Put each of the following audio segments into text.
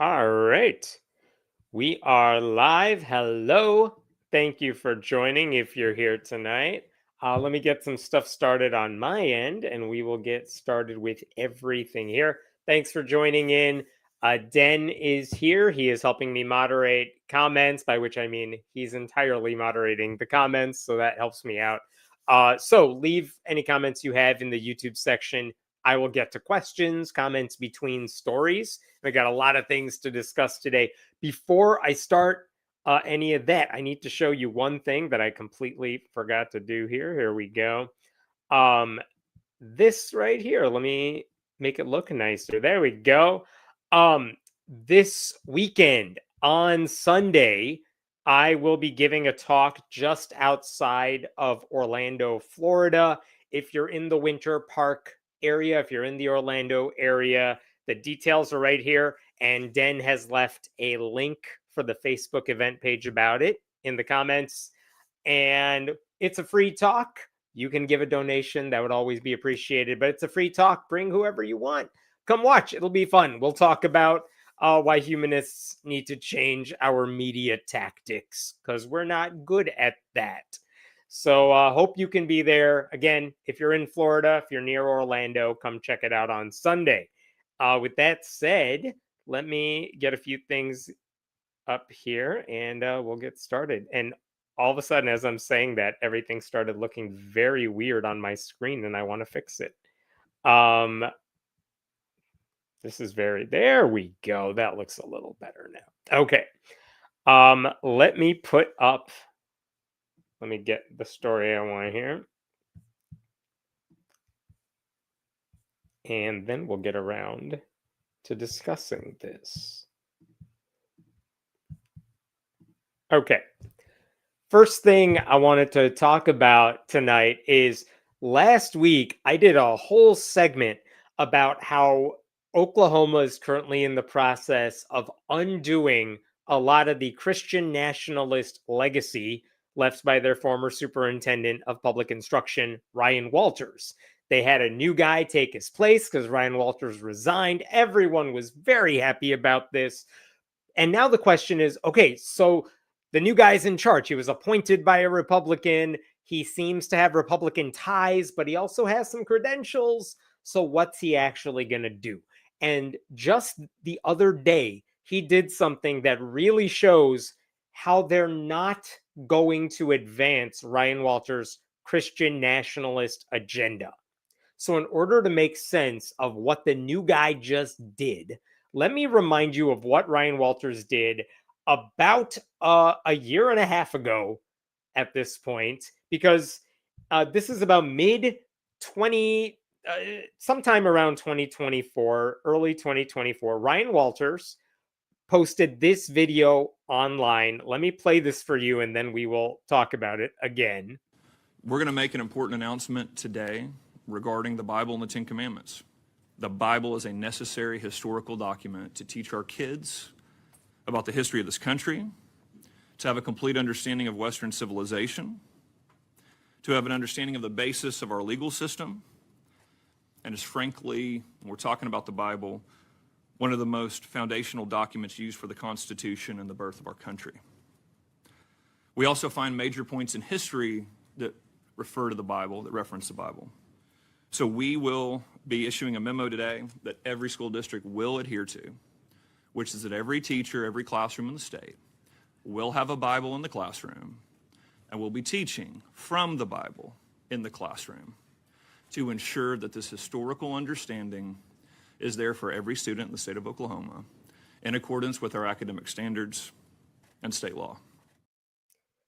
All right. We are live. Hello. Thank you for joining if you're here tonight. Let me get some stuff started on my end and we will get started with everything here. Thanks for joining in. Den is here. He is helping me moderate comments, by which I mean he's entirely moderating the comments, so that helps me out. So leave any comments you have in the YouTube section. I will get to questions, comments between stories. We got a lot of things to discuss today. Before I start any of that, I need to show you one thing that I completely forgot to do here. Here we go. This right here, let me make it look nicer. There we go. This weekend on Sunday, I will be giving a talk just outside of Orlando, Florida. If you're in the Winter Park area, if you're in the Orlando area, the details are right here. And Den has left a link for the Facebook event page about it in the comments. And it's a free talk. You can give a donation. That would always be appreciated. But it's a free talk. Bring whoever you want. Come watch. It'll be fun. We'll talk about why humanists need to change our media tactics because we're not good at that. So hope you can be there. Again, if you're in Florida, if you're near Orlando, come check it out on Sunday. With that said, let me get a few things up here and we'll get started. And all of a sudden, as I'm saying that, everything started looking very weird on my screen and I want to fix it. This is there we go. That looks a little better now. Okay. Let me get the story I want here. And then we'll get around to discussing this. Okay. First thing I wanted to talk about tonight is last week I did a whole segment about how Oklahoma is currently in the process of undoing a lot of the Christian nationalist legacy left by their former superintendent of public instruction, Ryan Walters. They had a new guy take his place because Ryan Walters resigned. Everyone was very happy about this. And now the question is, okay, so the new guy's in charge. He was appointed by a Republican. He seems to have Republican ties, but he also has some credentials. So what's he actually going to do? And just the other day, he did something that really shows how they're not going to advance Ryan Walters' Christian nationalist agenda. So in order to make sense of what the new guy just did, let me remind you of what Ryan Walters did about a year and a half ago at this point, because this is about sometime around 2024, early 2024. Ryan Walters posted this video online. Let me play this for you and then we will talk about it again. We're going to make an important announcement today regarding the Bible and the Ten Commandments. The Bible is a necessary historical document to teach our kids about the history of this country, to have a complete understanding of Western civilization, to have an understanding of the basis of our legal system, and is frankly, when we're talking about the Bible, one of the most foundational documents used for the Constitution and the birth of our country. We also find major points in history that refer to the Bible, that reference the Bible. So we will be issuing a memo today that every school district will adhere to, which is that every teacher, every classroom in the state will have a Bible in the classroom and will be teaching from the Bible in the classroom to ensure that this historical understanding is there for every student in the state of Oklahoma in accordance with our academic standards and state law.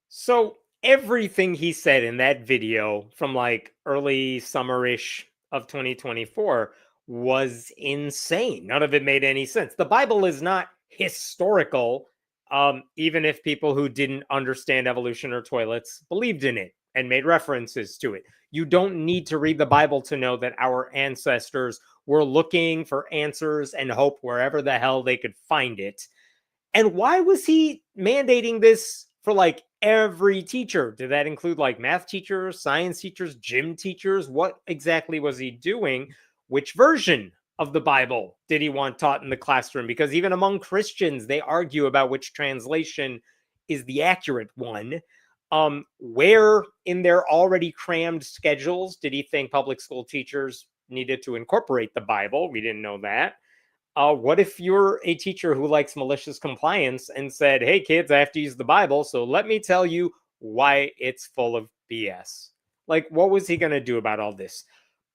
So everything he said in that video from like early summerish of 2024 was insane. None of it made any sense. The Bible is not historical, even if people who didn't understand evolution or toilets believed in it and made references to it. You don't need to read the Bible to know that our ancestors were looking for answers and hope wherever the hell they could find it. And why was he mandating this for like every teacher? Did that include like math teachers, science teachers, gym teachers? What exactly was he doing? Which version of the Bible did he want taught in the classroom? Because even among Christians, they argue about which translation is the accurate one. Where in their already crammed schedules did he think public school teachers needed to incorporate the Bible? We didn't know that. What if you're a teacher who likes malicious compliance and said, hey, kids, I have to use the Bible, so let me tell you why it's full of BS? Like, what was he going to do about all this?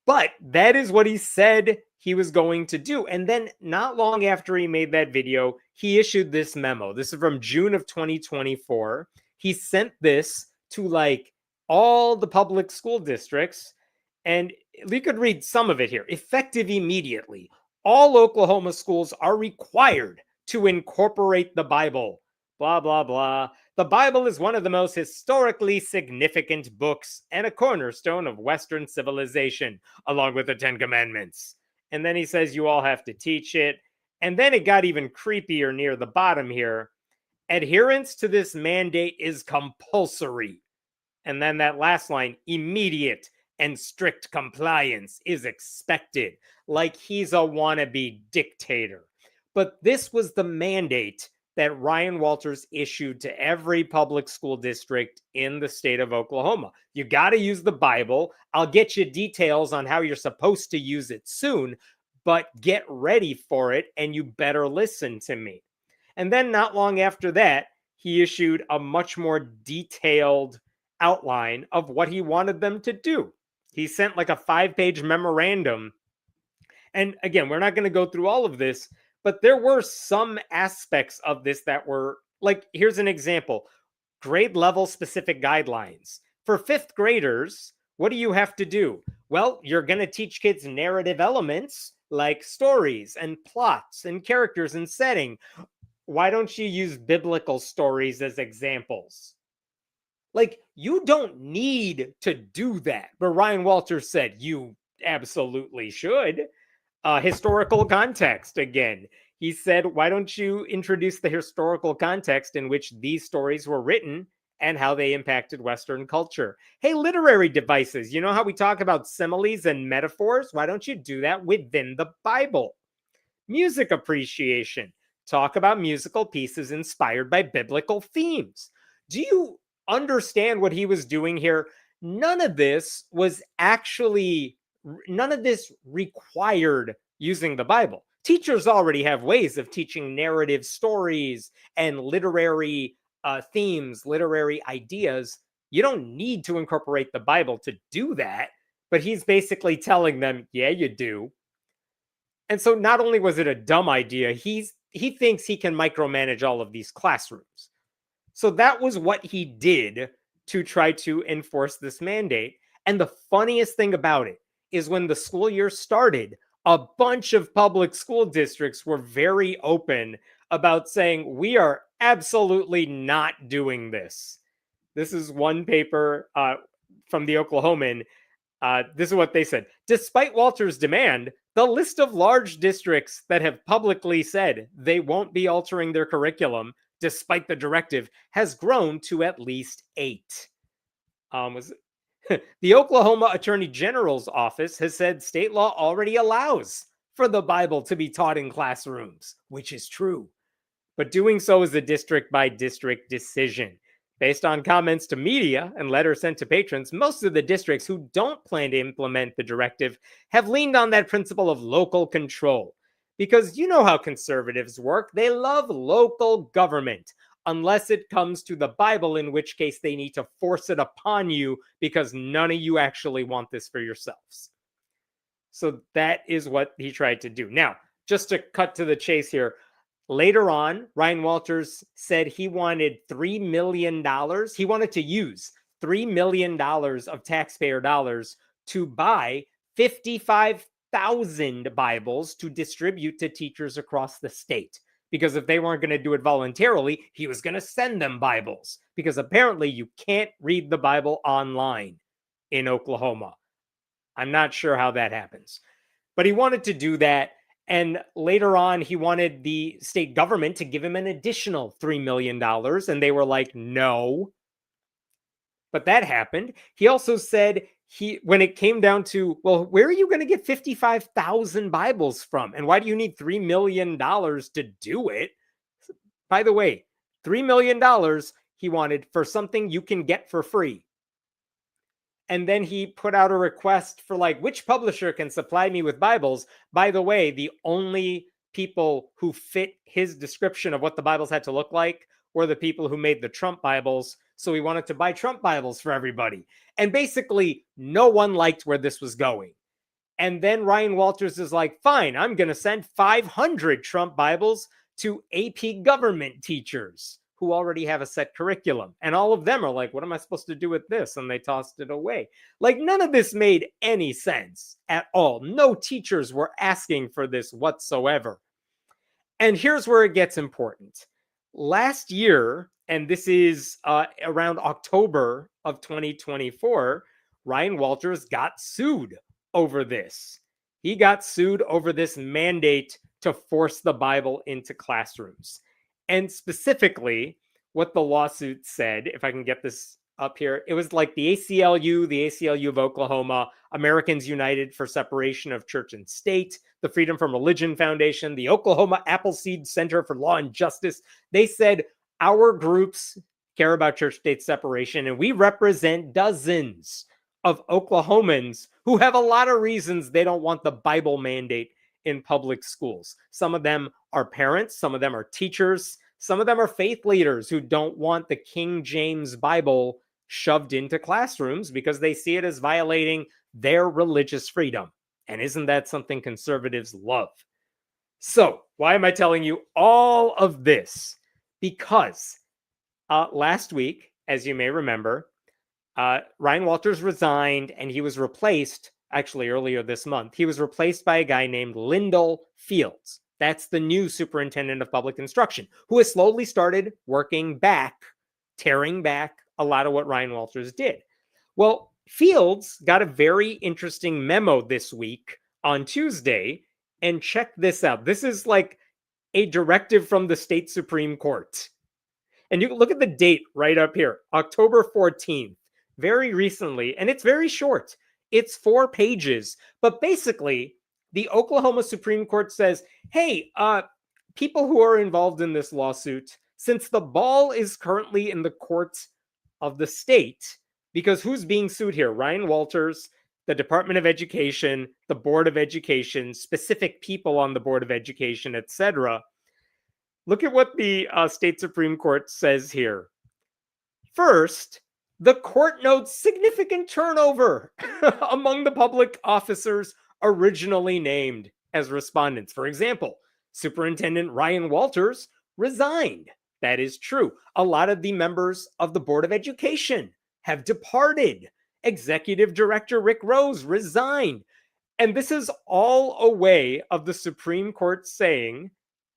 But that is what he said he was going to do. And then not long after he made that video, he issued this memo. This is from June of 2024. He sent this to like all the public school districts. And we could read some of it here. Effective immediately, all Oklahoma schools are required to incorporate the Bible. Blah, blah, blah. The Bible is one of the most historically significant books and a cornerstone of Western civilization, along with the Ten Commandments. And then he says you all have to teach it. And then it got even creepier near the bottom here. Adherence to this mandate is compulsory. And then that last line, immediate and strict compliance is expected, like he's a wannabe dictator. But this was the mandate that Ryan Walters issued to every public school district in the state of Oklahoma. You got to use the Bible. I'll get you details on how you're supposed to use it soon, but get ready for it and you better listen to me. And then not long after that, he issued a much more detailed outline of what he wanted them to do. He sent like a 5-page memorandum. And again, we're not going to go through all of this, but there were some aspects of this that were like, here's an example, grade level specific guidelines. For 5th graders, what do you have to do? Well, you're going to teach kids narrative elements like stories and plots and characters and setting. Why don't you use biblical stories as examples? Like, you don't need to do that. But Ryan Walters said you absolutely should. Historical context again. He said, why don't you introduce the historical context in which these stories were written and how they impacted Western culture? Hey, literary devices. You know how we talk about similes and metaphors? Why don't you do that within the Bible? Music appreciation. Talk about musical pieces inspired by biblical themes. Do you understand what he was doing here? None of this required using the Bible. Teachers already have ways of teaching narrative stories and literary themes, literary ideas. You don't need to incorporate the Bible to do that, but he's basically telling them, yeah, you do. And so not only was it a dumb idea, he thinks he can micromanage all of these classrooms. So that was what he did to try to enforce this mandate. And the funniest thing about it is when the school year started, a bunch of public school districts were very open about saying, we are absolutely not doing this. This is one paper from the Oklahoman. This is what they said. Despite Walter's demand, the list of large districts that have publicly said they won't be altering their curriculum despite the directive has grown to at least 8. The Oklahoma Attorney General's office has said state law already allows for the Bible to be taught in classrooms, which is true. But doing so is a district-by-district decision. Based on comments to media and letters sent to patrons, most of the districts who don't plan to implement the directive have leaned on that principle of local control. Because you know how conservatives work. They love local government, unless it comes to the Bible, in which case they need to force it upon you because none of you actually want this for yourselves. So that is what he tried to do. Now, just to cut to the chase here, later on, Ryan Walters said he wanted $3 million. He wanted to use $3 million of taxpayer dollars to buy 55,000 Bibles to distribute to teachers across the state. Because if they weren't going to do it voluntarily, he was going to send them Bibles. Because apparently you can't read the Bible online in Oklahoma. I'm not sure how that happens. But he wanted to do that. And later on, he wanted the state government to give him an additional $3 million. And they were like, no. But that happened. He also said when it came down to, well, where are you going to get 55,000 Bibles from? And why do you need $3 million to do it? By the way, $3 million he wanted for something you can get for free. And then he put out a request for like, which publisher can supply me with Bibles? By the way, the only people who fit his description of what the Bibles had to look like were the people who made the Trump Bibles. So he wanted to buy Trump Bibles for everybody. And basically, no one liked where this was going. And then Ryan Walters is like, fine, I'm going to send 500 Trump Bibles to AP government teachers who already have a set curriculum. And all of them are like, what am I supposed to do with this? And they tossed it away. Like, none of this made any sense at all. No teachers were asking for this whatsoever. And here's where it gets important. Last year, and this is around October of 2024, Ryan Walters got sued over this. He got sued over this mandate to force the Bible into classrooms. And specifically, what the lawsuit said, if I can get this up here, it was like the ACLU of Oklahoma, Americans United for Separation of Church and State, the Freedom from Religion Foundation, the Oklahoma Appleseed Center for Law and Justice. They said, our groups care about church-state separation, and we represent dozens of Oklahomans who have a lot of reasons they don't want the Bible mandate in public schools. Some of them are parents, some of them are teachers, some of them are faith leaders who don't want the King James Bible shoved into classrooms because they see it as violating their religious freedom. And isn't that something conservatives love? So, why am I telling you all of this? Because last week, as you may remember, Ryan Walters resigned and he was replaced, actually earlier this month, he was replaced by a guy named Lyndall Fields. That's the new superintendent of public instruction, who has slowly started working back, tearing back a lot of what Ryan Walters did. Well, Fields got a very interesting memo this week on Tuesday, and check this out. This is like a directive from the state Supreme Court. And you can look at the date right up here, October 14th, very recently, and it's very short. It's 4 pages, but basically, the Oklahoma Supreme Court says, hey, people who are involved in this lawsuit, since the ball is currently in the courts of the state, because who's being sued here? Ryan Walters, the Department of Education, the Board of Education, specific people on the Board of Education, etc. Look at what the state Supreme Court says here. First, the court notes significant turnover among the public officers originally named as respondents. For example, Superintendent Ryan Walters resigned. That is true. A lot of the members of the Board of Education have departed. Executive Director Rick Rose resigned. And this is all a way of the Supreme Court saying,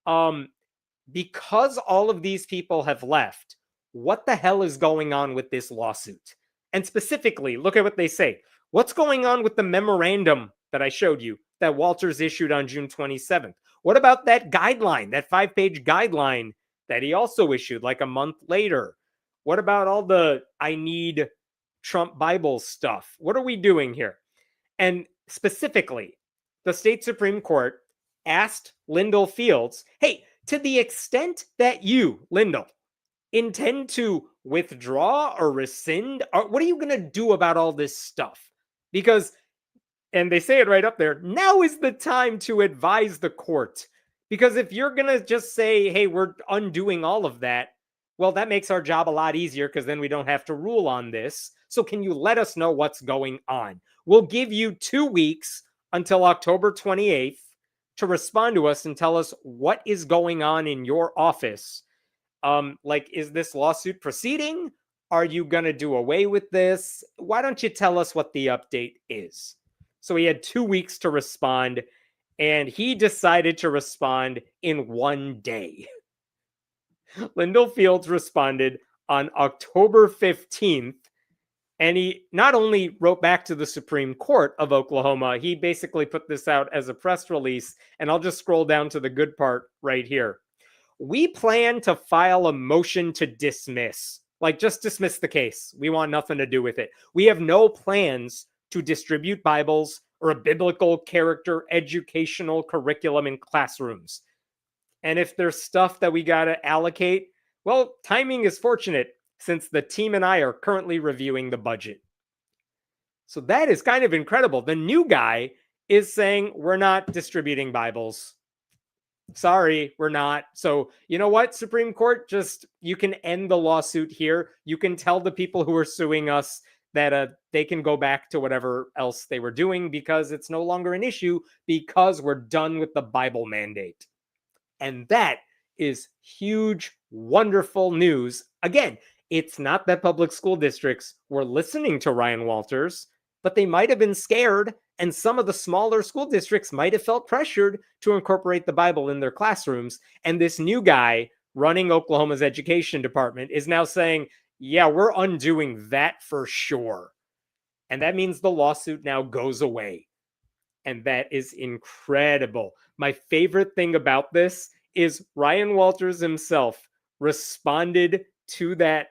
because all of these people have left, what the hell is going on with this lawsuit? And specifically, look at what they say. What's going on with the memorandum that I showed you that Walters issued on June 27th? What about that guideline, that 5-page guideline that he also issued like a month later? What about all the I need Trump Bible stuff? What are we doing here? And specifically, the state Supreme Court asked Lyndall Fields, hey, to the extent that you, Lyndall, intend to withdraw or rescind, or what are you going to do about all this stuff? Because, and they say it right up there, now is the time to advise the court. Because if you're going to just say, hey, we're undoing all of that, well, that makes our job a lot easier because then we don't have to rule on this. So can you let us know what's going on? We'll give you 2 weeks until October 28th to respond to us and tell us what is going on in your office. Like, is this lawsuit proceeding? Are you going to do away with this? Why don't you tell us what the update is? So he had 2 weeks to respond, and he decided to respond in 1 day. Lyndall Fields responded on October 15th, and he not only wrote back to the Supreme Court of Oklahoma, he basically put this out as a press release, and I'll just scroll down to the good part right here. We plan to file a motion to dismiss. Like, just dismiss the case. We want nothing to do with it. We have no plans to distribute Bibles or a biblical character educational curriculum in classrooms. And if there's stuff that we got to allocate, well, timing is fortunate since the team and I are currently reviewing the budget. So that is kind of incredible. The new guy is saying, we're not distributing Bibles. Sorry, we're not. So, you know what, Supreme Court? Just, you can end the lawsuit here. You can tell the people who are suing us that they can go back to whatever else they were doing because it's no longer an issue because we're done with the Bible mandate. And that is huge, wonderful news. Again, it's not that public school districts were listening to Ryan Walters, but they might have been scared, and some of the smaller school districts might have felt pressured to incorporate the Bible in their classrooms. And this new guy running Oklahoma's education department is now saying, yeah, we're undoing that for sure. And that means the lawsuit now goes away. And that is incredible. My favorite thing about this is Ryan Walters himself responded to that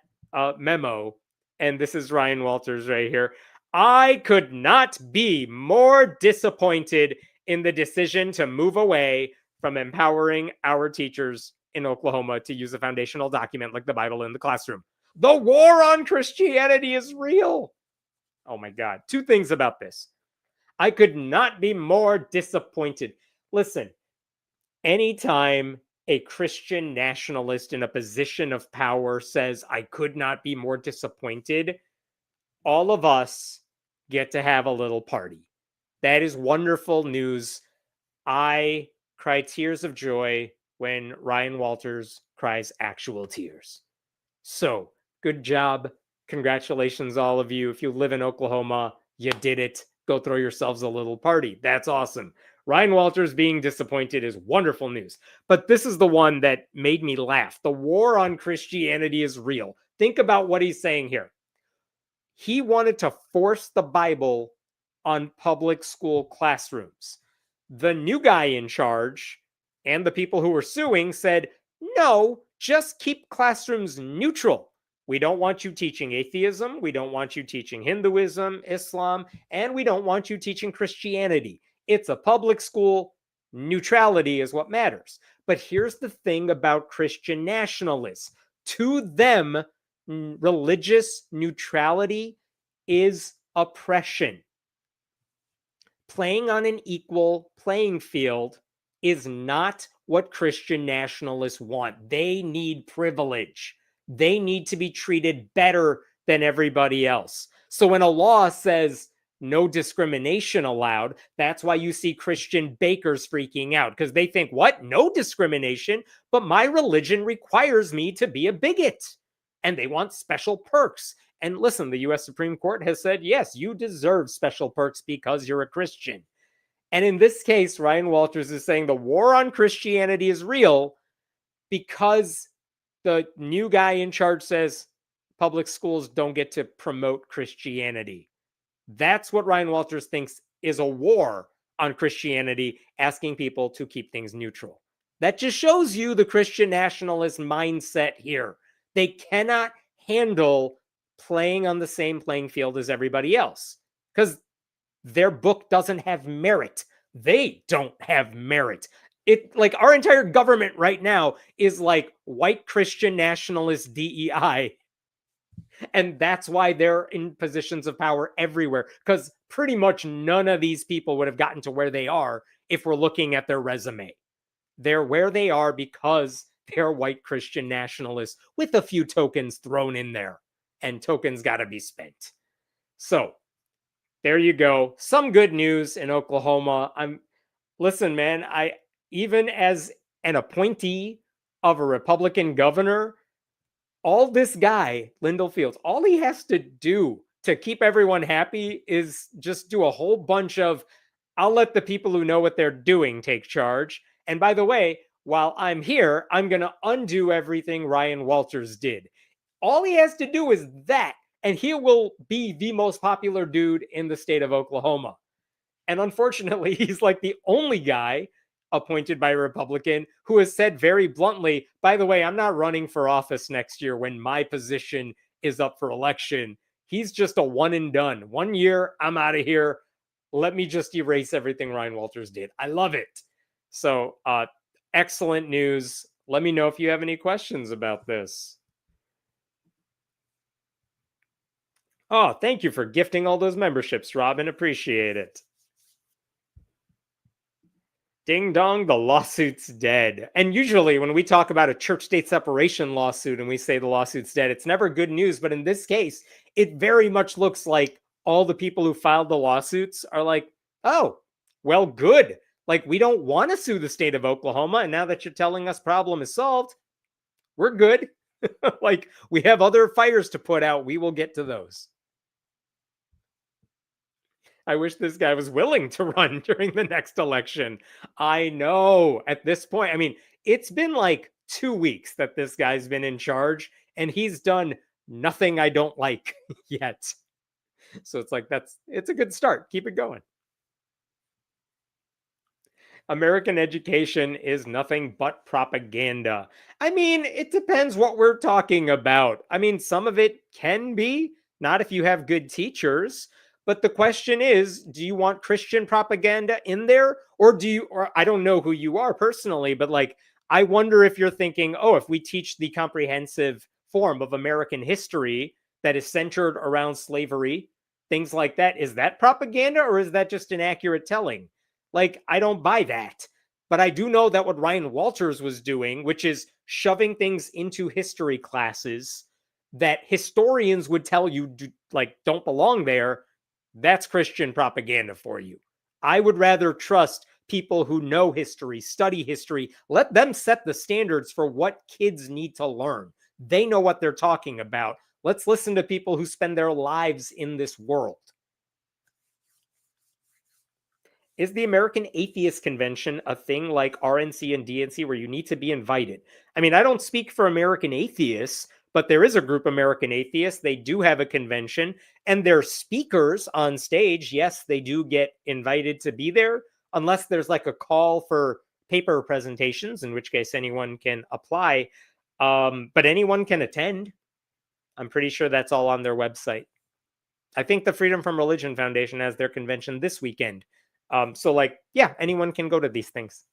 memo. And this is Ryan Walters right here. I could not be more disappointed in the decision to move away from empowering our teachers in Oklahoma to use a foundational document like the Bible in the classroom. The war on Christianity is real. Oh my God. Two things about this. I could not be more disappointed. Listen, anytime a Christian nationalist in a position of power says, I could not be more disappointed, all of us get to have a little party. That is wonderful news. I cry tears of joy when Ryan Walters cries actual tears. So, good job. Congratulations, all of you. If you live in Oklahoma, you did it. Go throw yourselves a little party. That's awesome. Ryan Walters being disappointed is wonderful news. But this is the one that made me laugh. The war on Christianity is real. Think about what he's saying here. He wanted to force the Bible on public school classrooms. The new guy in charge and the people who were suing said, no, just keep classrooms neutral. We don't want you teaching atheism. We don't want you teaching Hinduism, Islam, and we don't want you teaching Christianity. It's a public school. Neutrality is what matters. But here's the thing about Christian nationalists. To them, religious neutrality is oppression. Playing on an equal playing field is not what Christian nationalists want. They need privilege. They need to be treated better than everybody else. So when a law says no discrimination allowed, that's why you see Christian bakers freaking out because they think, what? No discrimination? But my religion requires me to be a bigot. And they want special perks. And listen, the U.S. Supreme Court has said, yes, you deserve special perks because you're a Christian. And in this case, Ryan Walters is saying the war on Christianity is real because the new guy in charge says public schools don't get to promote Christianity. That's what Ryan Walters thinks is a war on Christianity, asking people to keep things neutral. That just shows you the Christian nationalist mindset here. They cannot handle playing on the same playing field as everybody else because their book doesn't have merit. They don't have merit. It, like, our entire government right now is like white Christian nationalist DEI. And that's why they're in positions of power everywhere, because pretty much none of these people would have gotten to where they are if we're looking at their resume. They're where they are because they're white Christian nationalists with a few tokens thrown in there. And tokens got to be spent. So there you go. Some good news in Oklahoma. Listen, man, even as an appointee of a Republican governor, all this guy, Lyndall Fields, all he has to do to keep everyone happy is just do a whole bunch of, I'll let the people who know what they're doing take charge. And by the way, while I'm here, I'm going to undo everything Ryan Walters did. All he has to do is that, and he will be the most popular dude in the state of Oklahoma. And unfortunately, he's like the only guy appointed by a Republican who has said very bluntly, by the way, I'm not running for office next year when my position is up for election. He's just a one and done. 1 year, I'm out of here. Let me just erase everything Ryan Walters did. I love it. So, excellent news. Let me know if you have any questions about this. Oh, thank you for gifting all those memberships, Robin. Appreciate it. Ding dong, the lawsuit's dead. And usually, when we talk about a church state separation lawsuit and we say the lawsuit's dead, it's never good news. But in this case, it very much looks like all the people who filed the lawsuits are like, oh, well, good. Like, we don't want to sue the state of Oklahoma. And now that you're telling us problem is solved, we're good. Like, we have other fires to put out. We will get to those. I wish this guy was willing to run during the next election. I know at this point, I mean, it's been like 2 weeks that this guy's been in charge and he's done nothing I don't like yet. So it's like, it's a good start. Keep it going. American education is nothing but propaganda. I mean, it depends what we're talking about. I mean, some of it can be, not if you have good teachers. But the question is, do you want Christian propaganda in there? Or or I don't know who you are personally, but like, I wonder if you're thinking, oh, if we teach the comprehensive form of American history that is centered around slavery, things like that, is that propaganda or is that just inaccurate telling? Like, I don't buy that. But I do know that what Ryan Walters was doing, which is shoving things into history classes that historians would tell you like don't belong there, that's Christian propaganda for you. I would rather trust people who know history, study history, let them set the standards for what kids need to learn. They know what they're talking about. Let's listen to people who spend their lives in this world. Is the American Atheist Convention a thing like RNC and DNC where you need to be invited? I mean, I don't speak for American atheists, but there is a group American Atheists. They do have a convention and their speakers on stage, yes, they do get invited to be there unless there's like a call for paper presentations, in which case anyone can apply. But anyone can attend. I'm pretty sure that's all on their website. I think the Freedom from Religion Foundation has their convention this weekend. So like, yeah, anyone can go to these things.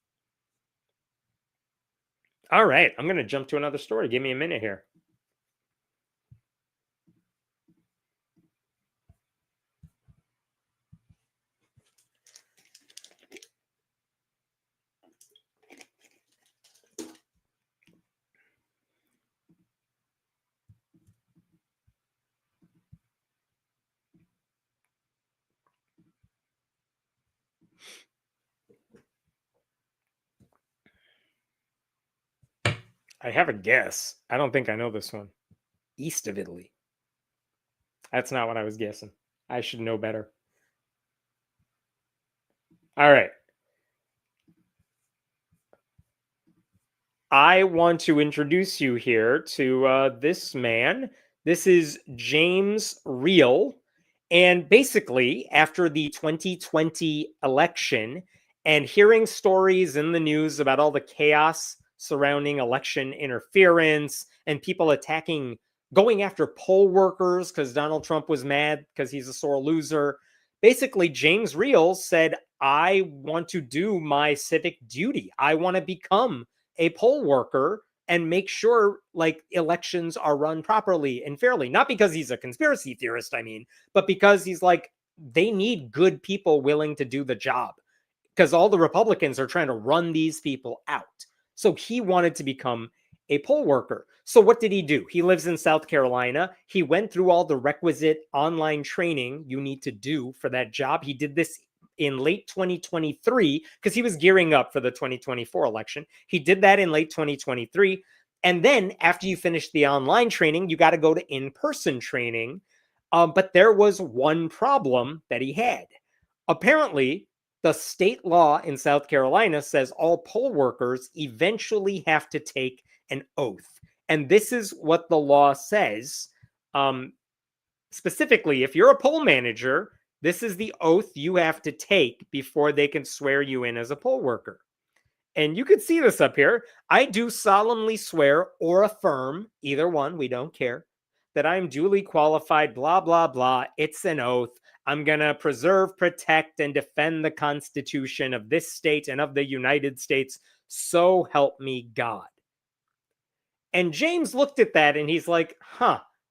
All right, I'm going to jump to another story. Give me a minute here. I have a guess. I don't think I know this one. East of Italy. That's not what I was guessing. I should know better. All right. I want to introduce you here to this man. This is James Real. And basically, after the 2020 election and hearing stories in the news about all the chaos surrounding election interference and people going after poll workers because Donald Trump was mad because he's a sore loser, basically, James Real said, I want to do my civic duty. I want to become a poll worker and make sure like elections are run properly and fairly. Not because he's a conspiracy theorist, I mean, but because he's like, they need good people willing to do the job because all the Republicans are trying to run these people out. So he wanted to become a poll worker. So what did he do? He lives in South Carolina. He went through all the requisite online training you need to do for that job. He did this in late 2023 because he was gearing up for the 2024 election. He did that in late 2023. And then after you finish the online training, you got to go to in-person training. But there was one problem that he had. Apparently, the state law in South Carolina says all poll workers eventually have to take an oath. And this is what the law says. Specifically, if you're a poll manager, this is the oath you have to take before they can swear you in as a poll worker. And you can see this up here. I do solemnly swear or affirm, either one, we don't care, that I'm duly qualified, blah, blah, blah. It's an oath. I'm going to preserve, protect, and defend the Constitution of this state and of the United States. So help me God. And James looked at that and he's like,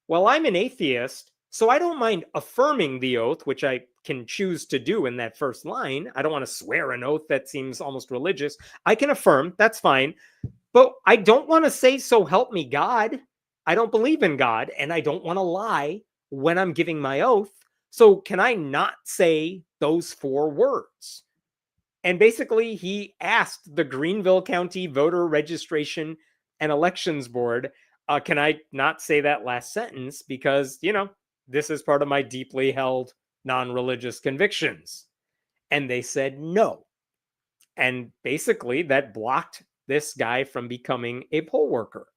well, I'm an atheist, so I don't mind affirming the oath, which I can choose to do in that first line. I don't want to swear an oath that seems almost religious. I can affirm, that's fine. But I don't want to say, so help me God. I don't believe in God, and I don't want to lie when I'm giving my oath. So can I not say those 4 words? And basically, he asked the Greenville County Voter Registration and Elections Board, can I not say that last sentence? Because, this is part of my deeply held non-religious convictions. And they said no. And basically, that blocked this guy from becoming a poll worker.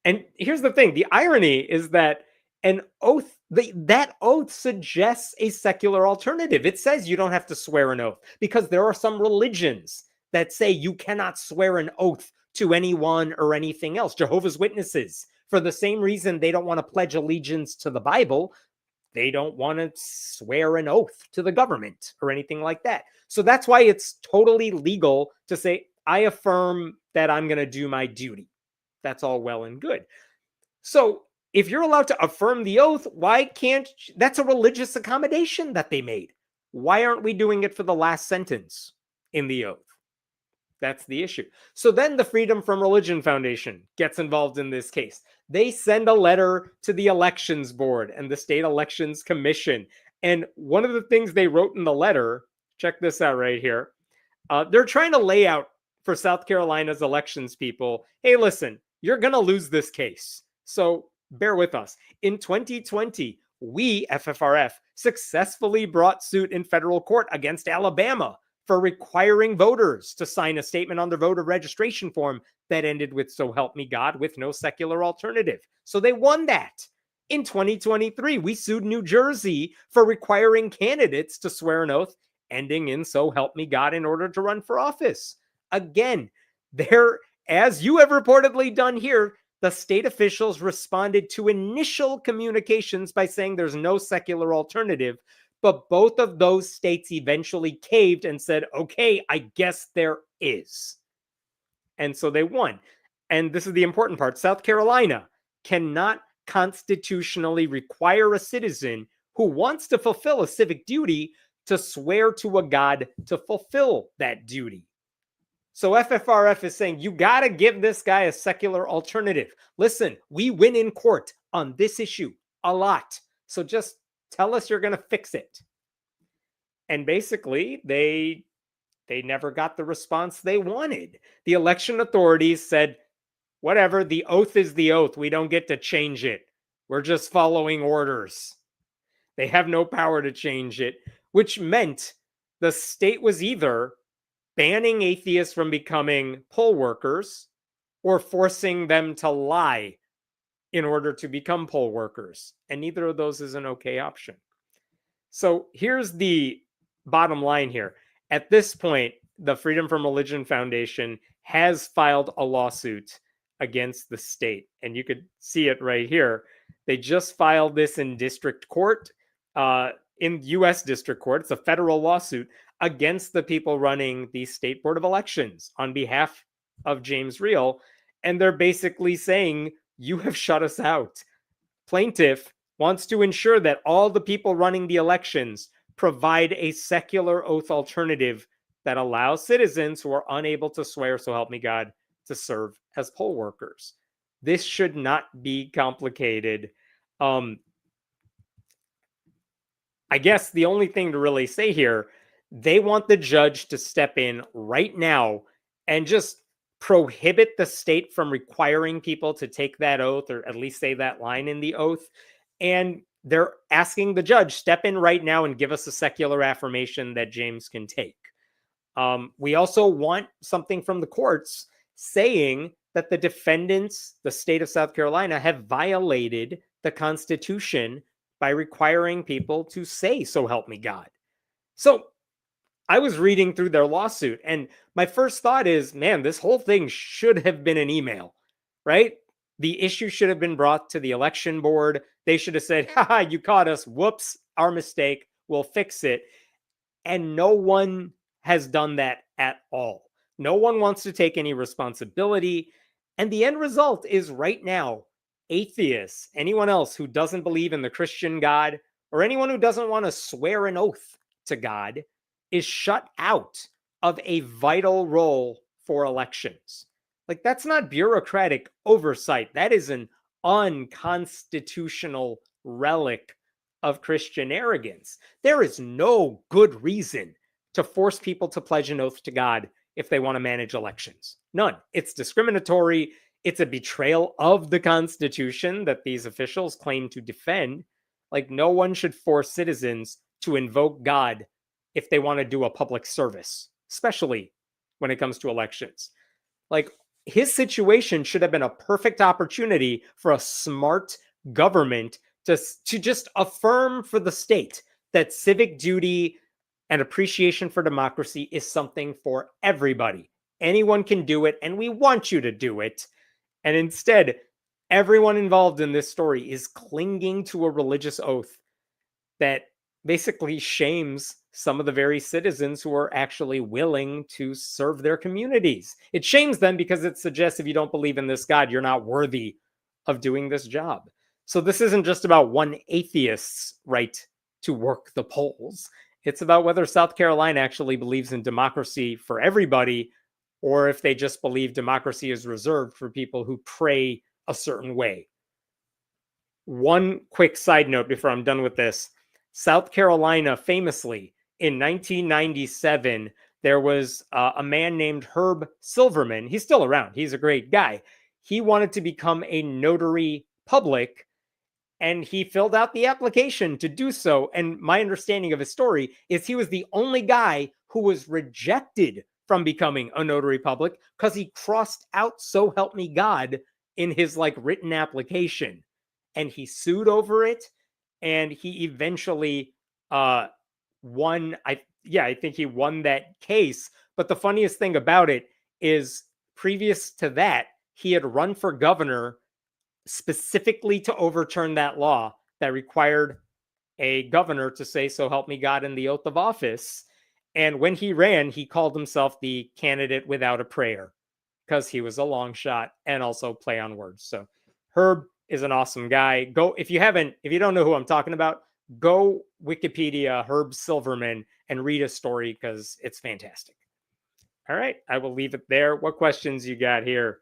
And here's the thing, the irony is that an oath, that oath suggests a secular alternative. It says you don't have to swear an oath because there are some religions that say you cannot swear an oath to anyone or anything else. Jehovah's Witnesses, for the same reason they don't want to pledge allegiance to the Bible, they don't want to swear an oath to the government or anything like that. So that's why it's totally legal to say, I affirm that I'm going to do my duty. That's all well and good. So if you're allowed to affirm the oath, why can't, that's a religious accommodation that they made. Why aren't we doing it for the last sentence in the oath? That's the issue. So then the Freedom from Religion Foundation gets involved in this case. They send a letter to the Elections Board and the State Elections Commission. And one of the things they wrote in the letter, check this out right here. They're trying to lay out for South Carolina's elections people, hey, listen, you're going to lose this case. So bear with us. In 2020, we, FFRF, successfully brought suit in federal court against Alabama for requiring voters to sign a statement on their voter registration form that ended with "so help me God" with no secular alternative. So they won that. In 2023, we sued New Jersey for requiring candidates to swear an oath ending in "so help me God" in order to run for office. Again, there, as you have reportedly done here, the state officials responded to initial communications by saying there's no secular alternative, but both of those states eventually caved and said, okay, I guess there is. And so they won. And this is the important part. South Carolina cannot constitutionally require a citizen who wants to fulfill a civic duty to swear to a God to fulfill that duty. So FFRF is saying, you got to give this guy a secular alternative. Listen, we win in court on this issue a lot. So just tell us you're going to fix it. And basically, they never got the response they wanted. The election authorities said, whatever, the oath is the oath. We don't get to change it. We're just following orders. They have no power to change it, which meant the state was either banning atheists from becoming poll workers or forcing them to lie in order to become poll workers. And neither of those is an okay option. So here's the bottom line here. At this point, the Freedom from Religion Foundation has filed a lawsuit against the state. And you could see it right here. They just filed this in district court, in U.S. district court. It's a federal lawsuit against the people running the State Board of Elections on behalf of James Real. And they're basically saying, you have shut us out. Plaintiff wants to ensure that all the people running the elections provide a secular oath alternative that allows citizens who are unable to swear, so help me God, to serve as poll workers. This should not be complicated. I guess the only thing to really say here, they want the judge to step in right now and just prohibit the state from requiring people to take that oath, or at least say that line in the oath. And they're asking the judge, step in right now and give us a secular affirmation that James can take. We also want something from the courts saying that the defendants, the state of South Carolina, have violated the Constitution by requiring people to say, so help me God. So I was reading through their lawsuit, and my first thought is, man, this whole thing should have been an email, right? The issue should have been brought to the election board. They should have said, haha, you caught us. Whoops, our mistake. We'll fix it. And no one has done that at all. No one wants to take any responsibility. And the end result is right now, atheists, anyone else who doesn't believe in the Christian God, or anyone who doesn't want to swear an oath to God, is shut out of a vital role for elections. Like, that's not bureaucratic oversight. That is an unconstitutional relic of Christian arrogance. There is no good reason to force people to pledge an oath to God if they want to manage elections. None. It's discriminatory. It's a betrayal of the Constitution that these officials claim to defend. Like, no one should force citizens to invoke God if they want to do a public service, especially when it comes to elections. Like, his situation should have been a perfect opportunity for a smart government to just affirm for the state that civic duty and appreciation for democracy is something for everybody. Anyone can do it, and we want you to do it. And instead, everyone involved in this story is clinging to a religious oath that basically shames some of the very citizens who are actually willing to serve their communities. It shames them because it suggests if you don't believe in this God, you're not worthy of doing this job. So this isn't just about one atheist's right to work the polls. It's about whether South Carolina actually believes in democracy for everybody, or if they just believe democracy is reserved for people who pray a certain way. One quick side note before I'm done with this. South Carolina famously, in 1997, there was a man named Herb Silverman. He's still around. He's a great guy. He wanted to become a notary public, and he filled out the application to do so. And my understanding of his story is he was the only guy who was rejected from becoming a notary public because he crossed out "so help me God" in his written application. And he sued over it, and he eventually won. I think he won that case. But the funniest thing about it is, previous to that, he had run for governor specifically to overturn that law that required a governor to say "so help me God" in the oath of office. And when he ran, he called himself the candidate without a prayer because he was a long shot and also play on words. So Herb is an awesome guy. Go, if you don't know who I'm talking about, go Wikipedia Herb Silverman and read a story because it's fantastic. All right, I will leave it there. What questions you got here?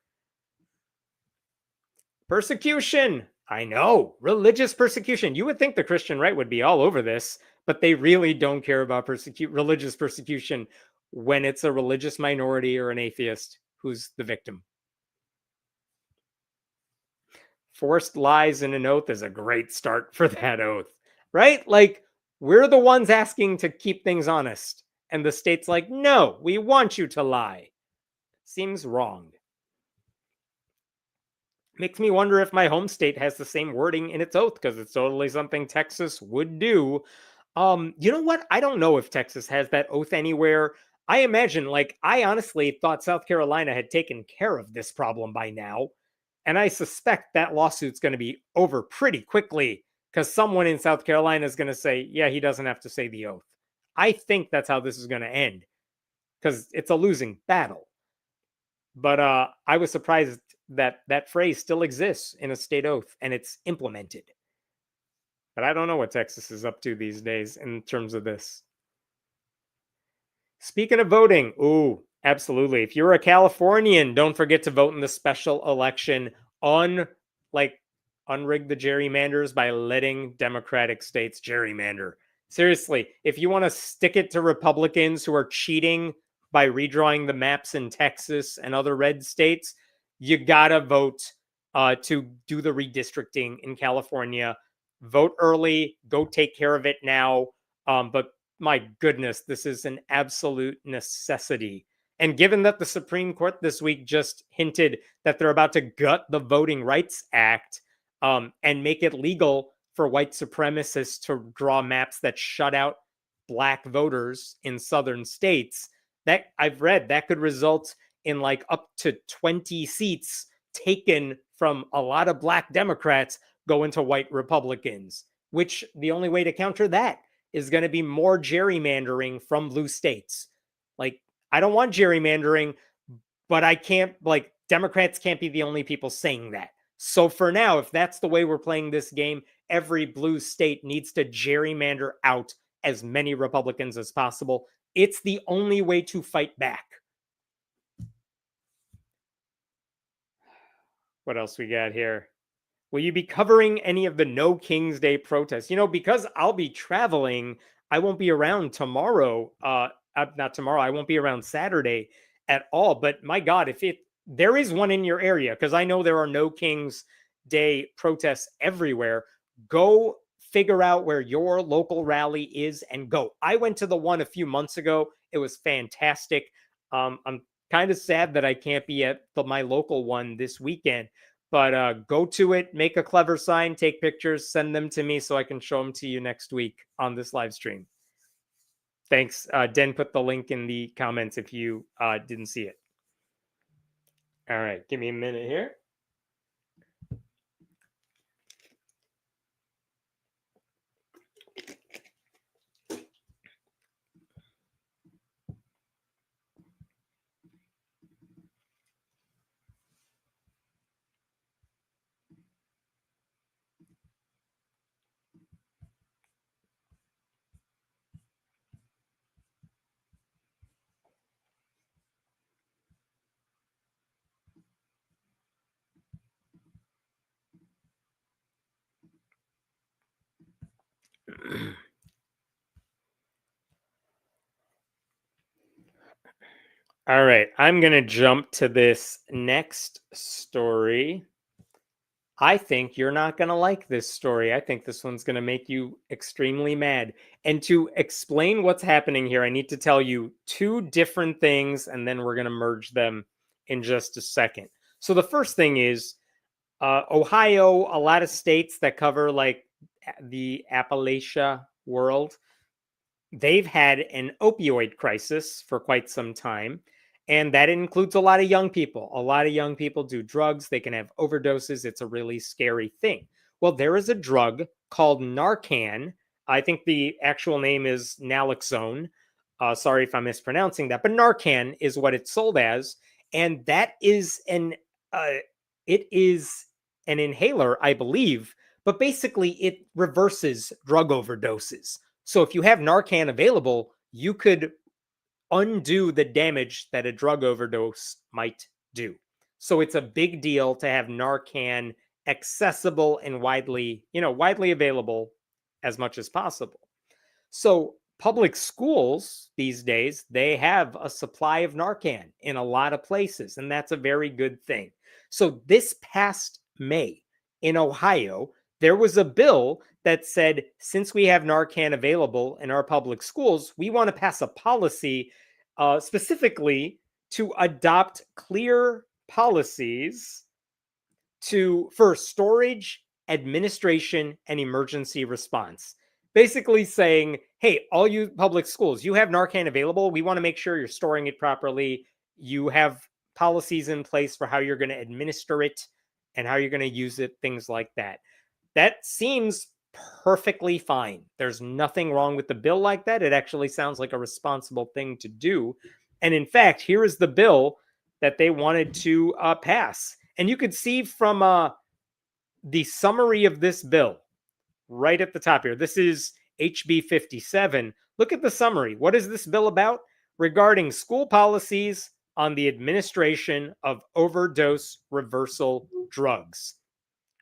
Persecution. I know, religious persecution. You would think the Christian right would be all over this, but they really don't care about religious persecution when it's a religious minority or an atheist who's the victim. Forced lies in an oath is a great start for that oath, right? Like, we're the ones asking to keep things honest, and the state's like, no, we want you to lie. Seems wrong. Makes me wonder if my home state has the same wording in its oath, because it's totally something Texas would do. You know what? I don't know if Texas has that oath anywhere. I imagine, I honestly thought South Carolina had taken care of this problem by now. And I suspect that lawsuit's going to be over pretty quickly because someone in South Carolina is going to say, yeah, he doesn't have to say the oath. I think that's how this is going to end because it's a losing battle. But I was surprised that that phrase still exists in a state oath and it's implemented. But I don't know what Texas is up to these days in terms of this. Speaking of voting, ooh, absolutely. If you're a Californian, don't forget to vote in the special election. Unrig the gerrymanders by letting Democratic states gerrymander. Seriously, if you want to stick it to Republicans who are cheating by redrawing the maps in Texas and other red states, you gotta vote to do the redistricting in California. Vote early, go take care of it now. But my goodness, this is an absolute necessity. And given that the Supreme Court this week just hinted that they're about to gut the Voting Rights Act and make it legal for white supremacists to draw maps that shut out black voters in southern states, that I've read that could result in up to 20 seats taken from a lot of black Democrats going to white Republicans, which the only way to counter that is going to be more gerrymandering from blue states. Like, I don't want gerrymandering, but I can't, like, Democrats can't be the only people saying that. So for now, if that's the way we're playing this game, every blue state needs to gerrymander out as many Republicans as possible. It's the only way to fight back. What else we got here? Will you be covering any of the No King's Day protests? Because I'll be traveling, I won't be around tomorrow. Not tomorrow. I won't be around Saturday at all. But my God, if there is one in your area, because I know there are No King's Day protests everywhere, go figure out where your local rally is and go. I went to the one a few months ago. It was fantastic. I'm kind of sad that I can't be at my local one this weekend. But go to it, make a clever sign, take pictures, send them to me so I can show them to you next week on this live stream. Thanks. Den put the link in the comments if you didn't see it. All right, give me a minute here. All right, I'm going to jump to this next story. I think you're not going to like this story. I think this one's going to make you extremely mad. And to explain what's happening here, I need to tell you two different things, and then we're going to merge them in just a second. So the first thing is Ohio, a lot of states that cover like the Appalachia world, they've had an opioid crisis for quite some time. And that includes a lot of young people. A lot of young people do drugs. They can have overdoses. It's a really scary thing. Well, there is a drug called Narcan. I think the actual name is naloxone. Sorry if I'm mispronouncing that, but Narcan is what it's sold as, and that is it is an inhaler, I believe. But basically, it reverses drug overdoses. So if you have Narcan available, you could undo the damage that a drug overdose might do. So it's a big deal to have Narcan accessible and widely available as much as possible. So public schools these days, they have a supply of Narcan in a lot of places, and that's a very good thing. So this past May in Ohio, there was a bill that said, since we have Narcan available in our public schools, we want to pass a policy specifically to adopt clear policies for storage, administration, and emergency response. Basically saying, hey, all you public schools, you have Narcan available. We want to make sure you're storing it properly. You have policies in place for how you're going to administer it and how you're going to use it, things like that. That seems perfectly fine. There's nothing wrong with the bill like that. It actually sounds like a responsible thing to do. And in fact, here is the bill that they wanted to pass. And you could see from the summary of this bill right at the top here. This is HB 57. Look at the summary. What is this bill about? Regarding school policies on the administration of overdose reversal drugs.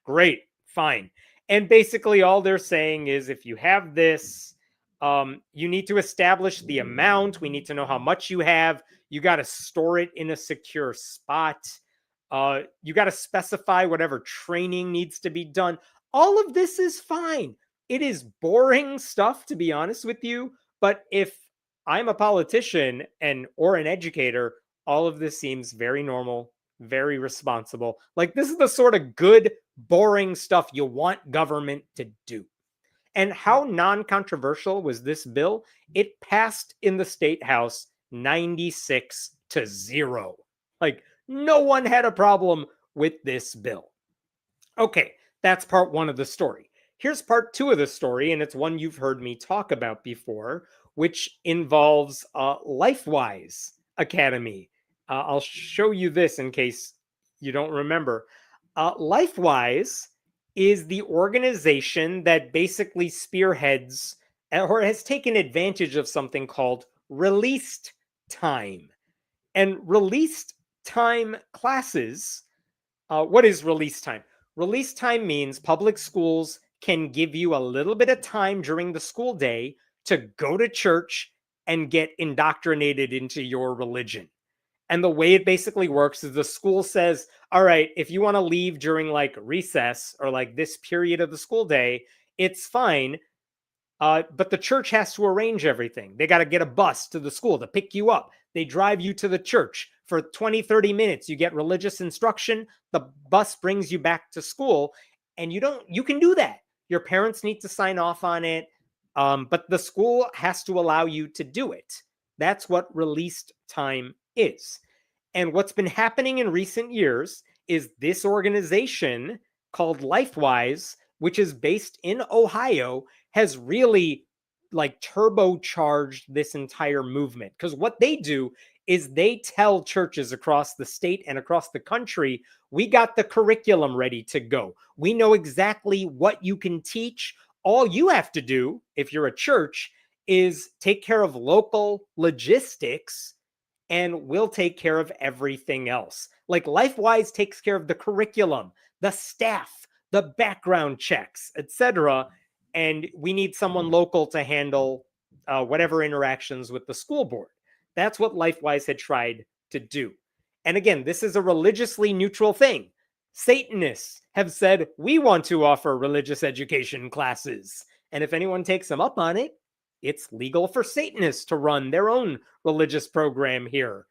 Great, fine. And basically all they're saying is if you have this, you need to establish the amount. We need to know how much you have. You got to store it in a secure spot. You got to specify whatever training needs to be done. All of this is fine. It is boring stuff, to be honest with you. But if I'm a politician or an educator, all of this seems very normal, very responsible. Like, this is the sort of good, boring stuff you want government to do. And how non-controversial was this bill? It passed in the state house 96-0. Like, no one had a problem with this bill. Okay, that's part one of the story. Here's part two of the story, and it's one you've heard me talk about before, which involves LifeWise Academy. I'll show you this in case you don't remember. LifeWise is the organization that basically spearheads or has taken advantage of something called released time. And released time classes, what is release time? Release time means public schools can give you a little bit of time during the school day to go to church and get indoctrinated into your religion. And the way it basically works is the school says, all right, if you want to leave during like recess or like this period of the school day, it's fine. But the church has to arrange everything. They got to get a bus to the school to pick you up. They drive you to the church for 20, 30 minutes. You get religious instruction. The bus brings you back to school. And you can do that. Your parents need to sign off on it. But the school has to allow you to do it. That's what released time is. And what's been happening in recent years is this organization called LifeWise, which is based in Ohio, has really like turbocharged this entire movement. Because what they do is they tell churches across the state and across the country, we got the curriculum ready to go. We know exactly what you can teach. All you have to do, if you're a church, is take care of local logistics and we'll take care of everything else. Like LifeWise takes care of the curriculum, the staff, the background checks, etc. And we need someone local to handle whatever interactions with the school board. That's what LifeWise had tried to do. And again, this is a religiously neutral thing. Satanists have said, we want to offer religious education classes. And if anyone takes them up on it, it's legal for Satanists to run their own religious program here.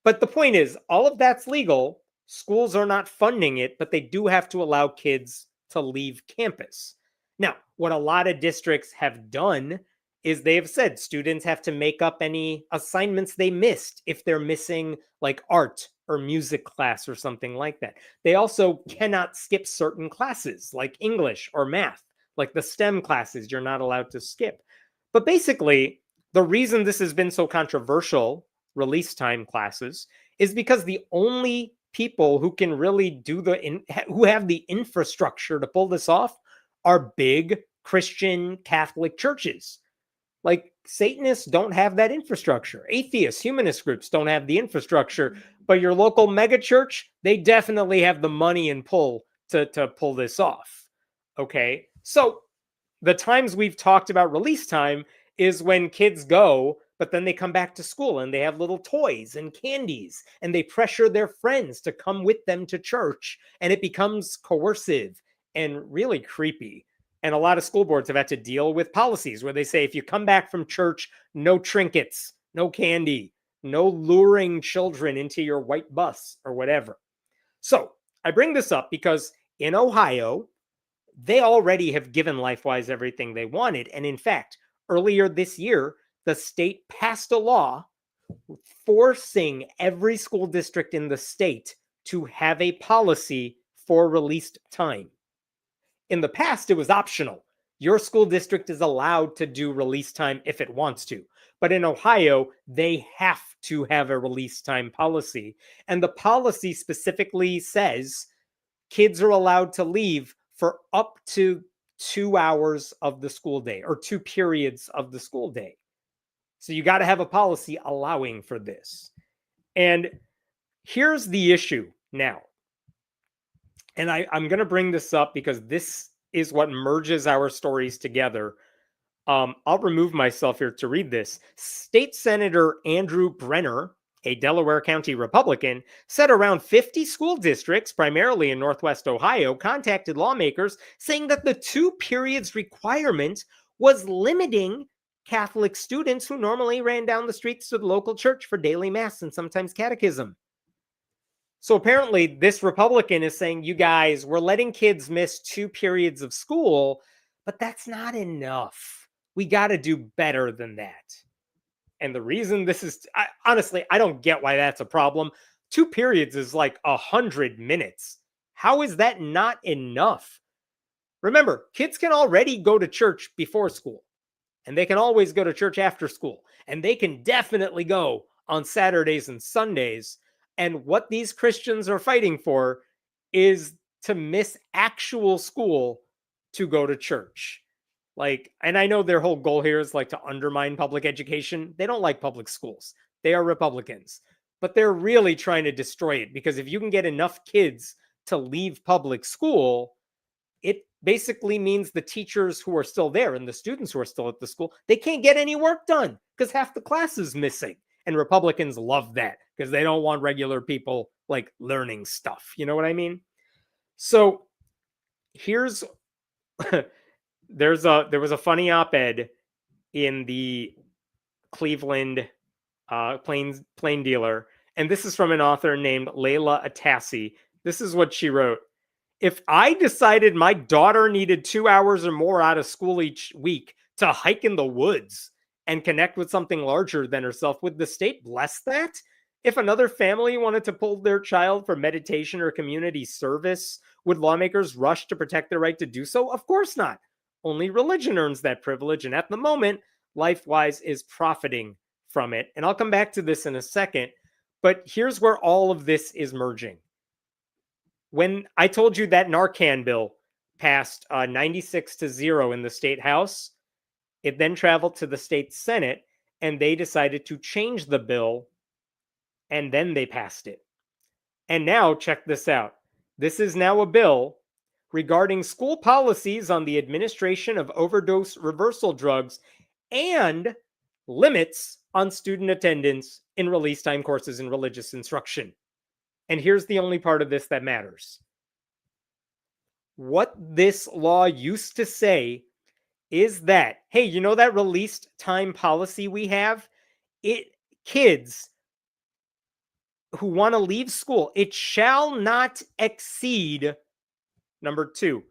But the point is, all of that's legal. Schools are not funding it, but they do have to allow kids to leave campus. Now, what a lot of districts have done is they have said students have to make up any assignments they missed if they're missing like art or music class or something like that. They also cannot skip certain classes like English or math, like the STEM classes you're not allowed to skip. But basically, the reason this has been so controversial, release time classes, is because the only people who can really who have the infrastructure to pull this off are big Christian Catholic churches. Like Satanists don't have that infrastructure. Atheists, humanist groups don't have the infrastructure, but your local megachurch, they definitely have the money and pull to pull this off. Okay, so the times we've talked about release time is when kids go, but then they come back to school and they have little toys and candies and they pressure their friends to come with them to church and it becomes coercive and really creepy. And a lot of school boards have had to deal with policies where they say, if you come back from church, no trinkets, no candy, no luring children into your white bus or whatever. So I bring this up because in Ohio, they already have given LifeWise everything they wanted. And in fact, earlier this year, the state passed a law forcing every school district in the state to have a policy for released time. In the past, it was optional. Your school district is allowed to do release time if it wants to. But in Ohio, they have to have a release time policy. And the policy specifically says kids are allowed to leave for up to 2 hours of the school day or 2 periods of the school day. So you got to have a policy allowing for this. And here's the issue now. And I'm going to bring this up because this is what merges our stories together. I'll remove myself here to read this. State Senator Andrew Brenner, a Delaware County Republican, said around 50 school districts, primarily in Northwest Ohio, contacted lawmakers saying that the 2 periods requirement was limiting Catholic students who normally ran down the streets to the local church for daily mass and sometimes catechism. So apparently this Republican is saying, you guys, we're letting kids miss 2 periods of school, but that's not enough. We got to do better than that. And the reason this is, honestly, I don't get why that's a problem. 2 periods is like 100 minutes. How is that not enough? Remember, kids can already go to church before school, and they can always go to church after school, and they can definitely go on Saturdays and Sundays. And what these Christians are fighting for is to miss actual school to go to church. Like, and I know their whole goal here is like to undermine public education. They don't like public schools. They are Republicans, but they're really trying to destroy it, because if you can get enough kids to leave public school, it basically means the teachers who are still there and the students who are still at the school, they can't get any work done because half the class is missing. And Republicans love that because they don't want regular people like learning stuff. You know what I mean? So here's there was a funny op-ed in the Cleveland plain dealer, and this is from an author named Layla Atassi. This is what she wrote. If I decided my daughter needed 2 hours or more out of school each week to hike in the woods and connect with something larger than herself, would the state bless that? If another family wanted to pull their child for meditation or community service, would lawmakers rush to protect their right to do so? Of course not. Only religion earns that privilege, and at the moment, LifeWise is profiting from it. And I'll come back to this in a second, but here's where all of this is merging. When I told you that Narcan bill passed 96-0 in the state house, it then traveled to the state Senate, and they decided to change the bill, and then they passed it. And now, check this out. This is now a bill regarding school policies on the administration of overdose reversal drugs and limits on student attendance in release time courses in religious instruction. And here's the only part of this that matters. What this law used to say is that, hey, you know that released time policy we have? Kids who want to leave school, it shall not exceed, number 2.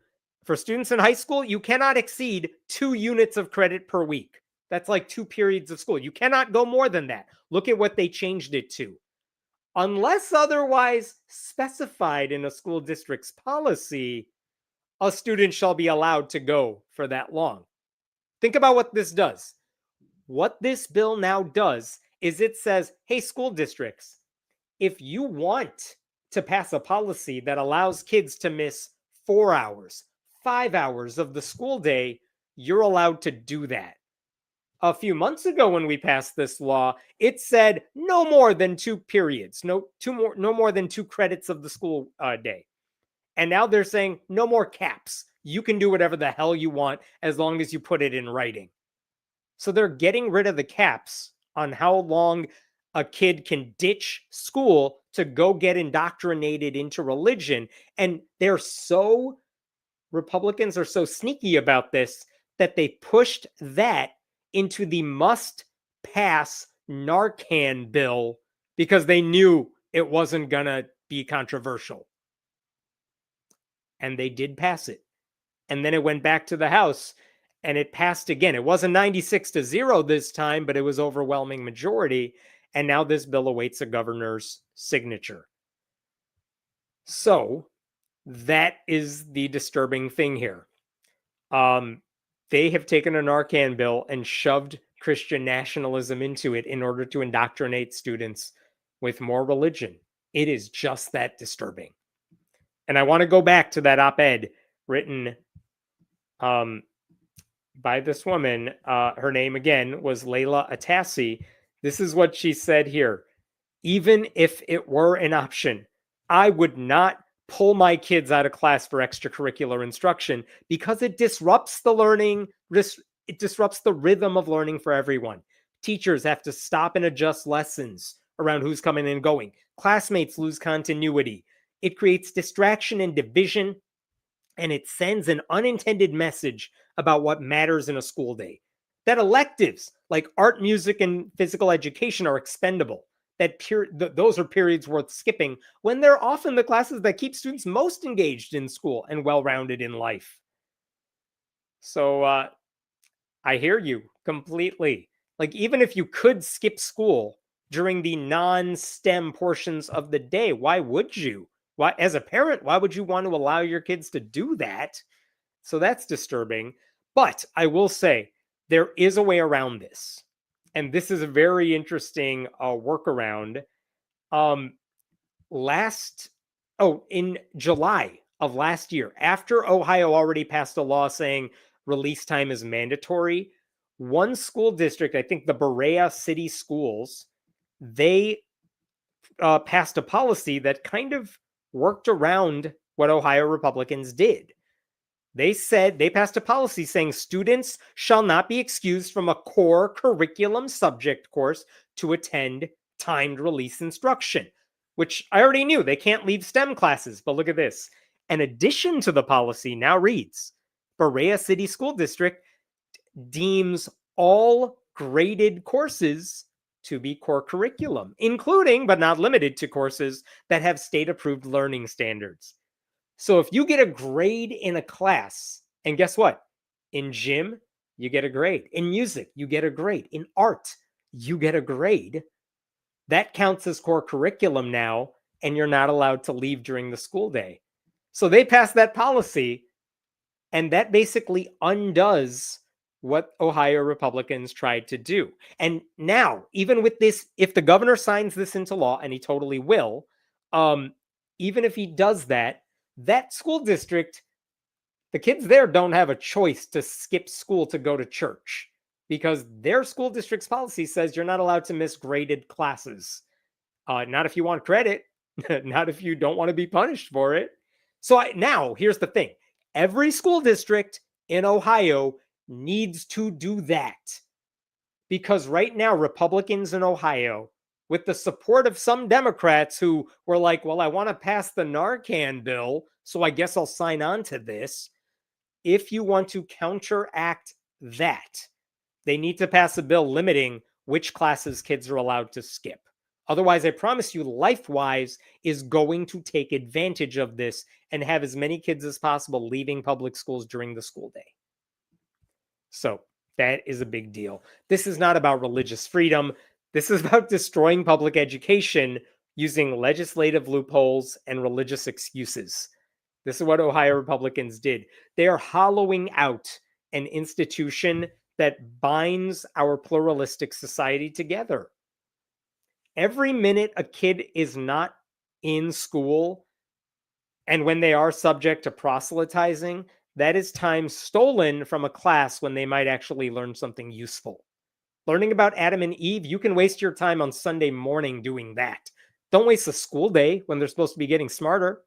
For students in high school, you cannot exceed 2 units of credit per week. That's like 2 periods of school. You cannot go more than that. Look at what they changed it to. Unless otherwise specified in a school district's policy, a student shall be allowed to go for that long. Think about what this does. What this bill now does is it says, hey, school districts, if you want to pass a policy that allows kids to miss 4 hours, 5 hours of the school day, you're allowed to do that. A few months ago when we passed this law, it said no more than 2 periods, no more than 2 credits of the school day. And now they're saying no more caps. You can do whatever the hell you want as long as you put it in writing. So they're getting rid of the caps on how long a kid can ditch school to go get indoctrinated into religion. And Republicans are so sneaky about this that they pushed that into the must-pass Narcan bill because they knew it wasn't going to be controversial. And they did pass it. And then it went back to the House, and it passed again. It wasn't 96-0 this time, but it was overwhelming majority. And now this bill awaits a governor's signature. So that is the disturbing thing here. They have taken a Narcan bill and shoved Christian nationalism into it in order to indoctrinate students with more religion. It is just that disturbing. And I want to go back to that op-ed written by this woman. Her name, again, was Layla Atassi. This is what she said here. Even if it were an option, I would not pull my kids out of class for extracurricular instruction because it disrupts the learning. It disrupts the rhythm of learning for everyone. Teachers have to stop and adjust lessons around who's coming and going. Classmates lose continuity. It creates distraction and division, and it sends an unintended message about what matters in a school day. That electives like art, music, and physical education are expendable. Those are periods worth skipping when they're often the classes that keep students most engaged in school and well-rounded in life. So I hear you completely. Like, even if you could skip school during the non-STEM portions of the day, why would you? Why, as a parent, why would you want to allow your kids to do that? So that's disturbing. But I will say there is a way around this. And this is a very interesting workaround. Um, last, in July of last year, after Ohio already passed a law saying release time is mandatory, one school district, I think the Berea City Schools, they passed a policy that kind of worked around what Ohio Republicans did. They said they passed a policy saying students shall not be excused from a core curriculum subject course to attend timed release instruction, which I already knew. They can't leave STEM classes, but look at this. An addition to the policy now reads Berea City School District deems all graded courses to be core curriculum, including but not limited to courses that have state approved learning standards. So if you get a grade in a class, and guess what? In gym, you get a grade. In music, you get a grade. In art, you get a grade. That counts as core curriculum now, and you're not allowed to leave during the school day. So they passed that policy, and that basically undoes what Ohio Republicans tried to do. And now, even with this, if the governor signs this into law, and he totally will, even if he does that, that school district, the kids there don't have a choice to skip school to go to church because their school district's policy says you're not allowed to miss graded classes. Not if you want credit, not if you don't want to be punished for it. So now here's the thing. Every school district in Ohio needs to do that because right now, Republicans in Ohio, with the support of some Democrats who were like, well, I want to pass the Narcan bill, so I guess I'll sign on to this. If you want to counteract that, they need to pass a bill limiting which classes kids are allowed to skip. Otherwise, I promise you, LifeWise is going to take advantage of this and have as many kids as possible leaving public schools during the school day. So that is a big deal. This is not about religious freedom. This is about destroying public education using legislative loopholes and religious excuses. This is what Ohio Republicans did. They are hollowing out an institution that binds our pluralistic society together. Every minute a kid is not in school, and when they are subject to proselytizing, that is time stolen from a class when they might actually learn something useful. Learning about Adam and Eve, you can waste your time on Sunday morning doing that. Don't waste a school day when they're supposed to be getting smarter.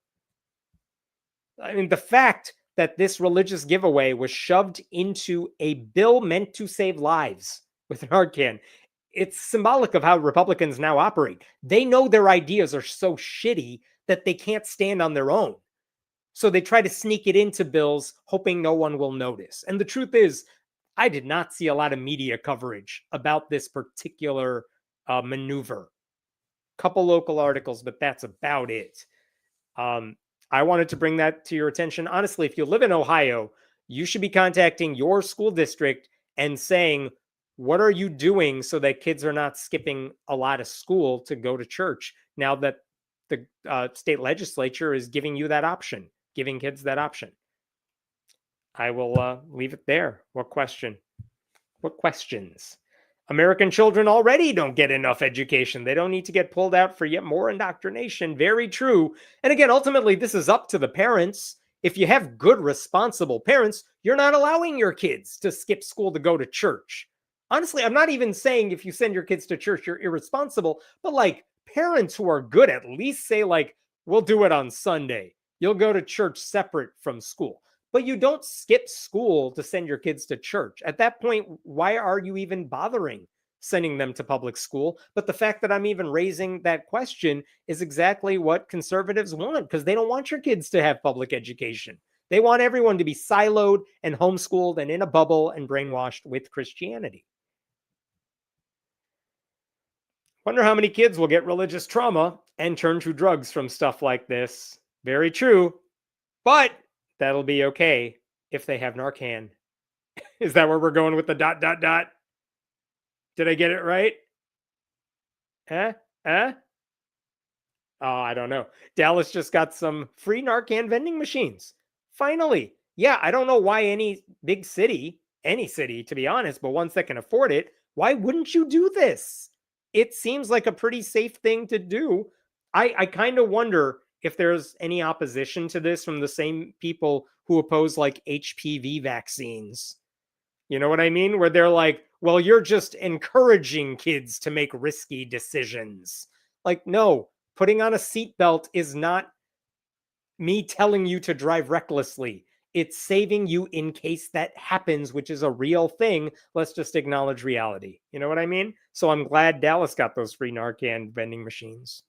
I mean, the fact that this religious giveaway was shoved into a bill meant to save lives with Narcan, it's symbolic of how Republicans now operate. They know their ideas are so shitty that they can't stand on their own. So they try to sneak it into bills, hoping no one will notice. And the truth is, I did not see a lot of media coverage about this particular maneuver. Couple local articles, but that's about it. I wanted to bring that to your attention. Honestly, if you live in Ohio, you should be contacting your school district and saying, what are you doing so that kids are not skipping a lot of school to go to church now that the state legislature is giving you that option, giving kids that option? I will leave it there. What question? What questions? American children already don't get enough education. They don't need to get pulled out for yet more indoctrination. Very true. And again, ultimately, this is up to the parents. If you have good, responsible parents, you're not allowing your kids to skip school to go to church. Honestly, I'm not even saying if you send your kids to church, you're irresponsible, but like parents who are good at least say like, we'll do it on Sunday. You'll go to church separate from school. But you don't skip school to send your kids to church. At that point, why are you even bothering sending them to public school? But the fact that I'm even raising that question is exactly what conservatives want, because they don't want your kids to have public education. They want everyone to be siloed and homeschooled and in a bubble and brainwashed with Christianity. Wonder how many kids will get religious trauma and turn to drugs from stuff like this. Very true. But that'll be okay if they have Narcan. Is that where we're going with the ... Did I get it right? Oh, I don't know. Dallas just got some free Narcan vending machines. Finally. Yeah, I don't know why any big city, any city to be honest, but ones that can afford it, why wouldn't you do this? It seems like a pretty safe thing to do. I kind of wonder if there's any opposition to this from the same people who oppose like HPV vaccines. You know what I mean? Where they're like, well, you're just encouraging kids to make risky decisions. Like, no, putting on a seatbelt is not me telling you to drive recklessly. It's saving you in case that happens, which is a real thing. Let's just acknowledge reality. You know what I mean? So I'm glad Dallas got those free Narcan vending machines.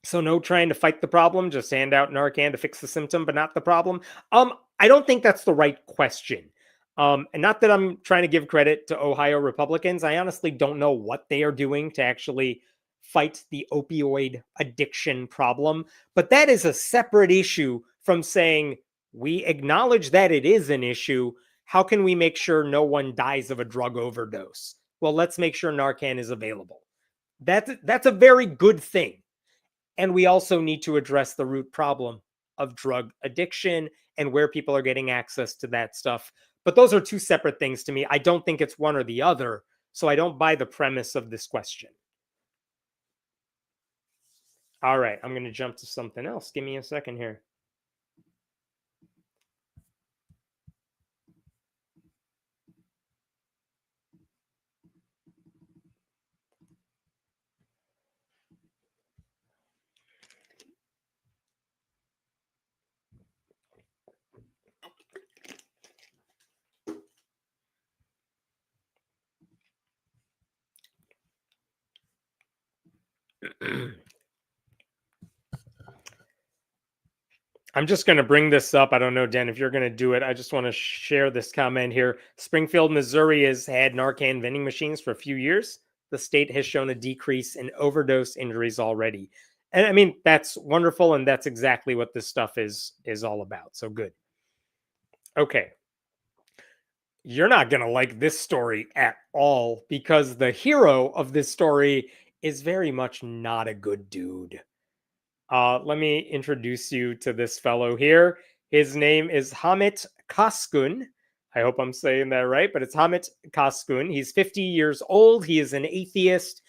So no trying to fight the problem, just hand out Narcan to fix the symptom, but not the problem. I don't think that's the right question. And not that I'm trying to give credit to Ohio Republicans. I honestly don't know what they are doing to actually fight the opioid addiction problem. But that is a separate issue from saying we acknowledge that it is an issue. How can we make sure no one dies of a drug overdose? Well, let's make sure Narcan is available. That's a very good thing. And we also need to address the root problem of drug addiction and where people are getting access to that stuff. But those are two separate things to me. I don't think it's one or the other. So I don't buy the premise of this question. All right, I'm going to jump to something else. Give me a second here. I'm just going to bring this up. I don't know, Dan, if you're going to do it. I just want to share this comment here. Springfield, Missouri has had Narcan vending machines for a few years. The state has shown a decrease in overdose injuries already. And I mean, that's wonderful. And that's exactly what this stuff is all about. So good. Okay. You're not going to like this story at all because the hero of this story is very much not a good dude. Let me introduce you to this fellow here. His name is Hamit Kaskun. I hope I'm saying that right, but it's Hamit Kaskun. He's 50 years old. He is an atheist.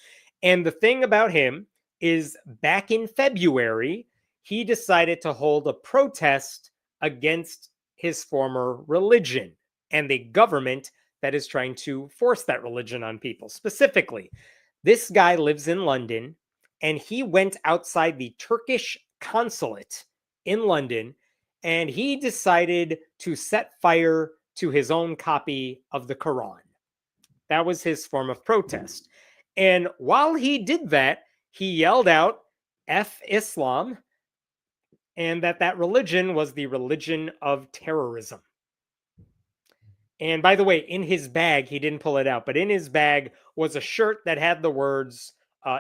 And the thing about him is back in February, he decided to hold a protest against his former religion and the government that is trying to force that religion on people. Specifically, this guy lives in London and he went outside the Turkish consulate in London and he decided to set fire to his own copy of the Quran. That was his form of protest. And while he did that, he yelled out, F Islam, and that religion was the religion of terrorism. And by the way, in his bag, he didn't pull it out, but in his bag was a shirt that had the words,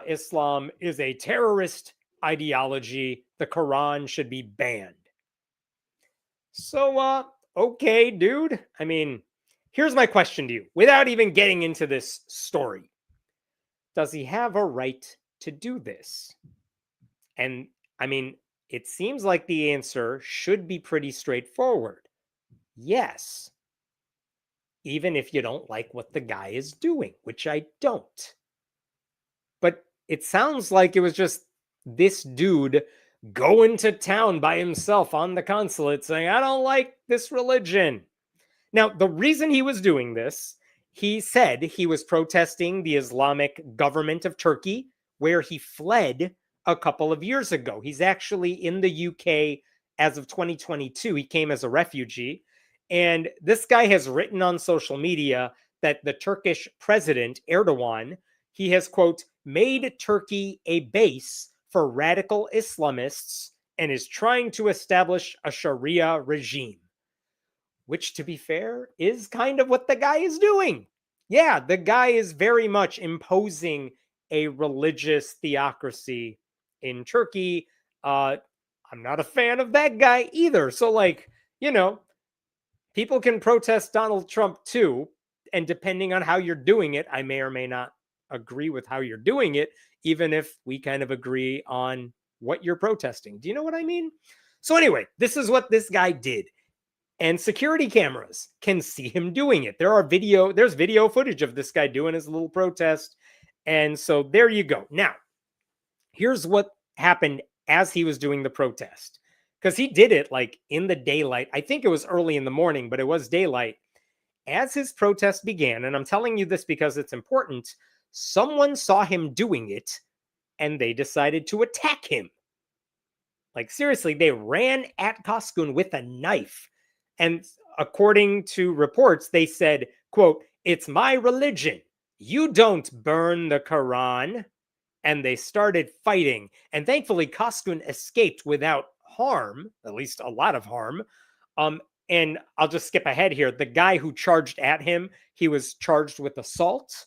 Islam is a terrorist ideology. The Quran should be banned. So, okay, dude. I mean, here's my question to you without even getting into this story. Does he have a right to do this? And I mean, it seems like the answer should be pretty straightforward. Yes. Even if you don't like what the guy is doing, which I don't. But it sounds like it was just this dude going to town by himself on the consulate saying, I don't like this religion. Now, the reason he was doing this, he said he was protesting the Islamic government of Turkey, where he fled a couple of years ago. He's actually in the UK as of 2022. He came as a refugee. And this guy has written on social media that the Turkish president, Erdogan, he has, quote, made Turkey a base for radical Islamists and is trying to establish a Sharia regime. Which, to be fair, is kind of what the guy is doing. Yeah, the guy is very much imposing a religious theocracy in Turkey. I'm not a fan of that guy either. So, like, you know, people can protest Donald Trump too. And depending on how you're doing it, I may or may not agree with how you're doing it, even if we kind of agree on what you're protesting. Do you know what I mean? So anyway, this is what this guy did. And security cameras can see him doing it. There's video footage of this guy doing his little protest. And so there you go. Now, here's what happened as he was doing the protest. Because he did it like in the daylight. I think it was early in the morning, but it was daylight. As his protest began, and I'm telling you this because it's important, someone saw him doing it and they decided to attack him. Like, seriously, they ran at Koskun with a knife. And according to reports, they said, quote, "It's my religion. You don't burn the Quran." And they started fighting. And thankfully, Koskun escaped without harm, at least a lot of harm. And I'll just skip ahead here. The guy who charged at him, he was charged with assault.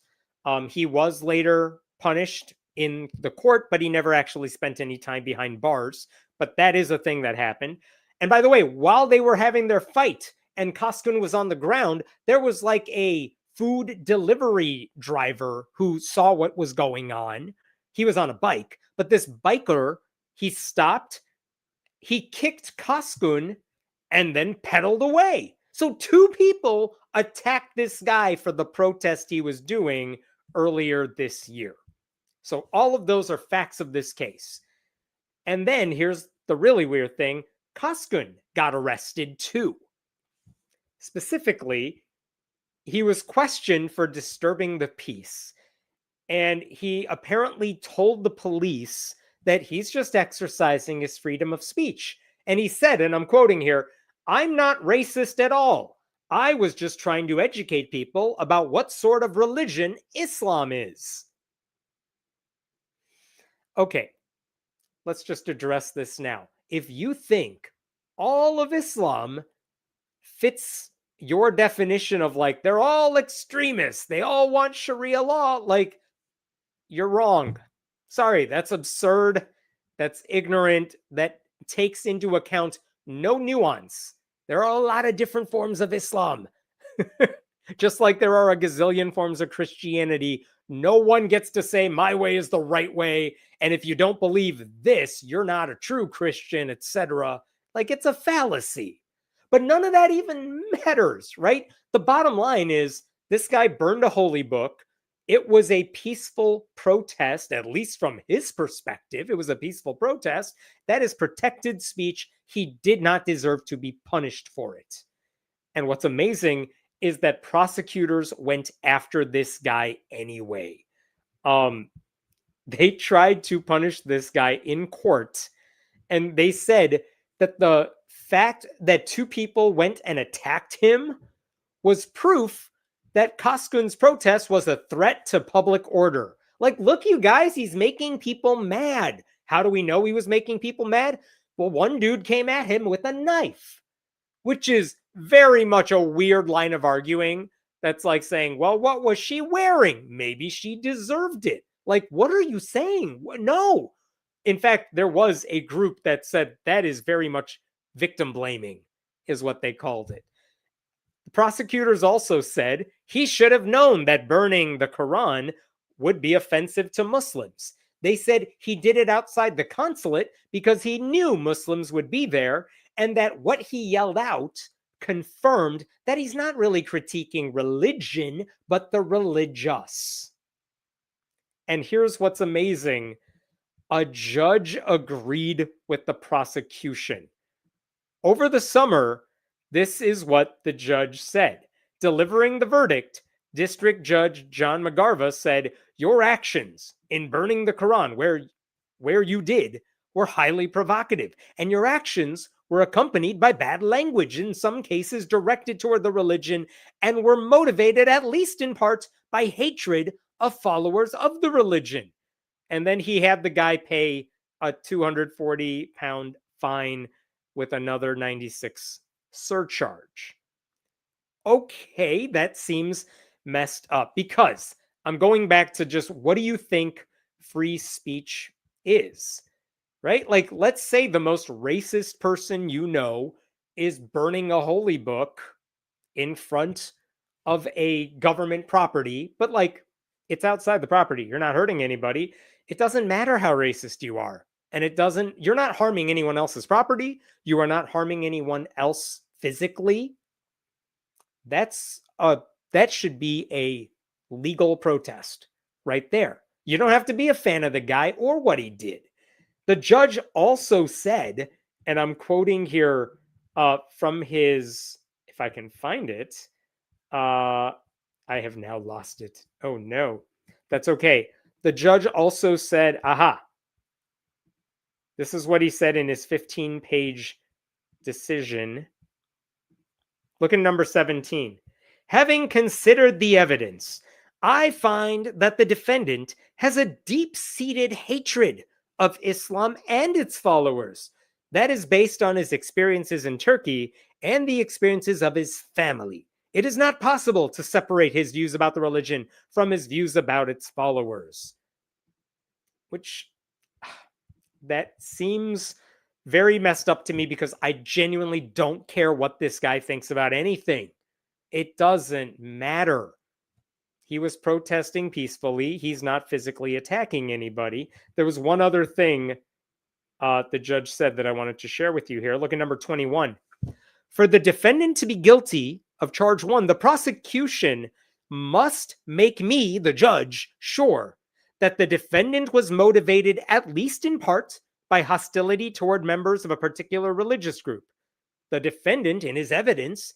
He was later punished in the court, but he never actually spent any time behind bars. But that is a thing that happened. And by the way, while they were having their fight and Koskun was on the ground, there was like a food delivery driver who saw what was going on. He was on a bike, but this biker, he stopped, he kicked Koskun, and then pedaled away. So two people attacked this guy for the protest he was doing earlier this year. So all of those are facts of this case. And then here's the really weird thing. Koskun got arrested too. Specifically, he was questioned for disturbing the peace. And he apparently told the police that he's just exercising his freedom of speech. And he said, and I'm quoting here, "I'm not racist at all. I was just trying to educate people about what sort of religion Islam is." Okay, let's just address this now. If you think all of Islam fits your definition of like, they're all extremists, they all want Sharia law, like, you're wrong. Sorry, that's absurd. That's ignorant. That takes into account no nuance. There are a lot of different forms of Islam. Just like there are a gazillion forms of Christianity, no one gets to say my way is the right way. And if you don't believe this, you're not a true Christian, etc. Like, it's a fallacy. But none of that even matters, right? The bottom line is this guy burned a holy book. It was a peaceful protest, at least from his perspective. It was a peaceful protest. That is protected speech. He did not deserve to be punished for it. And what's amazing is that prosecutors went after this guy anyway. They tried to punish this guy in court, and they said that the fact that two people went and attacked him was proof that Koskun's protest was a threat to public order. Like, look, you guys, he's making people mad. How do we know he was making people mad? Well, one dude came at him with a knife, which is very much a weird line of arguing. That's like saying, well, what was she wearing? Maybe she deserved it. Like, what are you saying? No. In fact, there was a group that said that is very much victim blaming, is what they called it. The prosecutors also said he should have known that burning the Quran would be offensive to Muslims. They said he did it outside the consulate because he knew Muslims would be there, and that what he yelled out confirmed that he's not really critiquing religion, but the religious. And here's what's amazing. A judge agreed with the prosecution. Over the summer, this is what the judge said. Delivering the verdict, District Judge John McGarva said, "Your actions in burning the Quran where you did were highly provocative, and your actions were accompanied by bad language, in some cases directed toward the religion, and were motivated, at least in part, by hatred of followers of the religion." And then he had the guy pay a £240 fine with another 96 surcharge. Okay, that seems messed up, because I'm going back to just, what do you think free speech is? Right? Like, let's say the most racist person you know is burning a holy book in front of a government property, but like It's outside the property. You're not hurting anybody. It doesn't matter how racist you are. And you're not harming anyone else's property. You are not harming anyone else physically. That should be a legal protest right there. You don't have to be a fan of the guy or what he did. The judge also said, and I'm quoting here from his, if I can find it, I have now lost it. Oh no, that's okay. The judge also said, this is what he said in his 15-page decision. Look at number 17. Having considered the evidence, I find that the defendant has a deep-seated hatred of Islam and its followers. That is based on his experiences in Turkey and the experiences of his family. It is not possible to separate his views about the religion from his views about its followers. Which, that seems very messed up to me because I genuinely don't care what this guy thinks about anything. It doesn't matter. He was protesting peacefully. He's not physically attacking anybody. There was one other thing the judge said that I wanted to share with you here. Look at number 21. For the defendant to be guilty of charge 1, the prosecution must make me, the judge, sure that the defendant was motivated at least in part by hostility toward members of a particular religious group. The defendant, in his evidence,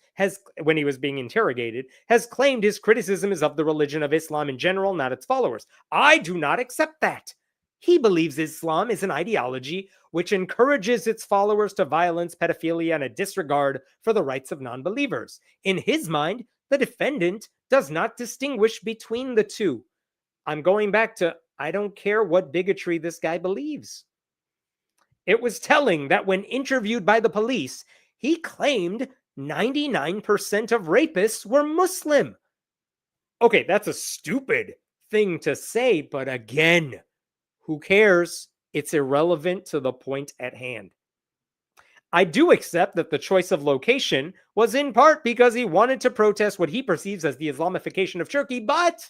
when he was being interrogated, has claimed his criticism is of the religion of Islam in general, not its followers. I do not accept that. He believes Islam is an ideology which encourages its followers to violence, pedophilia, and a disregard for the rights of non-believers. In his mind, the defendant does not distinguish between the two. I'm going back to, I don't care what bigotry this guy believes. It was telling that when interviewed by the police, he claimed 99% of rapists were Muslim. Okay, that's a stupid thing to say, but again, who cares? It's irrelevant to the point at hand. I do accept that the choice of location was in part because he wanted to protest what he perceives as the Islamification of Turkey, but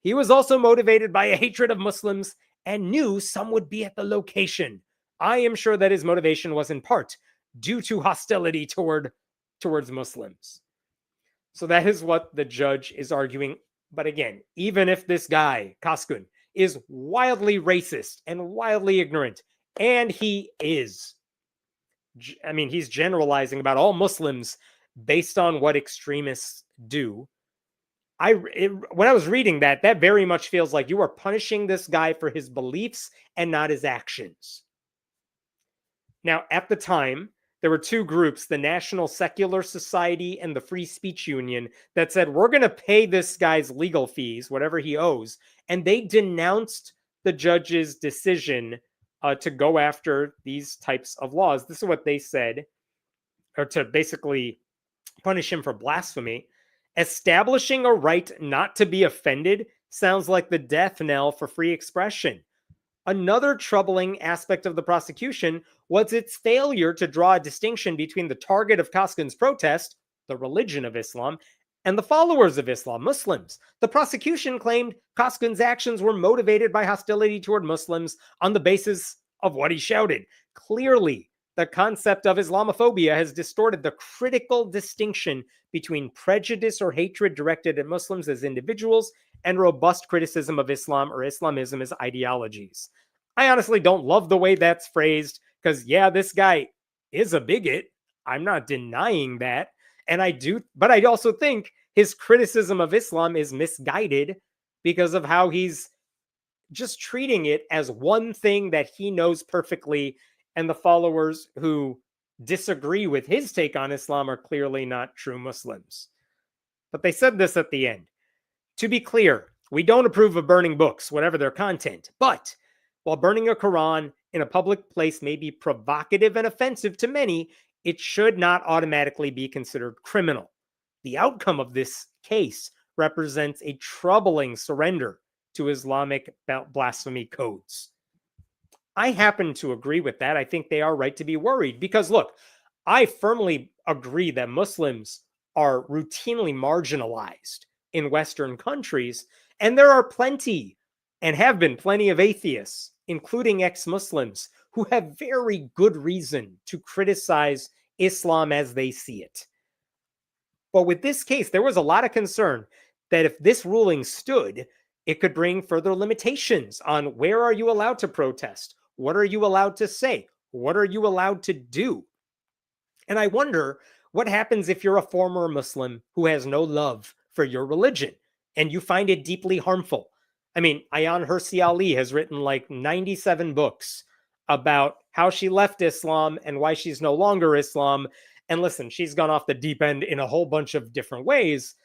he was also motivated by a hatred of Muslims and knew some would be at the location. I am sure that his motivation was in part due to hostility towards Muslims. So that is what the judge is arguing. But again, even if this guy, Kaskun, is wildly racist and wildly ignorant, and he is, I mean, he's generalizing about all Muslims based on what extremists do. When I was reading that very much feels like you are punishing this guy for his beliefs and not his actions. Now, at the time, there were two groups, the National Secular Society and the Free Speech Union, that said, we're going to pay this guy's legal fees, whatever he owes. And they denounced the judge's decision to go after these types of laws. This is what they said, or to basically punish him for blasphemy. Establishing a right not to be offended sounds like the death knell for free expression. Another troubling aspect of the prosecution was its failure to draw a distinction between the target of Kaskun's protest, the religion of Islam, and the followers of Islam, Muslims. The prosecution claimed Kaskun's actions were motivated by hostility toward Muslims on the basis of what he shouted. Clearly, the concept of Islamophobia has distorted the critical distinction between prejudice or hatred directed at Muslims as individuals and robust criticism of Islam or Islamism as ideologies. I honestly don't love the way that's phrased because, yeah, this guy is a bigot. I'm not denying that. But I also think his criticism of Islam is misguided because of how he's just treating it as one thing that he knows perfectly, and the followers who disagree with his take on Islam are clearly not true Muslims. But they said this at the end. To be clear, we don't approve of burning books, whatever their content. But while burning a Quran in a public place may be provocative and offensive to many, it should not automatically be considered criminal. The outcome of this case represents a troubling surrender to Islamic blasphemy codes. I happen to agree with that. I think they are right to be worried because, look, I firmly agree that Muslims are routinely marginalized in Western countries, And there are plenty, and have been plenty of atheists, including ex-Muslims, who have very good reason to criticize Islam as they see it. But with this case, there was a lot of concern that if this ruling stood, it could bring further limitations on where are you allowed to protest? What are you allowed to say? What are you allowed to do? And I wonder what happens if you're a former Muslim who has no love for your religion and you find it deeply harmful. I mean, Ayaan Hirsi Ali has written like 97 books about how she left Islam and why she's no longer Islam. And listen, she's gone off the deep end in a whole bunch of different ways.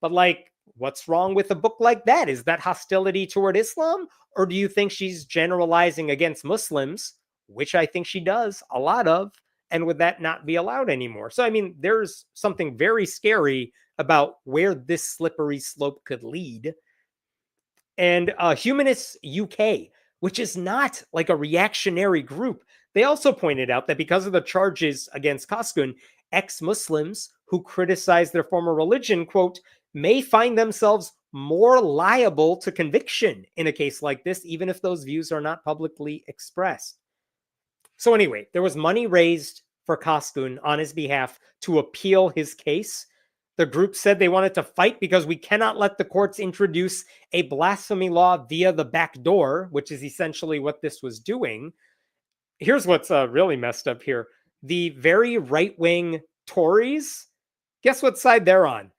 But like, what's wrong with a book like that? Is that hostility toward Islam? Or do you think she's generalizing against Muslims, which I think she does a lot of? And would that not be allowed anymore? So, I mean, there's something very scary about where this slippery slope could lead. And Humanists UK, which is not like a reactionary group, they also pointed out that because of the charges against Koskun, ex-Muslims who criticize their former religion, quote, may find themselves more liable to conviction in a case like this, even if those views are not publicly expressed. So anyway, there was money raised for Koskun on his behalf to appeal his case. The group said they wanted to fight because we cannot let the courts introduce a blasphemy law via the back door, which is essentially what this was doing. Here's what's really messed up here. The very right-wing Tories, guess what side they're on?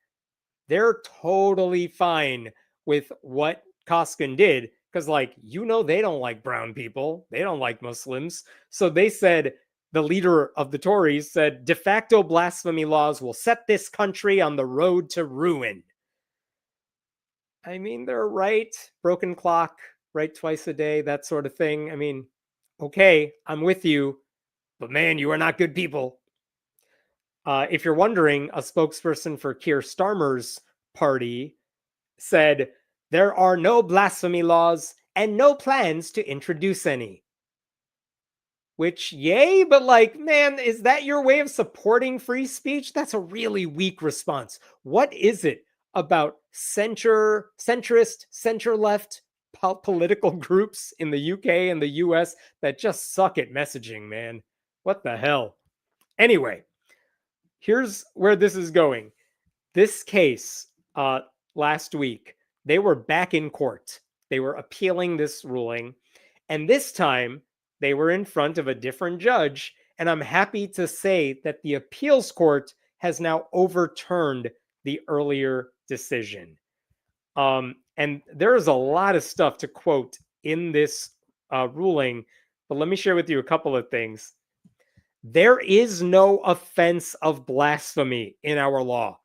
They're totally fine with what Koskun did because, like, they don't like brown people. They don't like Muslims. So they said, the leader of the Tories said, de facto blasphemy laws will set this country on the road to ruin. I mean, they're right. Broken clock, right twice a day, that sort of thing. I mean, okay, I'm with you. But man, you are not good people. If you're wondering, a spokesperson for Keir Starmer's party said, there are no blasphemy laws and no plans to introduce any. Which, yay, but like, man, is that your way of supporting free speech? That's a really weak response. What is it about centrist, center-left political groups in the UK and the US that just suck at messaging, man? What the hell? Anyway, here's where this is going. This case, last week, they were back in court. They were appealing this ruling. And this time, they were in front of a different judge. And I'm happy to say that the appeals court has now overturned the earlier decision. And there's a lot of stuff to quote in this ruling. But let me share with you a couple of things. There is no offense of blasphemy in our law.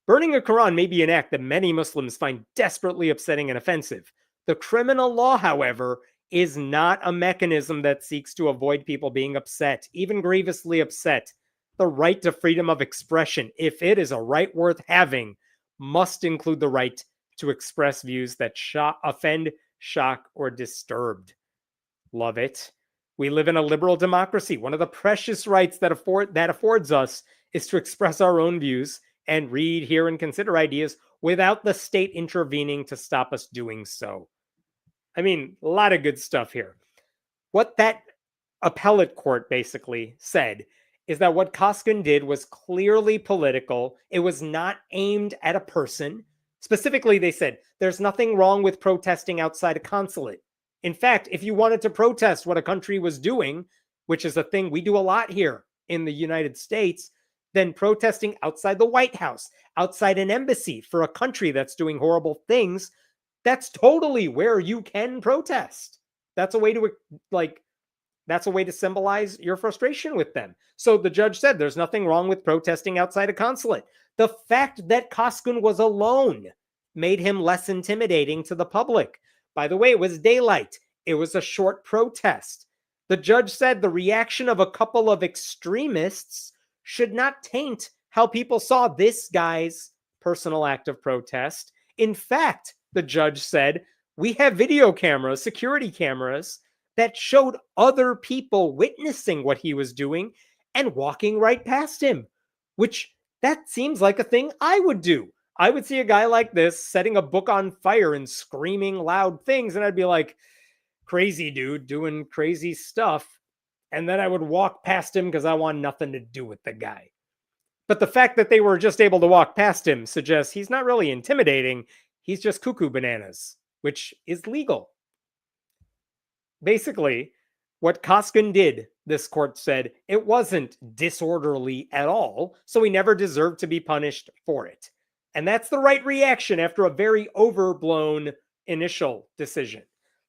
Burning a Quran may be an act that many Muslims find desperately upsetting and offensive. The criminal law, however, is not a mechanism that seeks to avoid people being upset, even grievously upset. The right to freedom of expression, if it is a right worth having, must include the right to express views that offend, shock, or disturb. Love it. We live in a liberal democracy. One of the precious rights that affords us is to express our own views and read, hear, and consider ideas without the state intervening to stop us doing so. I mean, a lot of good stuff here. What that appellate court basically said is that what Koskun did was clearly political. It was not aimed at a person. Specifically, they said, there's nothing wrong with protesting outside a consulate. In fact, if you wanted to protest what a country was doing, which is a thing we do a lot here in the United States, then protesting outside the White House, outside an embassy for a country that's doing horrible things, that's totally where you can protest. That's a way to symbolize your frustration with them. So the judge said there's nothing wrong with protesting outside a consulate. The fact that Koskun was alone made him less intimidating to the public. By the way, it was daylight. It was a short protest. The judge said the reaction of a couple of extremists should not taint how people saw this guy's personal act of protest. In fact, the judge said, we have video cameras, security cameras, that showed other people witnessing what he was doing and walking right past him, which that seems like a thing I would do. I would see a guy like this setting a book on fire and screaming loud things, and I'd be like, crazy dude doing crazy stuff. And then I would walk past him because I want nothing to do with the guy. But the fact that they were just able to walk past him suggests he's not really intimidating. He's just cuckoo bananas, which is legal. Basically, what Koskin did, this court said, it wasn't disorderly at all, so he never deserved to be punished for it. And that's the right reaction after a very overblown initial decision.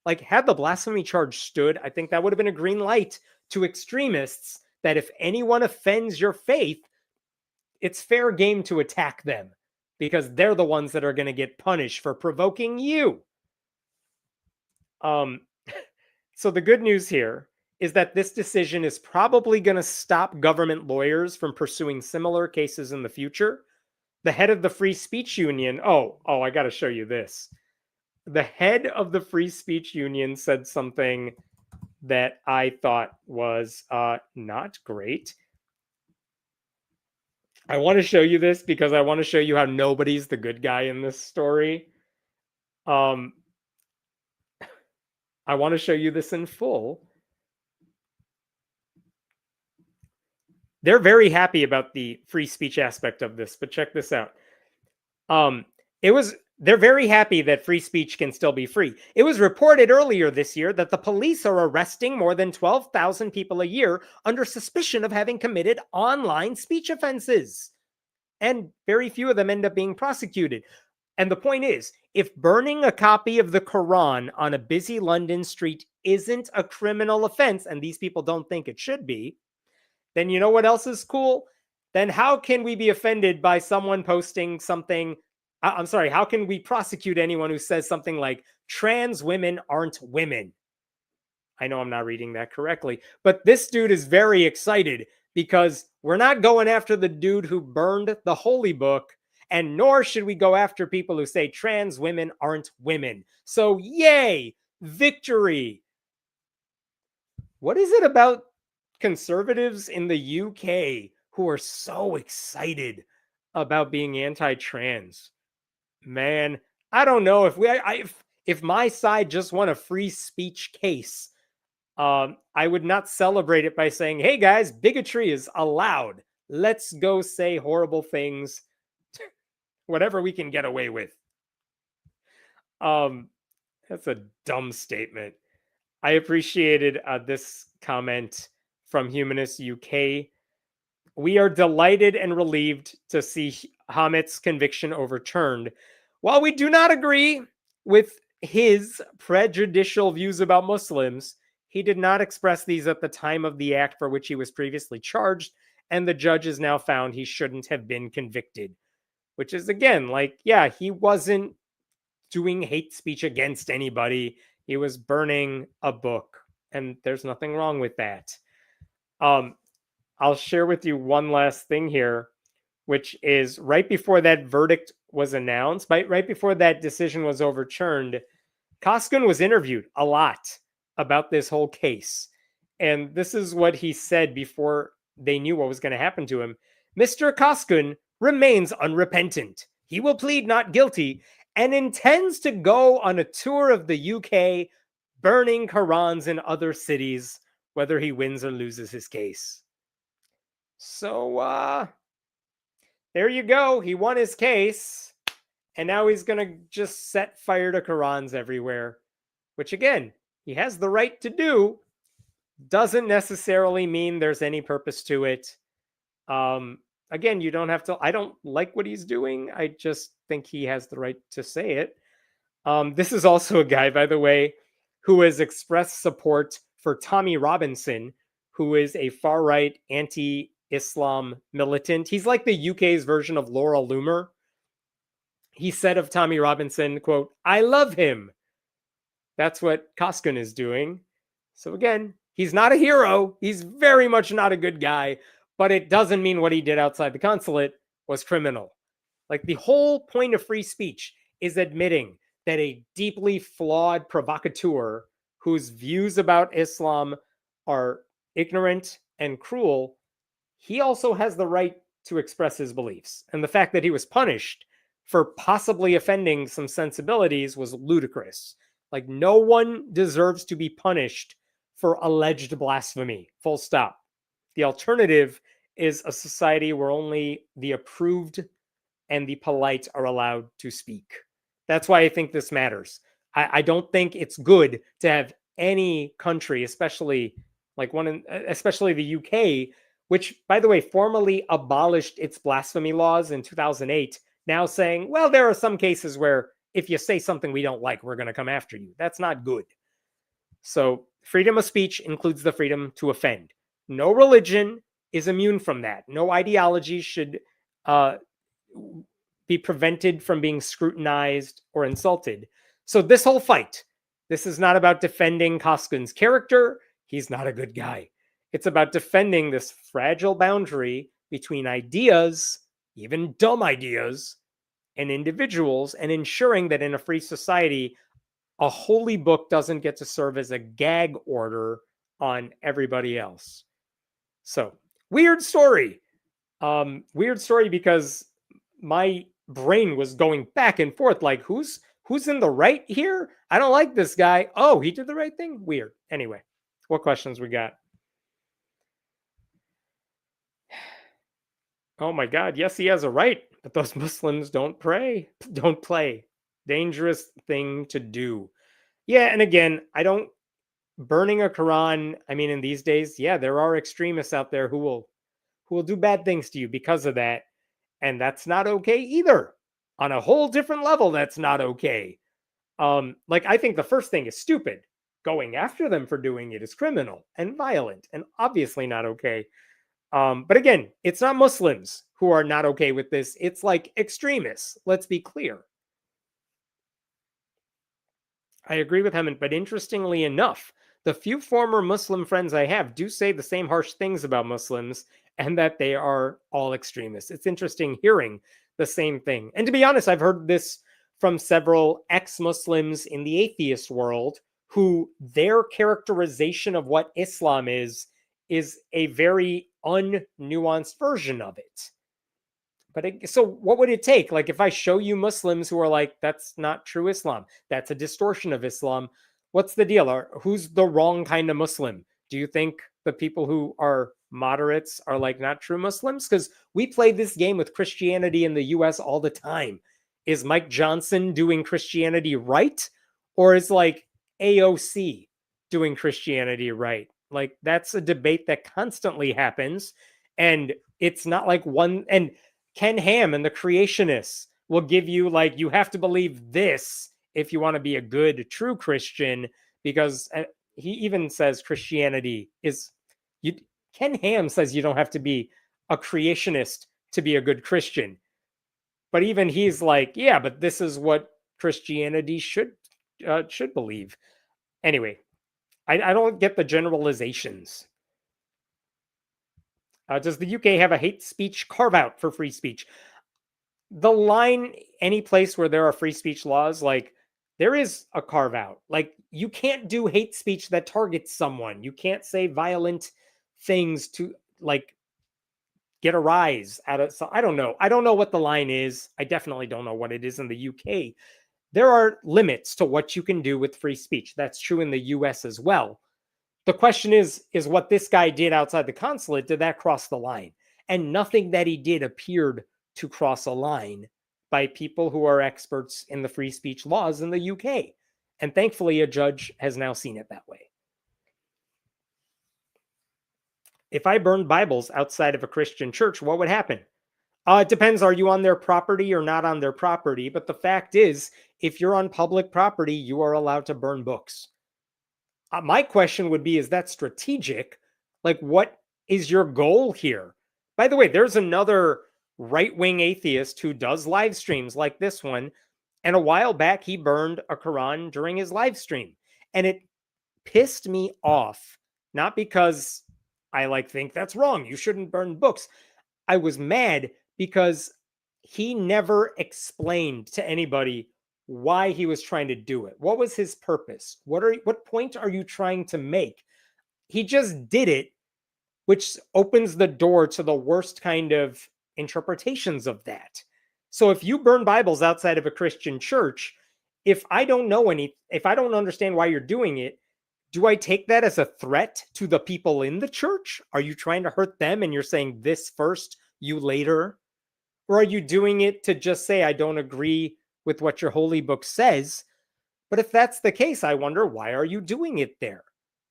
Like, had the blasphemy charge stood, I think that would have been a green light to extremists that if anyone offends your faith, it's fair game to attack them because they're the ones that are going to get punished for provoking you. So the good news here is that this decision is probably going to stop government lawyers from pursuing similar cases in the future. The head of the Free Speech Union, I got to show you this. The head of the Free Speech Union said something that I thought was not great. I want to show you this because I want to show you how nobody's the good guy in this story. I want to show you this in full. They're very happy about the free speech aspect of this, but check this out. They're very happy that free speech can still be free. It was reported earlier this year that the police are arresting more than 12,000 people a year under suspicion of having committed online speech offenses. And very few of them end up being prosecuted. And the point is, if burning a copy of the Quran on a busy London street isn't a criminal offense, and these people don't think it should be, then you know what else is cool? Then how can we be offended by someone posting something? I'm sorry, how can we prosecute anyone who says something like, trans women aren't women? I know I'm not reading that correctly, but this dude is very excited because we're not going after the dude who burned the holy book, and nor should we go after people who say trans women aren't women. So yay, victory. What is it about conservatives in the UK who are so excited about being anti-trans? Man, I don't know if my side just won a free speech case. I would not celebrate it by saying, hey guys, bigotry is allowed. Let's go say horrible things, whatever we can get away with. That's a dumb statement. I appreciated this comment from Humanist UK. We are delighted and relieved to see Hamit's conviction overturned. While we do not agree with his prejudicial views about Muslims, he did not express these at the time of the act for which he was previously charged, and the judge has now found he shouldn't have been convicted. Which is, again, like, yeah, he wasn't doing hate speech against anybody. He was burning a book, and there's nothing wrong with that. I'll share with you one last thing here, which is right before that verdict was announced, right before that decision was overturned, Koskin was interviewed a lot about this whole case. And this is what he said before they knew what was going to happen to him. Mr. Koskin remains unrepentant. He will plead not guilty and intends to go on a tour of the UK, burning Qurans in other cities, whether he wins or loses his case. So, there you go. He won his case, and now he's going to just set fire to Qurans everywhere, which, again, he has the right to do. Doesn't necessarily mean there's any purpose to it. Again, you don't have to. I don't like what he's doing. I just think he has the right to say it. This is also a guy, by the way, who has expressed support for Tommy Robinson, who is a far-right anti-Islam militant. He's like the UK's version of Laura Loomer. He said of Tommy Robinson, quote, "I love him." That's what Koskin is doing. So again, he's not a hero. He's very much not a good guy, but it doesn't mean what he did outside the consulate was criminal. Like, the whole point of free speech is admitting that a deeply flawed provocateur whose views about Islam are ignorant and cruel, he also has the right to express his beliefs. And the fact that he was punished for possibly offending some sensibilities was ludicrous. Like, no one deserves to be punished for alleged blasphemy. Full stop. The alternative is a society where only the approved and the polite are allowed to speak. That's why I think this matters. I don't think it's good to have any country, especially especially the UK, which, by the way, formally abolished its blasphemy laws in 2008, now saying, well, there are some cases where if you say something we don't like, we're going to come after you. That's not good. So freedom of speech includes the freedom to offend. No religion is immune from that. No ideology should uh, be prevented from being scrutinized or insulted. So this whole fight, this is not about defending Koskin's character. He's not a good guy. It's about defending this fragile boundary between ideas, even dumb ideas, and individuals, and ensuring that in a free society, a holy book doesn't get to serve as a gag order on everybody else. So, weird story. Weird story because my brain was going back and forth like, who's in the right here? I don't like this guy. Oh, he did the right thing? Weird. Anyway, what questions we got? Oh my God. Yes, he has a right, but those Muslims don't pray, don't play. Dangerous thing to do. Yeah, and again, I don't burning a Quran. I mean, in these days, yeah, there are extremists out there who will do bad things to you because of that, and that's not okay either. On a whole different level, that's not okay. Like, I think the first thing is stupid. Going after them for doing it is criminal and violent and obviously not okay. But again, it's not Muslims who are not okay with this. It's like extremists. Let's be clear. I agree with Hemant, but interestingly enough, the few former Muslim friends I have do say the same harsh things about Muslims and that they are all extremists. It's interesting hearing the same thing. And to be honest, I've heard this from several ex-Muslims in the atheist world who their characterization of what Islam is a very unnuanced version of it. But so what would it take? Like, if I show you Muslims who are like, that's not true Islam, that's a distortion of Islam, what's the deal? Who's the wrong kind of Muslim? Do you think the people who are moderates are like not true Muslims? Because we play this game with Christianity in the US all the time. Is Mike Johnson doing Christianity right? Or is like AOC doing Christianity right? Like, that's a debate that constantly happens. And it's not like one, and Ken Ham and the creationists will give you like, you have to believe this if you want to be a good, true Christian, because he even says Christianity is, you. Ken Ham says you don't have to be a creationist to be a good Christian. But even he's like, yeah, but this is what Christianity should believe. Anyway, I don't get the generalizations. Does the UK have a hate speech carve out for free speech? The line, any place where there are free speech laws, like, there is a carve out. Like, you can't do hate speech that targets someone. You can't say violent things to like get a rise out of. So I don't know. I don't know what the line is. I definitely don't know what it is in the UK. There are limits to what you can do with free speech. That's true in the US as well. The question is what this guy did outside the consulate, did that cross the line? And nothing that he did appeared to cross a line by people who are experts in the free speech laws in the UK. And thankfully, a judge has now seen it that way. If I burned Bibles outside of a Christian church, what would happen? It depends. Are you on their property or not on their property? But the fact is, if you're on public property, you are allowed to burn books. My question would be, is that strategic? Like, what is your goal here? By the way, there's another right-wing atheist who does live streams like this one. And a while back, he burned a Quran during his live stream. And it pissed me off, not because I think that's wrong. You shouldn't burn books. I was mad because he never explained to anybody why he was trying to do it. What was his purpose? What point are you trying to make? He just did it, which opens the door to the worst kind of interpretations of that. So if you burn Bibles outside of a Christian church, if I don't understand why you're doing it, do I take that as a threat to the people in the church? Are you trying to hurt them and you're saying this first, you later? Or are you doing it to just say, I don't agree with what your holy book says? But if that's the case, I wonder, why are you doing it there?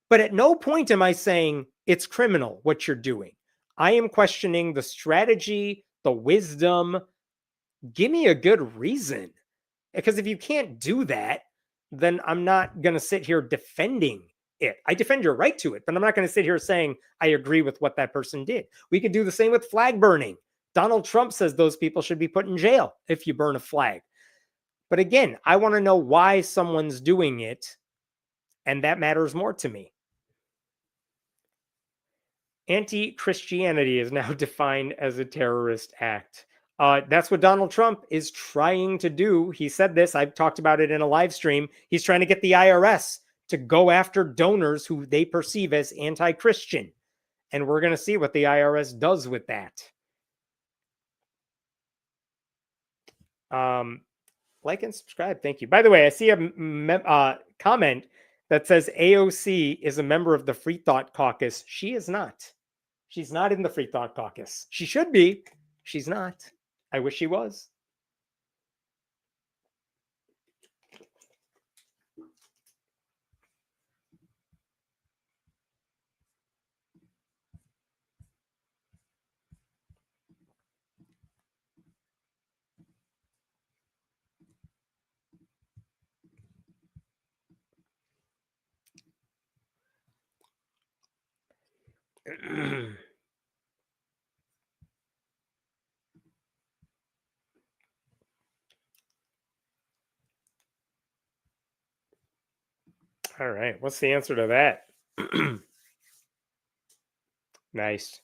But at no point am I saying it's criminal what you're doing. I am questioning the strategy, the wisdom. Give me a good reason. Because if you can't do that, then I'm not going to sit here defending it. I defend your right to it, but I'm not going to sit here saying I agree with what that person did. We could do the same with flag burning. Donald Trump says those people should be put in jail if you burn a flag. But again, I want to know why someone's doing it, and that matters more to me. Anti-Christianity is now defined as a terrorist act. That's what Donald Trump is trying to do. He said this. I've talked about it in a live stream. He's trying to get the IRS to go after donors who they perceive as anti-Christian. And we're going to see what the IRS does with that. Like and subscribe. Thank you. By the way, I see a comment that says AOC is a member of the Free Thought Caucus. She is not. She's not in the Free Thought Caucus. She should be. She's not. I wish she was. All right. What's the answer to that? Nice.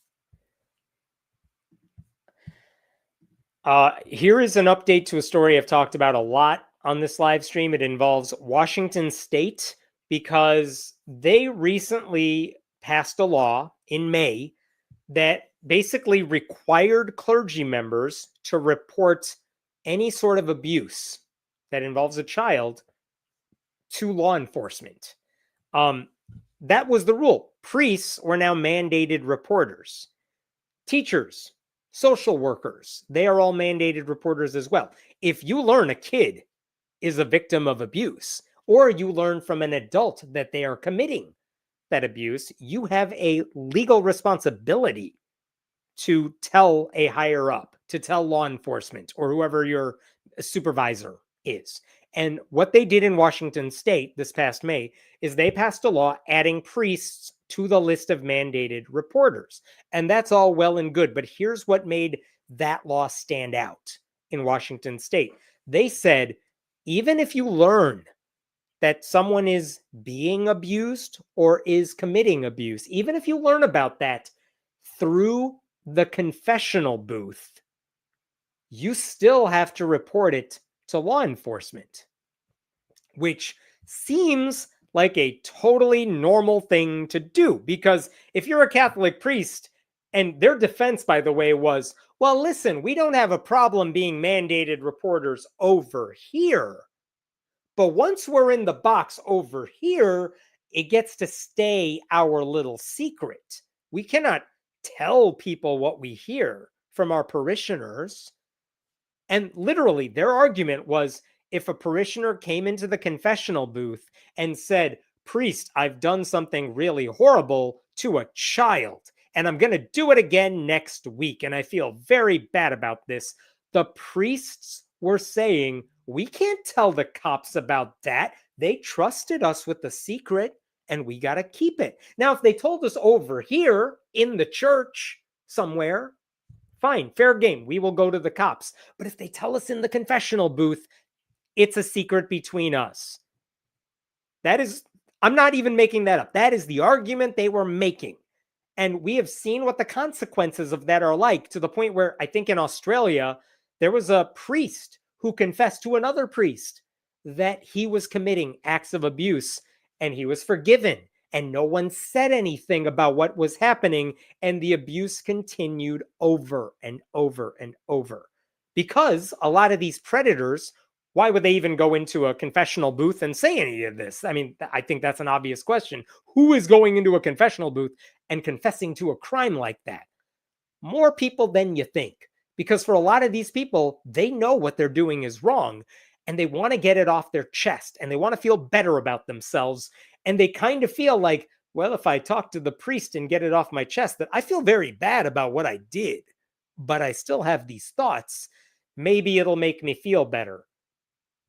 Here is an update to a story I've talked about a lot on this live stream. It involves Washington State because they recently passed a law in May that basically required clergy members to report any sort of abuse that involves a child to law enforcement. That was the rule. Priests were now mandated reporters. Teachers, social workers, they are all mandated reporters as well. If you learn a kid is a victim of abuse, or you learn from an adult that they are committing that abuse, you have a legal responsibility to tell a higher up, to tell law enforcement or whoever your supervisor is. And what they did in Washington State this past May is they passed a law adding priests to the list of mandated reporters. And that's all well and good. But here's what made that law stand out in Washington State. They said, even if you learn that someone is being abused or is committing abuse, even if you learn about that through the confessional booth, you still have to report it to law enforcement, which seems like a totally normal thing to do. Because if you're a Catholic priest, and their defense, by the way, was, well, listen, we don't have a problem being mandated reporters over here. But once we're in the box over here, it gets to stay our little secret. We cannot tell people what we hear from our parishioners. And literally, their argument was, if a parishioner came into the confessional booth and said, priest, I've done something really horrible to a child, and I'm going to do it again next week, and I feel very bad about this, the priests were saying, we can't tell the cops about that. They trusted us with the secret, and we got to keep it. Now, if they told us over here in the church somewhere, fine, fair game. We will go to the cops. But if they tell us in the confessional booth, it's a secret between us. That is, I'm not even making that up. That is the argument they were making. And we have seen what the consequences of that are like, to the point where I think in Australia, there was a priest who confessed to another priest that he was committing acts of abuse, and he was forgiven. And no one said anything about what was happening, and the abuse continued over and over and over. because a lot of these predators, why would they even go into a confessional booth and say any of this? I mean, I think that's an obvious question. Who is going into a confessional booth and confessing to a crime like that? More people than you think. Because for a lot of these people, they know what they're doing is wrong and they want to get it off their chest and they want to feel better about themselves. And they kind of feel like, well, if I talk to the priest and get it off my chest, that I feel very bad about what I did, but I still have these thoughts. Maybe it'll make me feel better.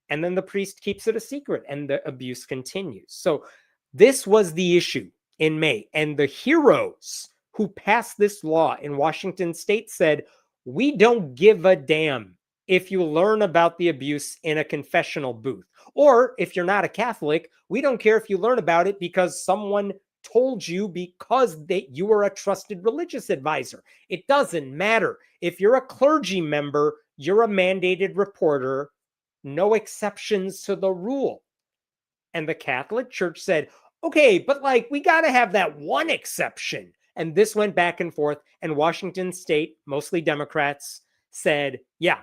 And then the priest keeps it a secret and the abuse continues. So this was the issue in May. And the heroes who passed this law in Washington state said, we don't give a damn if you learn about the abuse in a confessional booth. Or if you're not a Catholic, we don't care if you learn about it because someone told you because you were a trusted religious advisor. It doesn't matter. If you're a clergy member, you're a mandated reporter, no exceptions to the rule. And the Catholic Church said, okay, but like we got to have that one exception. And this went back and forth. And Washington state, mostly Democrats, said, yeah,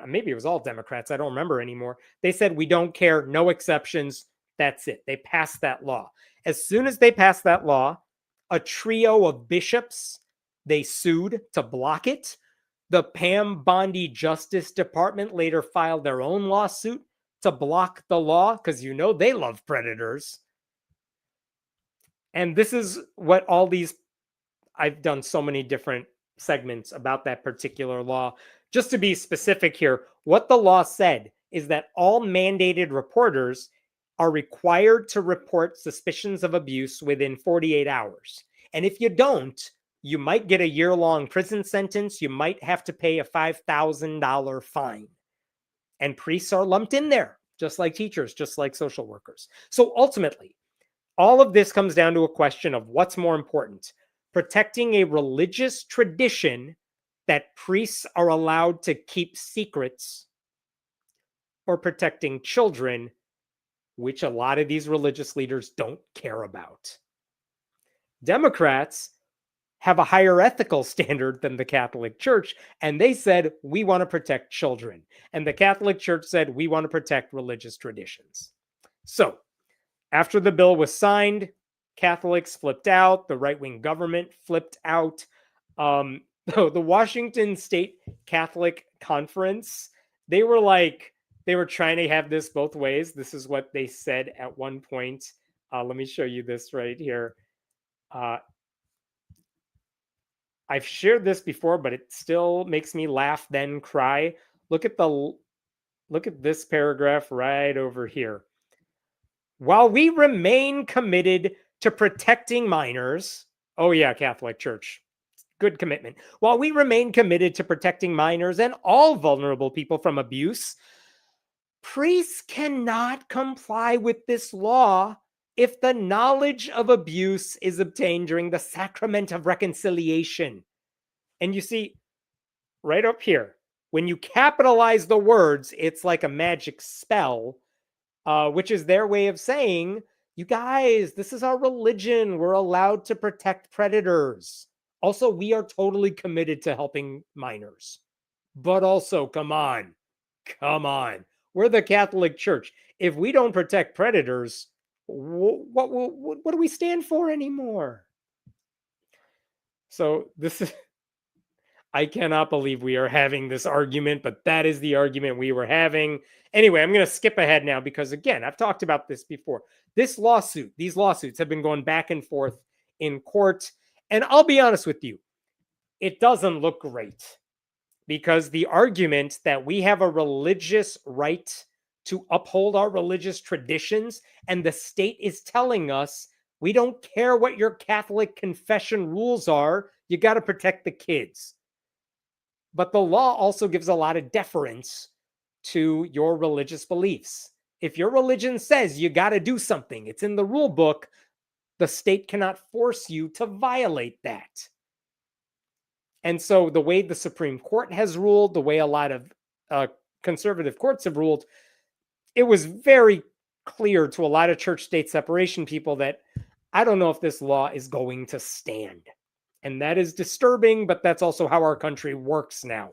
maybe it was all Democrats. I don't remember anymore. They said, we don't care. No exceptions. That's it. They passed that law. As soon as they passed that law, a trio of bishops, they sued to block it. The Pam Bondi Justice Department later filed their own lawsuit to block the law because you know they love predators. And this is what all these, I've done so many different segments about that particular law. Just to be specific here, what the law said is that all mandated reporters are required to report suspicions of abuse within 48 hours. And if you don't, you might get a year-long prison sentence. You might have to pay a $5,000 fine. And priests are lumped in there, just like teachers, just like social workers. So ultimately, all of this comes down to a question of what's more important, protecting a religious tradition that priests are allowed to keep secrets, or protecting children, which a lot of these religious leaders don't care about. Democrats have a higher ethical standard than the Catholic Church, and they said, we want to protect children. And the Catholic Church said, we want to protect religious traditions. So after the bill was signed, Catholics flipped out, the right-wing government flipped out. The Washington State Catholic Conference, they were trying to have this both ways. This is what they said at one point. Let me show you this right here. I've shared this before, but it still makes me laugh, then cry. Look at this paragraph right over here. While we remain committed to protecting minors, oh yeah, Catholic Church, good commitment. While we remain committed to protecting minors and all vulnerable people from abuse, priests cannot comply with this law if the knowledge of abuse is obtained during the sacrament of reconciliation. And you see, right up here, when you capitalize the words, it's like a magic spell, which is their way of saying, you guys, this is our religion. We're allowed to protect predators. Also, we are totally committed to helping minors. But also, come on. We're the Catholic Church. If we don't protect predators, what do we stand for anymore? So this is, I cannot believe we are having this argument, but that is the argument we were having. Anyway, I'm going to skip ahead now because, again, I've talked about this before. These lawsuits have been going back and forth in court. And I'll be honest with you, it doesn't look great because the argument that we have a religious right to uphold our religious traditions and the state is telling us we don't care what your Catholic confession rules are, you got to protect the kids. But the law also gives a lot of deference to your religious beliefs. If your religion says you got to do something, it's in the rule book, the state cannot force you to violate that. And so the way the Supreme Court has ruled, the way a lot of conservative courts have ruled, it was very clear to a lot of church-state separation people that I don't know if this law is going to stand. And that is disturbing, but that's also how our country works now.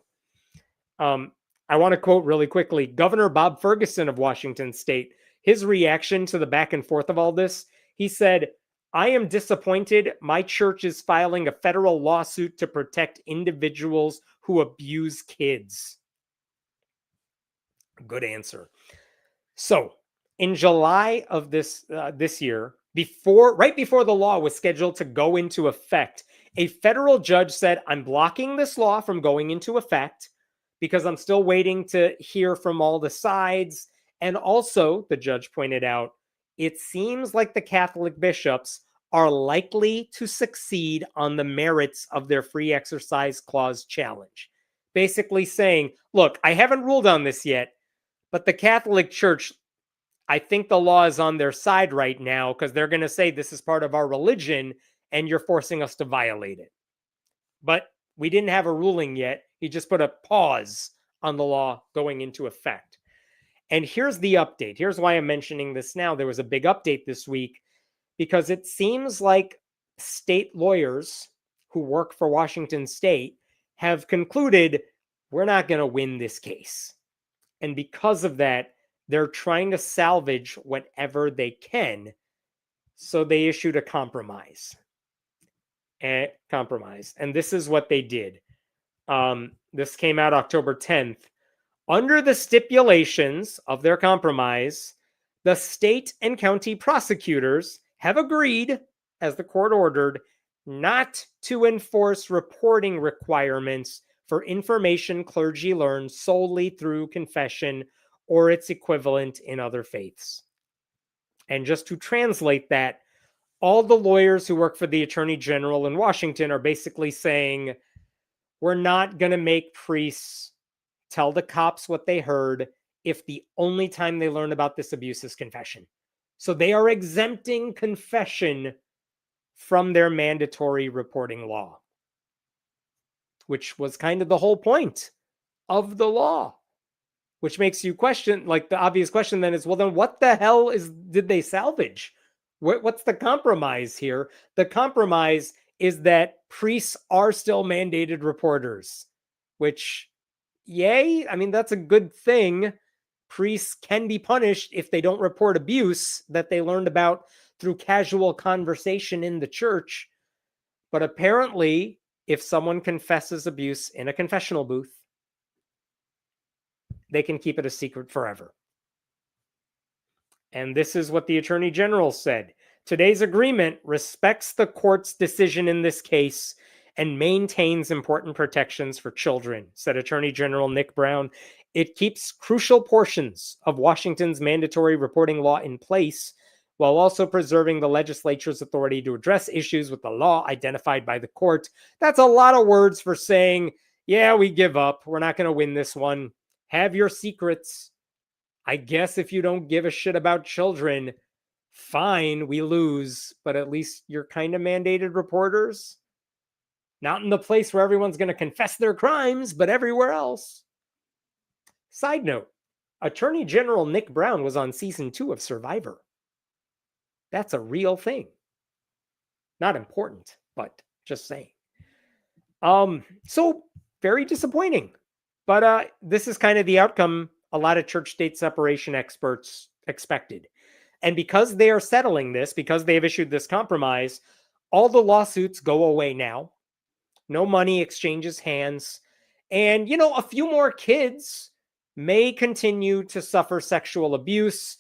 I want to quote really quickly Governor Bob Ferguson of Washington State. His reaction to the back and forth of all this, he said, I am disappointed my church is filing a federal lawsuit to protect individuals who abuse kids. Good answer. So, in July of this year, right before the law was scheduled to go into effect, a federal judge said, "I'm blocking this law from going into effect because I'm still waiting to hear from all the sides." And also, the judge pointed out, it seems like the Catholic bishops are likely to succeed on the merits of their free exercise clause challenge. Basically saying, look, I haven't ruled on this yet, but the Catholic Church, I think the law is on their side right now because they're going to say this is part of our religion and you're forcing us to violate it. But we didn't have a ruling yet. He just put a pause on the law going into effect. And here's the update. Here's why I'm mentioning this now. There was a big update this week because it seems like state lawyers who work for Washington State have concluded we're not going to win this case. And because of that, they're trying to salvage whatever they can. So they issued a compromise. And this is what they did. This came out October 10th. Under the stipulations of their compromise, the state and county prosecutors have agreed, as the court ordered, not to enforce reporting requirements for information clergy learn solely through confession or its equivalent in other faiths. And just to translate that, all the lawyers who work for the Attorney General in Washington are basically saying, we're not going to make priests tell the cops what they heard if the only time they learn about this abuse is confession. So they are exempting confession from their mandatory reporting law, which was kind of the whole point of the law, which makes you question, like the obvious question then is, well, then what the hell did they salvage? What's the compromise here? The compromise is that priests are still mandated reporters, which, yay, I mean, that's a good thing. Priests can be punished if they don't report abuse that they learned about through casual conversation in the church. But apparently, if someone confesses abuse in a confessional booth, they can keep it a secret forever. And this is what the Attorney General said. Today's agreement respects the court's decision in this case and maintains important protections for children, said Attorney General Nick Brown. It keeps crucial portions of Washington's mandatory reporting law in place, while also preserving the legislature's authority to address issues with the law identified by the court. That's a lot of words for saying, yeah, we give up. We're not going to win this one. Have your secrets. I guess if you don't give a shit about children, fine, we lose, but at least you're kind of mandated reporters. Not in the place where everyone's going to confess their crimes, but everywhere else. Side note, Attorney General Nick Brown was on season 2 of Survivor. That's a real thing. Not important, but just saying. So very disappointing. But this is kind of the outcome a lot of church-state separation experts expected. And because they are settling this, because they have issued this compromise, all the lawsuits go away now. No money exchanges hands. And, a few more kids may continue to suffer sexual abuse,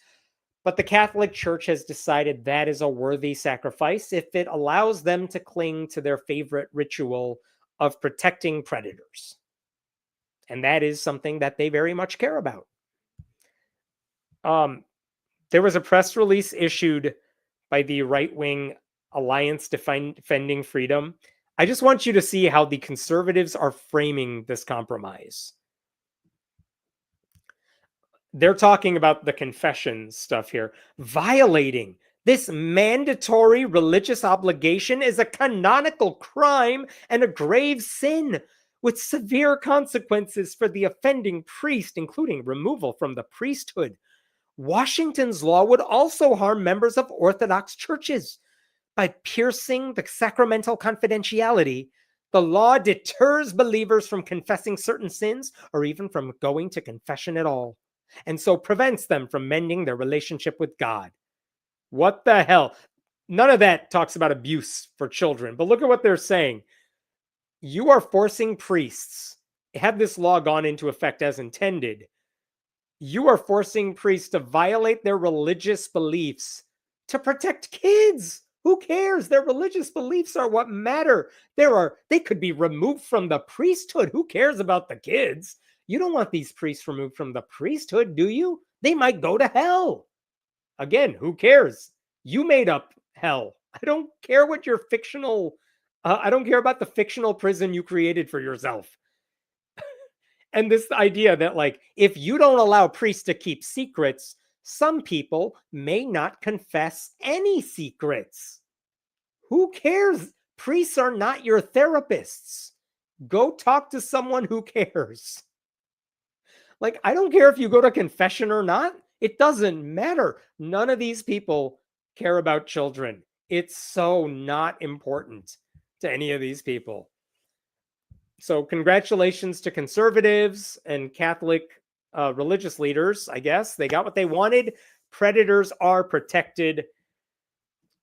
but the Catholic Church has decided that is a worthy sacrifice if it allows them to cling to their favorite ritual of protecting predators. And that is something that they very much care about. There was a press release issued by the right-wing Alliance Defending Freedom. I just want you to see how the conservatives are framing this compromise. They're talking about the confession stuff here. Violating this mandatory religious obligation is a canonical crime and a grave sin with severe consequences for the offending priest, including removal from the priesthood. Washington's law would also harm members of Orthodox churches by piercing the sacramental confidentiality. The law deters believers from confessing certain sins or even from going to confession at all, and so prevents them from mending their relationship with God. What the hell? None of that talks about abuse for children, but look at what they're saying. You are forcing priests, had this law gone into effect as intended, you are forcing priests to violate their religious beliefs to protect kids. Who cares? Their religious beliefs are what matter. They could be removed from the priesthood. Who cares about the kids? You don't want these priests removed from the priesthood, do you? They might go to hell. Again, who cares? You made up hell. I don't care what your fictional I don't care about the fictional prison you created for yourself. And this idea that, like, if you don't allow priests to keep secrets, some people may not confess any secrets. Who cares? Priests are not your therapists. Go talk to someone who cares. Like, I don't care if you go to confession or not. It doesn't matter. None of these people care about children. It's so not important to any of these people. So congratulations to conservatives and Catholic religious leaders, I guess. They got what they wanted. Predators are protected.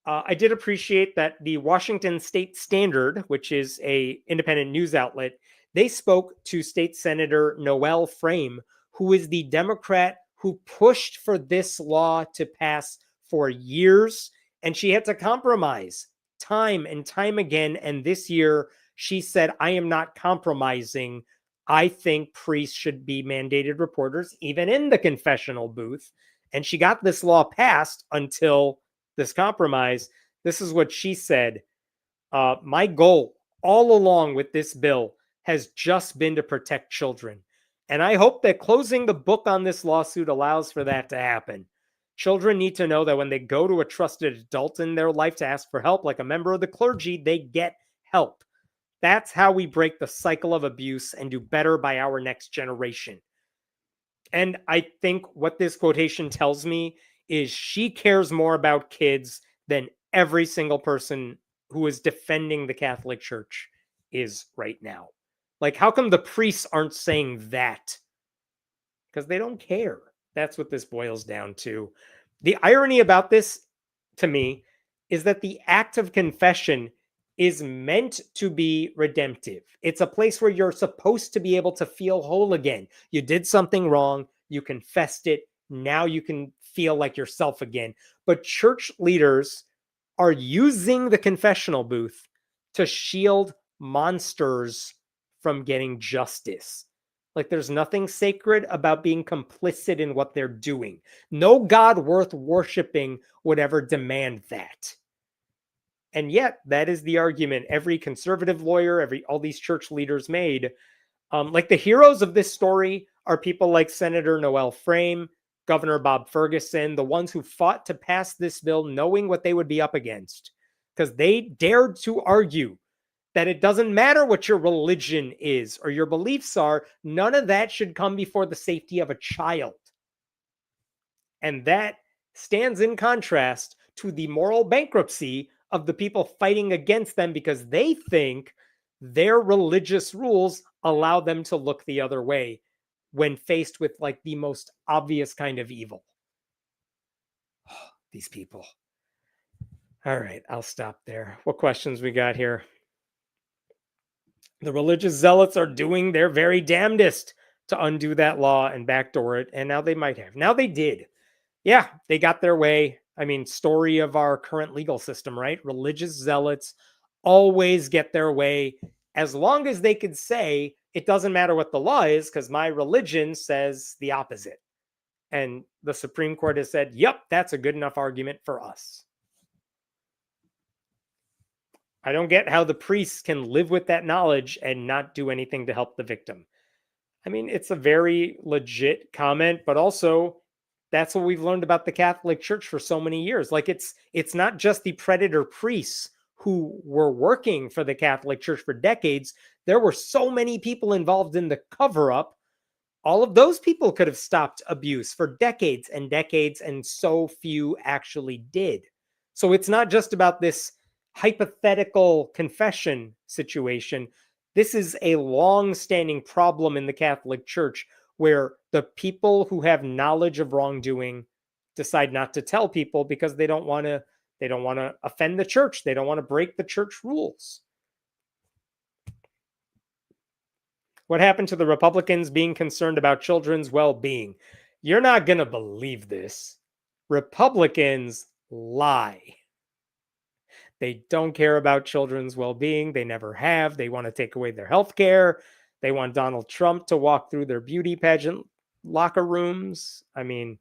I did appreciate that the Washington State Standard, which is a independent news outlet, they spoke to State Senator Noel Frame, who is the Democrat who pushed for this law to pass for years, and she had to compromise time and time again. And this year, she said, I am not compromising. I think priests should be mandated reporters, even in the confessional booth. And she got this law passed until this compromise. This is what she said. My goal all along with this bill has just been to protect children. And I hope that closing the book on this lawsuit allows for that to happen. Children need to know that when they go to a trusted adult in their life to ask for help, like a member of the clergy, they get help. That's how we break the cycle of abuse and do better by our next generation. And I think what this quotation tells me is she cares more about kids than every single person who is defending the Catholic Church is right now. Like, how come the priests aren't saying that? Because they don't care. That's what this boils down to. The irony about this, to me, is that the act of confession is meant to be redemptive. It's a place where you're supposed to be able to feel whole again. You did something wrong, you confessed it, now you can feel like yourself again. But church leaders are using the confessional booth to shield monsters from getting justice. Like, there's nothing sacred about being complicit in what they're doing. No God worth worshiping would ever demand that. And yet, that is the argument every conservative lawyer, all these church leaders made. Like, the heroes of this story are people like Senator Noel Frame, Governor Bob Ferguson, the ones who fought to pass this bill knowing what they would be up against, because they dared to argue that it doesn't matter what your religion is or your beliefs are. None of that should come before the safety of a child. And that stands in contrast to the moral bankruptcy of the people fighting against them because they think their religious rules allow them to look the other way when faced with, like, the most obvious kind of evil. These people. All right, I'll stop there. What questions we got here? The religious zealots are doing their very damnedest to undo that law and backdoor it, and now they might have. Now they did. Yeah, they got their way. I mean, story of our current legal system, right? Religious zealots always get their way as long as they could say, it doesn't matter what the law is because my religion says the opposite. And the Supreme Court has said, yep, that's a good enough argument for us. I don't get how the priests can live with that knowledge and not do anything to help the victim. I mean, it's a very legit comment, but also that's what we've learned about the Catholic Church for so many years. Like, it's not just the predator priests who were working for the Catholic Church for decades. There were so many people involved in the cover-up. All of those people could have stopped abuse for decades and decades, and so few actually did. So it's not just about this hypothetical confession situation. This is a long-standing problem in the Catholic Church where the people who have knowledge of wrongdoing decide not to tell people because they don't want to offend the church. They don't want to break the church rules. What happened to the Republicans being concerned about children's well-being? You're not going to believe this. Republicans lie. They don't care about children's well-being. They never have. They want to take away their health care. They want Donald Trump to walk through their beauty pageant locker rooms. I mean,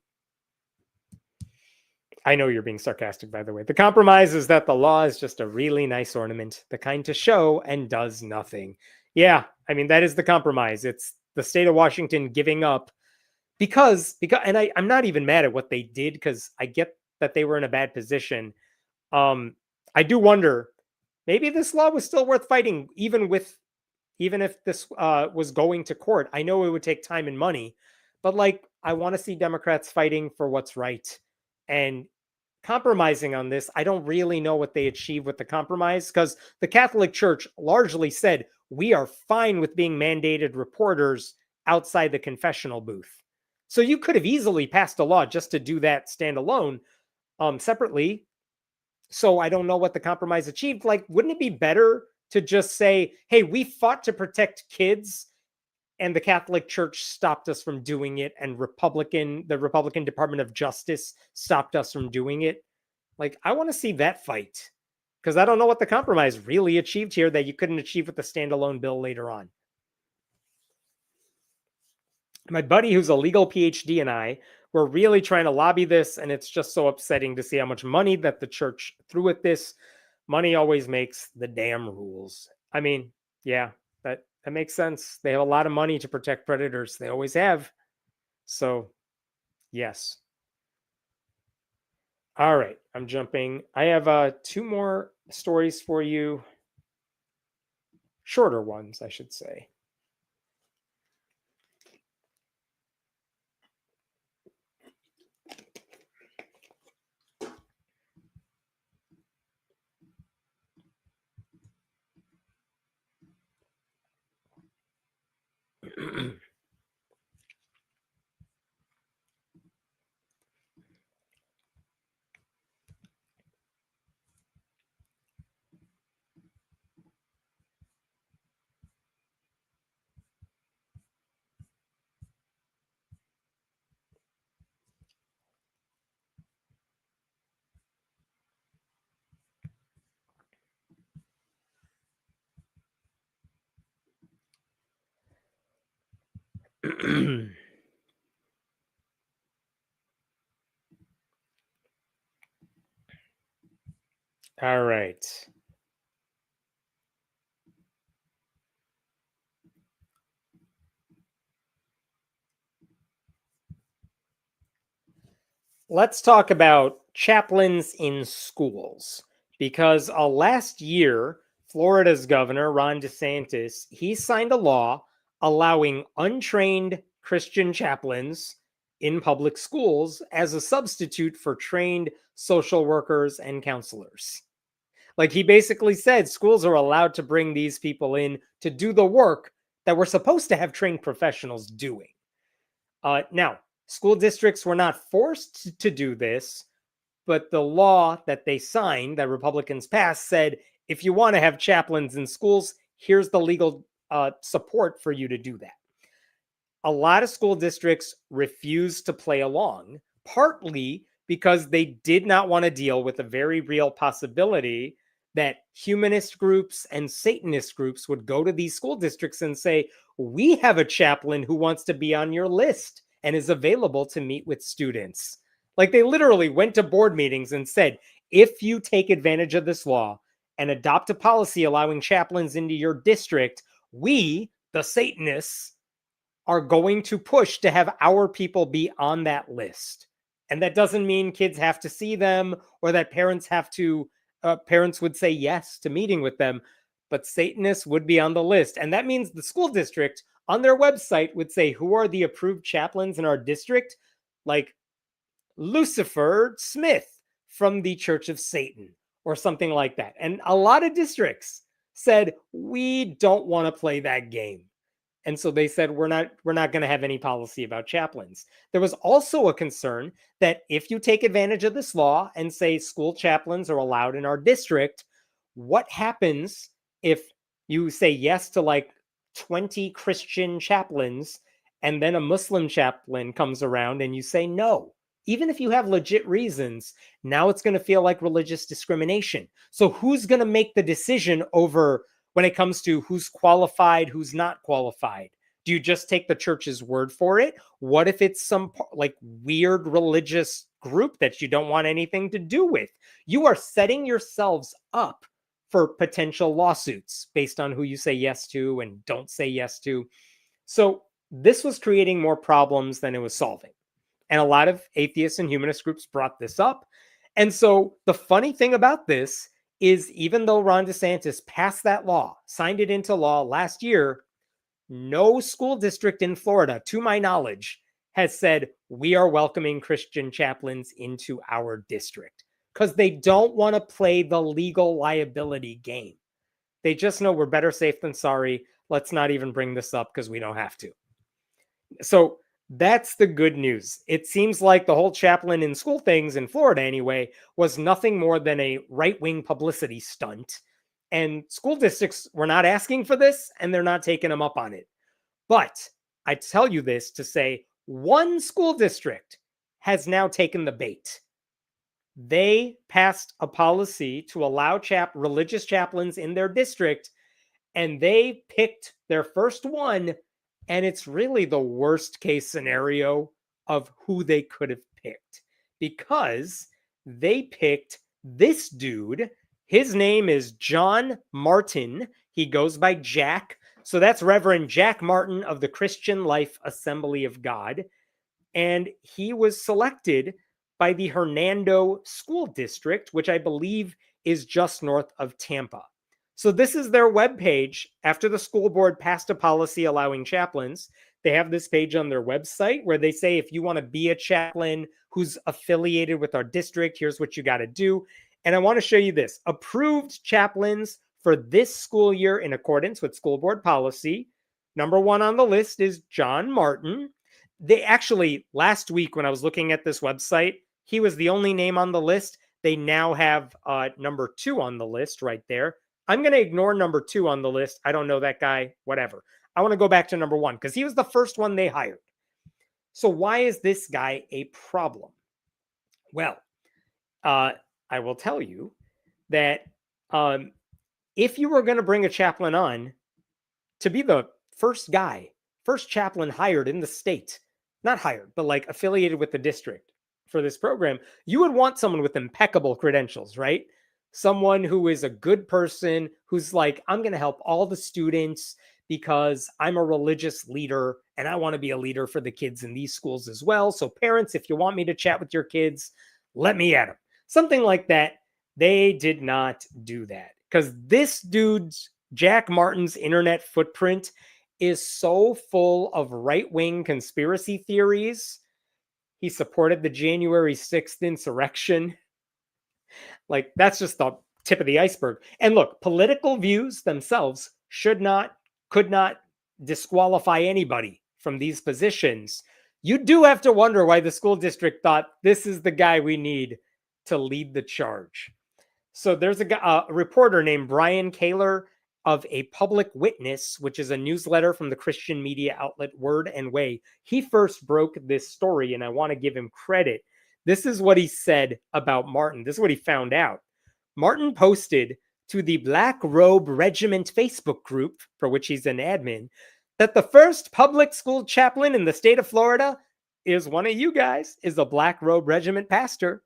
I know you're being sarcastic, by the way. The compromise is that the law is just a really nice ornament, the kind to show and does nothing. Yeah, I mean, that is the compromise. It's the state of Washington giving up because and I'm not even mad at what they did because I get that they were in a bad position. I do wonder, maybe this law was still worth fighting, even if this was going to court. I know it would take time and money, but like, I want to see Democrats fighting for what's right and compromising on this. I don't really know what they achieved with the compromise because the Catholic Church largely said, we are fine with being mandated reporters outside the confessional booth. So you could have easily passed a law just to do that standalone, separately. So I don't know what the compromise achieved. Like, wouldn't it be better to just say, hey, we fought to protect kids and the Catholic Church stopped us from doing it, and the Republican Department of Justice stopped us from doing it? Like, I want to see that fight because I don't know what the compromise really achieved here that you couldn't achieve with the standalone bill later on. My buddy who's a legal PhD and I were really trying to lobby this, and it's just so upsetting to see how much money that the church threw at this. Money always makes the damn rules. I mean, yeah, that makes sense. They have a lot of money to protect predators. They always have. So, yes. All right, I'm jumping. I have 2 more stories for you. Shorter ones, I should say. All right. Let's talk about chaplains in schools because last year, Florida's governor, Ron DeSantis, he signed a law allowing untrained Christian chaplains in public schools as a substitute for trained social workers and counselors. Like, he basically said schools are allowed to bring these people in to do the work that we're supposed to have trained professionals doing. Now, school districts were not forced to do this, but the law that they signed, that Republicans passed, said if you want to have chaplains in schools, here's the legal support for you to do that. A lot of school districts refused to play along, partly because they did not want to deal with a very real possibility that humanist groups and Satanist groups would go to these school districts and say, we have a chaplain who wants to be on your list and is available to meet with students. Like, they literally went to board meetings and said, if you take advantage of this law and adopt a policy allowing chaplains into your district, we, the Satanists, are going to push to have our people be on that list. And that doesn't mean kids have to see them or that parents would say yes to meeting with them, but Satanists would be on the list. And that means the school district on their website would say, who are the approved chaplains in our district? Like Lucifer Smith from the Church of Satan, or something like that. And a lot of districts said, we don't want to play that game. And so they said, we're not going to have any policy about chaplains. There was also a concern that if you take advantage of this law and say school chaplains are allowed in our district, what happens if you say yes to like 20 Christian chaplains and then a Muslim chaplain comes around and you say no? Even if you have legit reasons, now it's going to feel like religious discrimination. So who's going to make the decision over when it comes to who's qualified, who's not qualified? Do you just take the church's word for it? What if it's some like weird religious group that you don't want anything to do with? You are setting yourselves up for potential lawsuits based on who you say yes to and don't say yes to. So this was creating more problems than it was solving. And a lot of atheist and humanist groups brought this up. And so the funny thing about this is even though Ron DeSantis passed that law, signed it into law last year, no school district in Florida, to my knowledge, has said, we are welcoming Christian chaplains into our district because they don't want to play the legal liability game. They just know we're better safe than sorry. Let's not even bring this up because we don't have to. So that's the good news. It seems like the whole chaplain in school things in Florida anyway was nothing more than a right-wing publicity stunt. And school districts were not asking for this and they're not taking them up on it. But I tell you this to say one school district has now taken the bait. They passed a policy to allow religious chaplains in their district, and they picked their first one. And it's really the worst case scenario of who they could have picked because they picked this dude. His name is John Martin. He goes by Jack. So that's Reverend Jack Martin of the Christian Life Assembly of God. And he was selected by the Hernando School District, which I believe is just north of Tampa. So this is their webpage. After the school board passed a policy allowing chaplains, they have this page on their website where they say, if you want to be a chaplain who's affiliated with our district, here's what you got to do. And I want to show you this. Approved chaplains for this school year in accordance with school board policy. Number one on the list is John Martin. They actually, last week when I was looking at this website, he was the only name on the list. They now have number 2 on the list right there. I'm going to ignore number 2 on the list. I don't know that guy, whatever. I want to go back to number 1 because he was the first one they hired. So why is this guy a problem? Well, I will tell you that if you were going to bring a chaplain on to be the first chaplain hired in the state, not hired, but like affiliated with the district for this program, you would want someone with impeccable credentials, right? Someone who is a good person, who's like, I'm going to help all the students because I'm a religious leader and I want to be a leader for the kids in these schools as well. So parents, if you want me to chat with your kids, let me at them. Something like that. They did not do that because this dude's, Jack Martin's internet footprint is so full of right-wing conspiracy theories. He supported the January 6th insurrection. Like, that's just the tip of the iceberg. And look, political views themselves could not disqualify anybody from these positions. You do have to wonder why the school district thought this is the guy we need to lead the charge. So there's a reporter named Brian Kaler of A Public Witness, which is a newsletter from the Christian media outlet Word and Way. He first broke this story, and I want to give him credit. This is what he said about Martin. This is what he found out. Martin posted to the Black Robe Regiment Facebook group, for which he's an admin, that the first public school chaplain in the state of Florida is one of you guys, is a Black Robe Regiment pastor.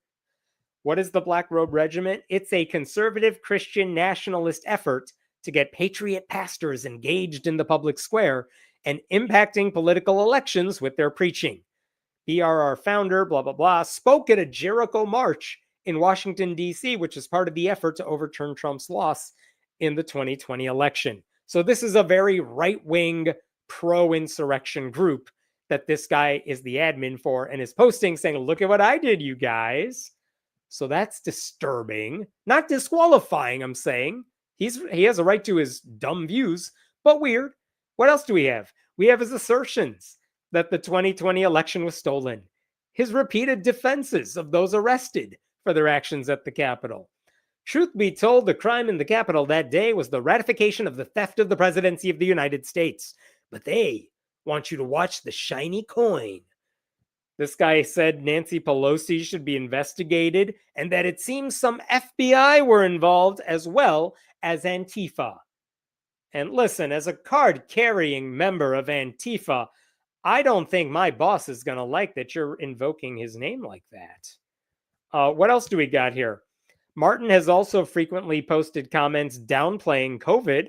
What is the Black Robe Regiment? It's a conservative Christian nationalist effort to get patriot pastors engaged in the public square and impacting political elections with their preaching. BRR founder, blah, blah, blah, spoke at a Jericho march in Washington, D.C., which is part of the effort to overturn Trump's loss in the 2020 election. So this is a very right-wing, pro-insurrection group that this guy is the admin for and is posting saying, look at what I did, you guys. So that's disturbing. Not disqualifying, I'm saying. He has a right to his dumb views, but weird. What else do we have? We have his assertions that the 2020 election was stolen, his repeated defenses of those arrested for their actions at the Capitol. Truth be told, the crime in the Capitol that day was the ratification of the theft of the presidency of the United States. But they want you to watch the shiny coin. This guy said Nancy Pelosi should be investigated and that it seems some FBI were involved as well as Antifa. And listen, as a card carrying member of Antifa, I don't think my boss is going to like that you're invoking his name like that. What else do we got here? Martin has also frequently posted comments downplaying COVID,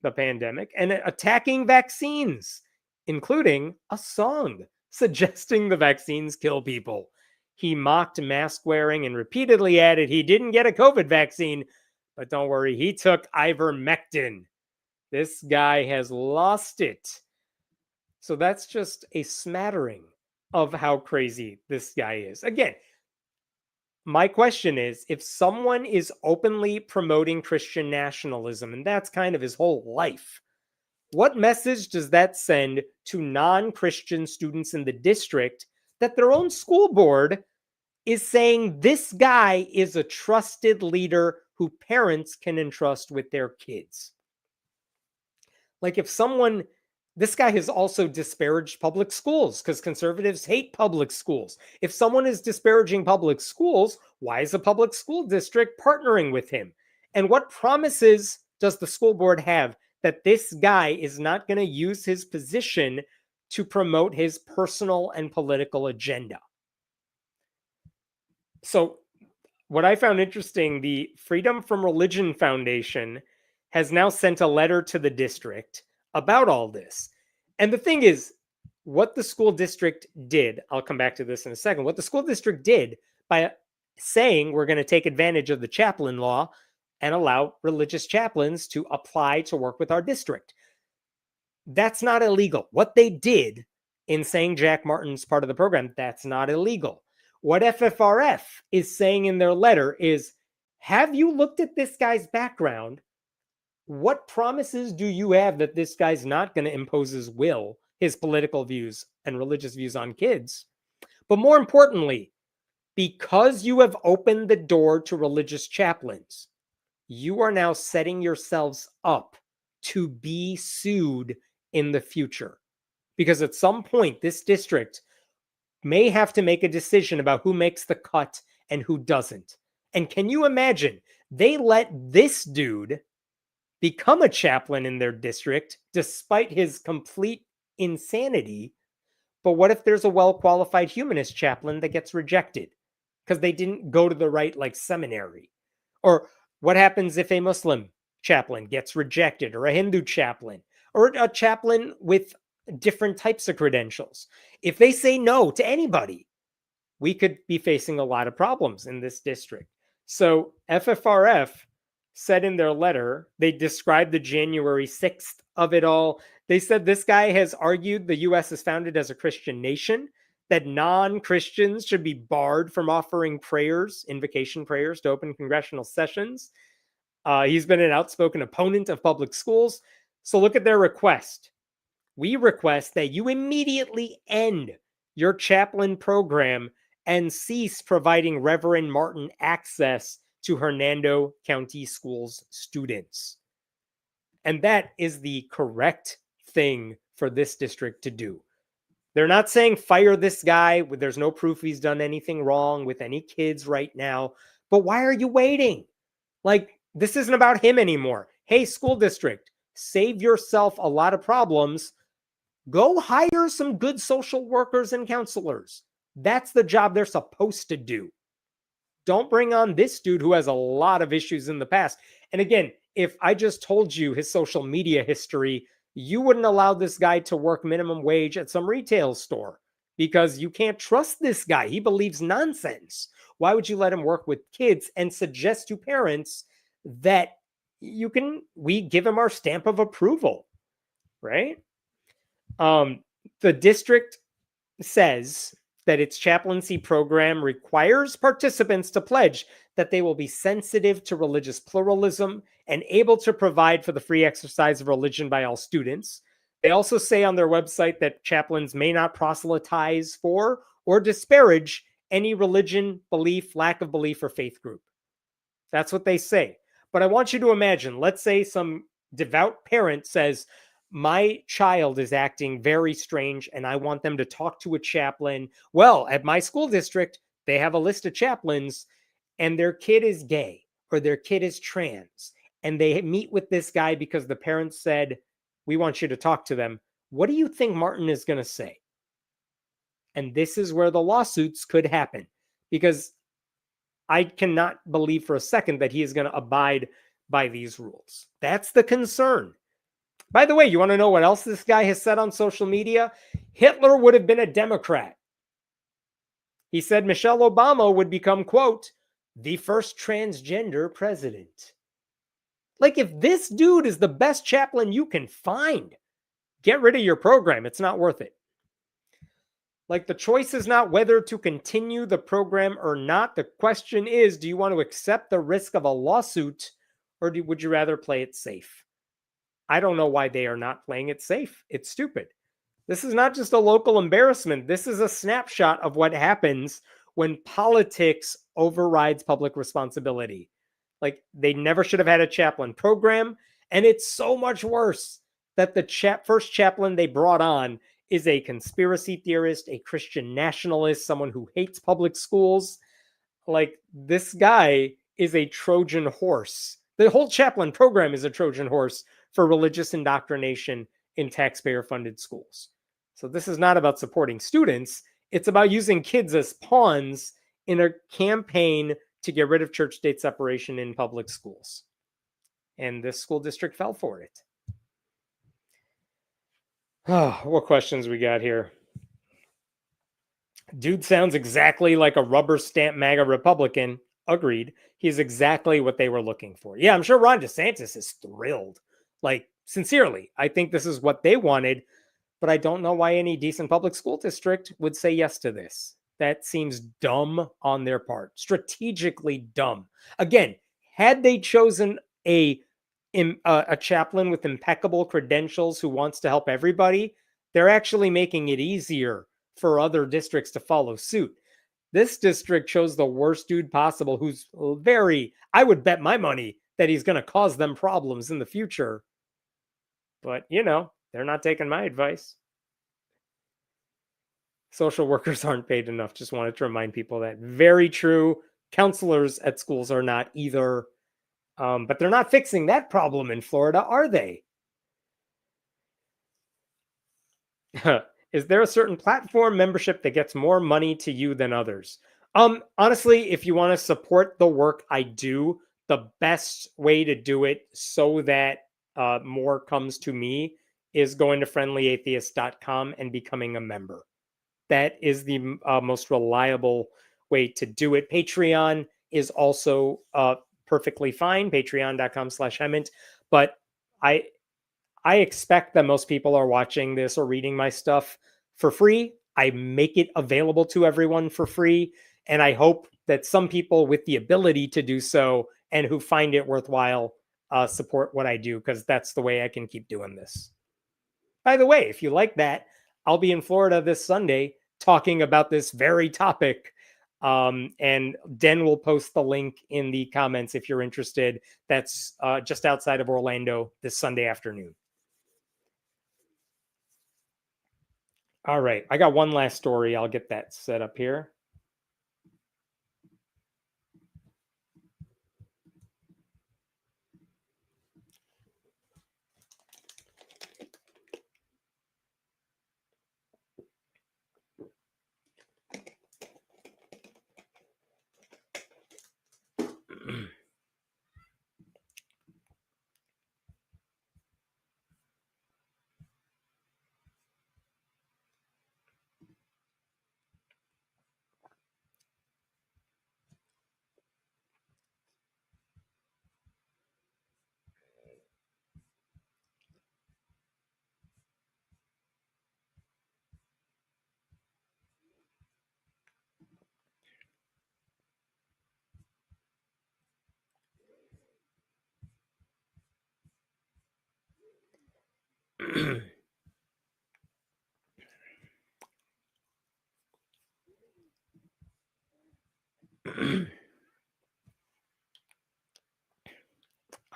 the pandemic, and attacking vaccines, including a song suggesting the vaccines kill people. He mocked mask wearing and repeatedly added he didn't get a COVID vaccine, but don't worry, he took ivermectin. This guy has lost it. So that's just a smattering of how crazy this guy is. Again, my question is, if someone is openly promoting Christian nationalism, and that's kind of his whole life, what message does that send to non-Christian students in the district that their own school board is saying this guy is a trusted leader who parents can entrust with their kids? Like if someone, this guy has also disparaged public schools because conservatives hate public schools. If someone is disparaging public schools, why is a public school district partnering with him? And what promises does the school board have that this guy is not going to use his position to promote his personal and political agenda? So what I found interesting, the Freedom from Religion Foundation has now sent a letter to the district about all this. And the thing is, what the school district did, I'll come back to this in a second, what the school district did by saying we're going to take advantage of the chaplain law and allow religious chaplains to apply to work with our district. That's not illegal. What they did in saying Jack Martin's part of the program, that's not illegal. What FFRF is saying in their letter is, have you looked at this guy's background? What promises do you have that this guy's not going to impose his will, his political views and religious views on kids? But more importantly, because you have opened the door to religious chaplains, you are now setting yourselves up to be sued in the future. Because at some point, this district may have to make a decision about who makes the cut and who doesn't. And can you imagine? They let this dude become a chaplain in their district despite his complete insanity. But what if there's a well-qualified humanist chaplain that gets rejected because they didn't go to the right seminary? Or what happens if a Muslim chaplain gets rejected, or a Hindu chaplain, or a chaplain with different types of credentials? If they say no to anybody, we could be facing a lot of problems in this district. So FFRF said in their letter, they described the January 6th of it all. They said this guy has argued the U.S. is founded as a Christian nation, that non-Christians should be barred from offering prayers, invocation prayers, to open congressional sessions. He's been an outspoken opponent of public schools. So look at their request. We request that you immediately end your chaplain program and cease providing Reverend Martin access to Hernando County Schools students. And that is the correct thing for this district to do. They're not saying fire this guy. There's no proof he's done anything wrong with any kids right now. But why are you waiting? This isn't about him anymore. Hey, school district, save yourself a lot of problems. Go hire some good social workers and counselors. That's the job they're supposed to do. Don't bring on this dude who has a lot of issues in the past. And again, if I just told you his social media history, you wouldn't allow this guy to work minimum wage at some retail store because you can't trust this guy. He believes nonsense. Why would you let him work with kids and suggest to parents that we give him our stamp of approval, right? The district says that its chaplaincy program requires participants to pledge that they will be sensitive to religious pluralism and able to provide for the free exercise of religion by all students. They also say on their website that chaplains may not proselytize for or disparage any religion, belief, lack of belief, or faith group. That's what they say. But I want you to imagine, let's say some devout parent says, my child is acting very strange and I want them to talk to a chaplain. Well, at my school district, they have a list of chaplains and their kid is gay or their kid is trans. And they meet with this guy because the parents said, we want you to talk to them. What do you think Martin is going to say? And this is where the lawsuits could happen, because I cannot believe for a second that he is going to abide by these rules. That's the concern. By the way, you want to know what else this guy has said on social media? Hitler would have been a Democrat. He said Michelle Obama would become, quote, the first transgender president. Like, if this dude is the best chaplain you can find, get rid of your program. It's not worth it. Like, the choice is not whether to continue the program or not. The question is, do you want to accept the risk of a lawsuit or would you rather play it safe? I don't know why they are not playing it safe. It's stupid. This is not just a local embarrassment. This is a snapshot of what happens when politics overrides public responsibility. Like, they never should have had a chaplain program. And it's so much worse that the first chaplain they brought on is a conspiracy theorist, a Christian nationalist, someone who hates public schools. Like, this guy is a Trojan horse. The whole chaplain program is a Trojan horse for religious indoctrination in taxpayer-funded schools. So this is not about supporting students. It's about using kids as pawns in a campaign to get rid of church-state separation in public schools. And this school district fell for it. Oh, what questions we got here? Dude sounds exactly like a rubber stamp MAGA Republican. Agreed. He's exactly what they were looking for. Yeah, I'm sure Ron DeSantis is thrilled. Like, sincerely, I think this is what they wanted, but I don't know why any decent public school district would say yes to this. That seems dumb on their part, strategically dumb. Again, had they chosen a chaplain with impeccable credentials who wants to help everybody, they're actually making it easier for other districts to follow suit. This district chose the worst dude possible, who's I would bet my money that he's going to cause them problems in the future. But, they're not taking my advice. Social workers aren't paid enough. Just wanted to remind people that. Very true. Counselors at schools are not either. But they're not fixing that problem in Florida, are they? Is there a certain platform membership that gets more money to you than others? Honestly, if you want to support the work I do, the best way to do it so that more comes to me is going to friendlyatheist.com and becoming a member. That is the most reliable way to do it. Patreon is also perfectly fine, patreon.com/Hemant. But I expect that most people are watching this or reading my stuff for free. I make it available to everyone for free. And I hope that some people with the ability to do so and who find it worthwhile support what I do, because that's the way I can keep doing this. By the way, if you like that, I'll be in Florida this Sunday talking about this very topic. And Den will post the link in the comments if you're interested. That's just outside of Orlando this Sunday afternoon. All right, I got one last story. I'll get that set up here.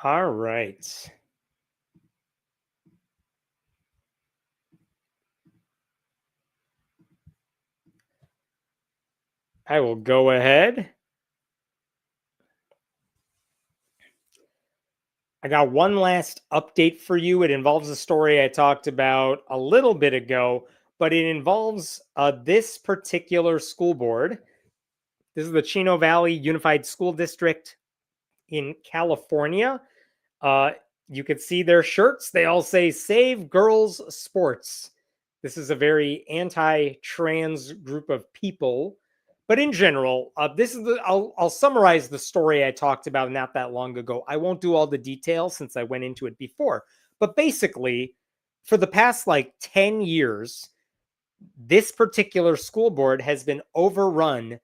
All right. I will go ahead. I got one last update for you. It involves a story I talked about a little bit ago, but it involves this particular school board. This is the Chino Valley Unified School District in California. Uh, you could see their shirts. They all say "Save Girls Sports." This is a very anti-trans group of people. But in general, this is I'll summarize the story I talked about not that long ago. I won't do all the details since I went into it before. But basically, for the past like 10 years, this particular school board has been overrun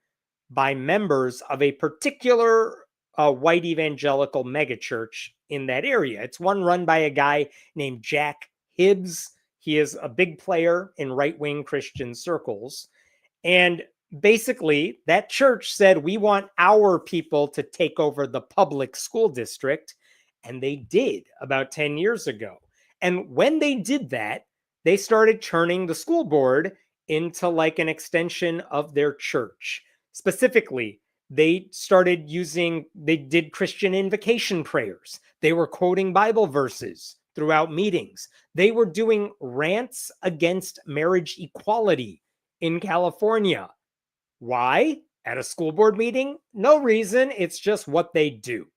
by members of a particular white evangelical megachurch in that area. It's one run by a guy named Jack Hibbs. He is a big player in right-wing Christian circles. And basically, that church said, we want our people to take over the public school district. And they did about 10 years ago. And when they did that, they started turning the school board into like an extension of their church. Specifically, they did Christian invocation prayers. They were quoting Bible verses throughout meetings. They were doing rants against marriage equality in California. Why? At a school board meeting? No reason. It's just what they do.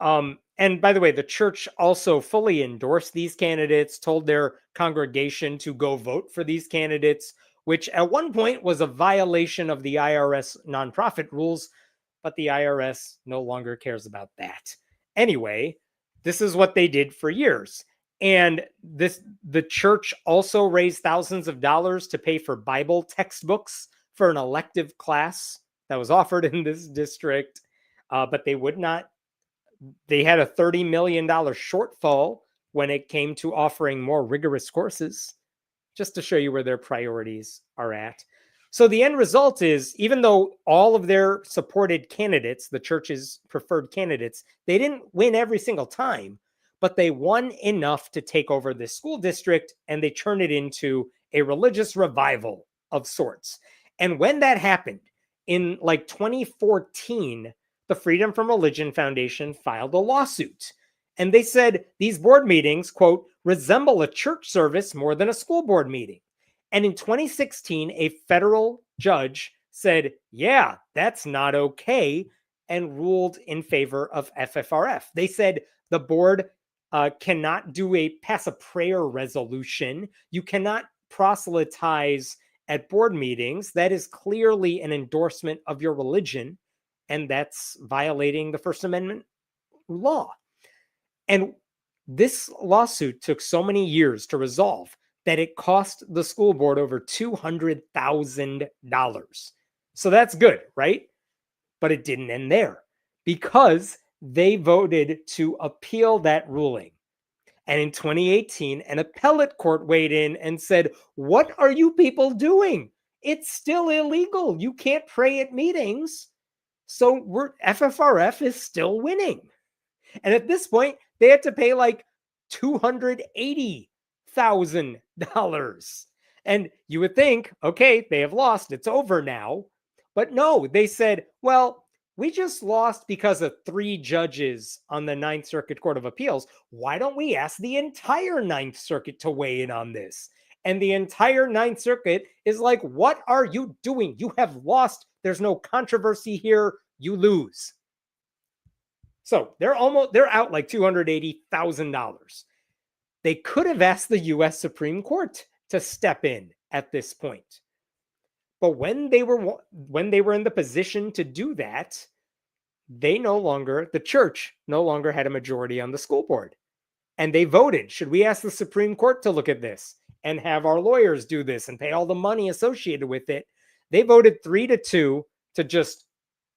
And by the way, the church also fully endorsed these candidates, told their congregation to go vote for these candidates, which at one point was a violation of the IRS nonprofit rules, but the IRS no longer cares about that. Anyway, this is what they did for years. And the church also raised thousands of dollars to pay for Bible textbooks for an elective class that was offered in this district, but they would not. They had a $30 million shortfall when it came to offering more rigorous courses, just to show you where their priorities are at. So the end result is, even though all of their supported candidates, the church's preferred candidates, they didn't win every single time, but they won enough to take over this school district, and they turned it into a religious revival of sorts. And when that happened in like 2014, the Freedom from Religion Foundation filed a lawsuit. And they said these board meetings, quote, resemble a church service more than a school board meeting. And in 2016, a federal judge said, yeah, that's not okay, and ruled in favor of FFRF. They said the board cannot pass a prayer resolution. You cannot proselytize at board meetings. That is clearly an endorsement of your religion, and that's violating the First Amendment law. And this lawsuit took so many years to resolve that it cost the school board over $200,000. So that's good, right? But it didn't end there, because they voted to appeal that ruling. And in 2018, an appellate court weighed in and said, what are you people doing? It's still illegal. You can't pray at meetings. So FFRF is still winning. And at this point, they had to pay like $280,000. And you would think, okay, they have lost. It's over now. But no, they said, well, we just lost because of 3 judges on the Ninth Circuit Court of Appeals. Why don't we ask the entire Ninth Circuit to weigh in on this? And the entire Ninth Circuit is like, what are you doing? You have lost. There's no controversy here. You lose. So they're out like $280,000. They could have asked the U.S. Supreme Court to step in at this point. But when they were in the position to do that, the church no longer had a majority on the school board. And they voted, should we ask the Supreme Court to look at this and have our lawyers do this and pay all the money associated with it? They voted 3-2 to just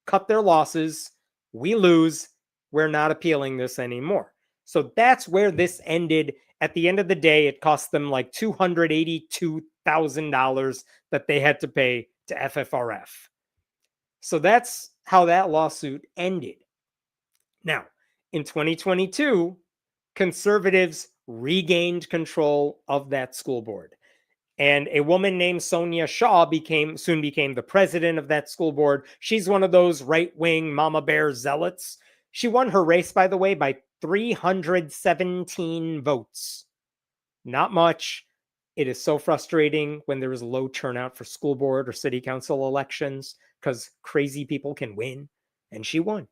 cut their losses. We lose. We're not appealing this anymore. So that's where this ended. At the end of the day, it cost them like $282,000 that they had to pay to FFRF. So that's how that lawsuit ended. Now, in 2022, conservatives regained control of that school board. And a woman named Sonia Shaw soon became the president of that school board. She's one of those right-wing mama bear zealots. She won her race, by the way, by 317 votes. Not much. It is so frustrating when there is low turnout for school board or city council elections because crazy people can win. And she won.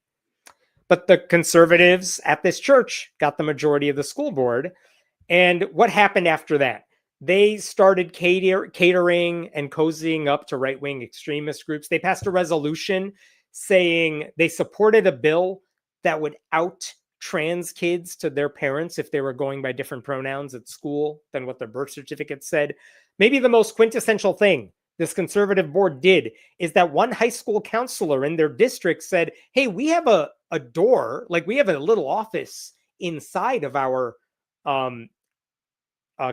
But the conservatives at this church got the majority of the school board. And what happened after that? They started catering and cozying up to right-wing extremist groups. They passed a resolution saying they supported a bill that would out trans kids to their parents if they were going by different pronouns at school than what their birth certificate said. Maybe the most quintessential thing this conservative board did is that one high school counselor in their district said, hey, we have a door, like we have a little office inside of our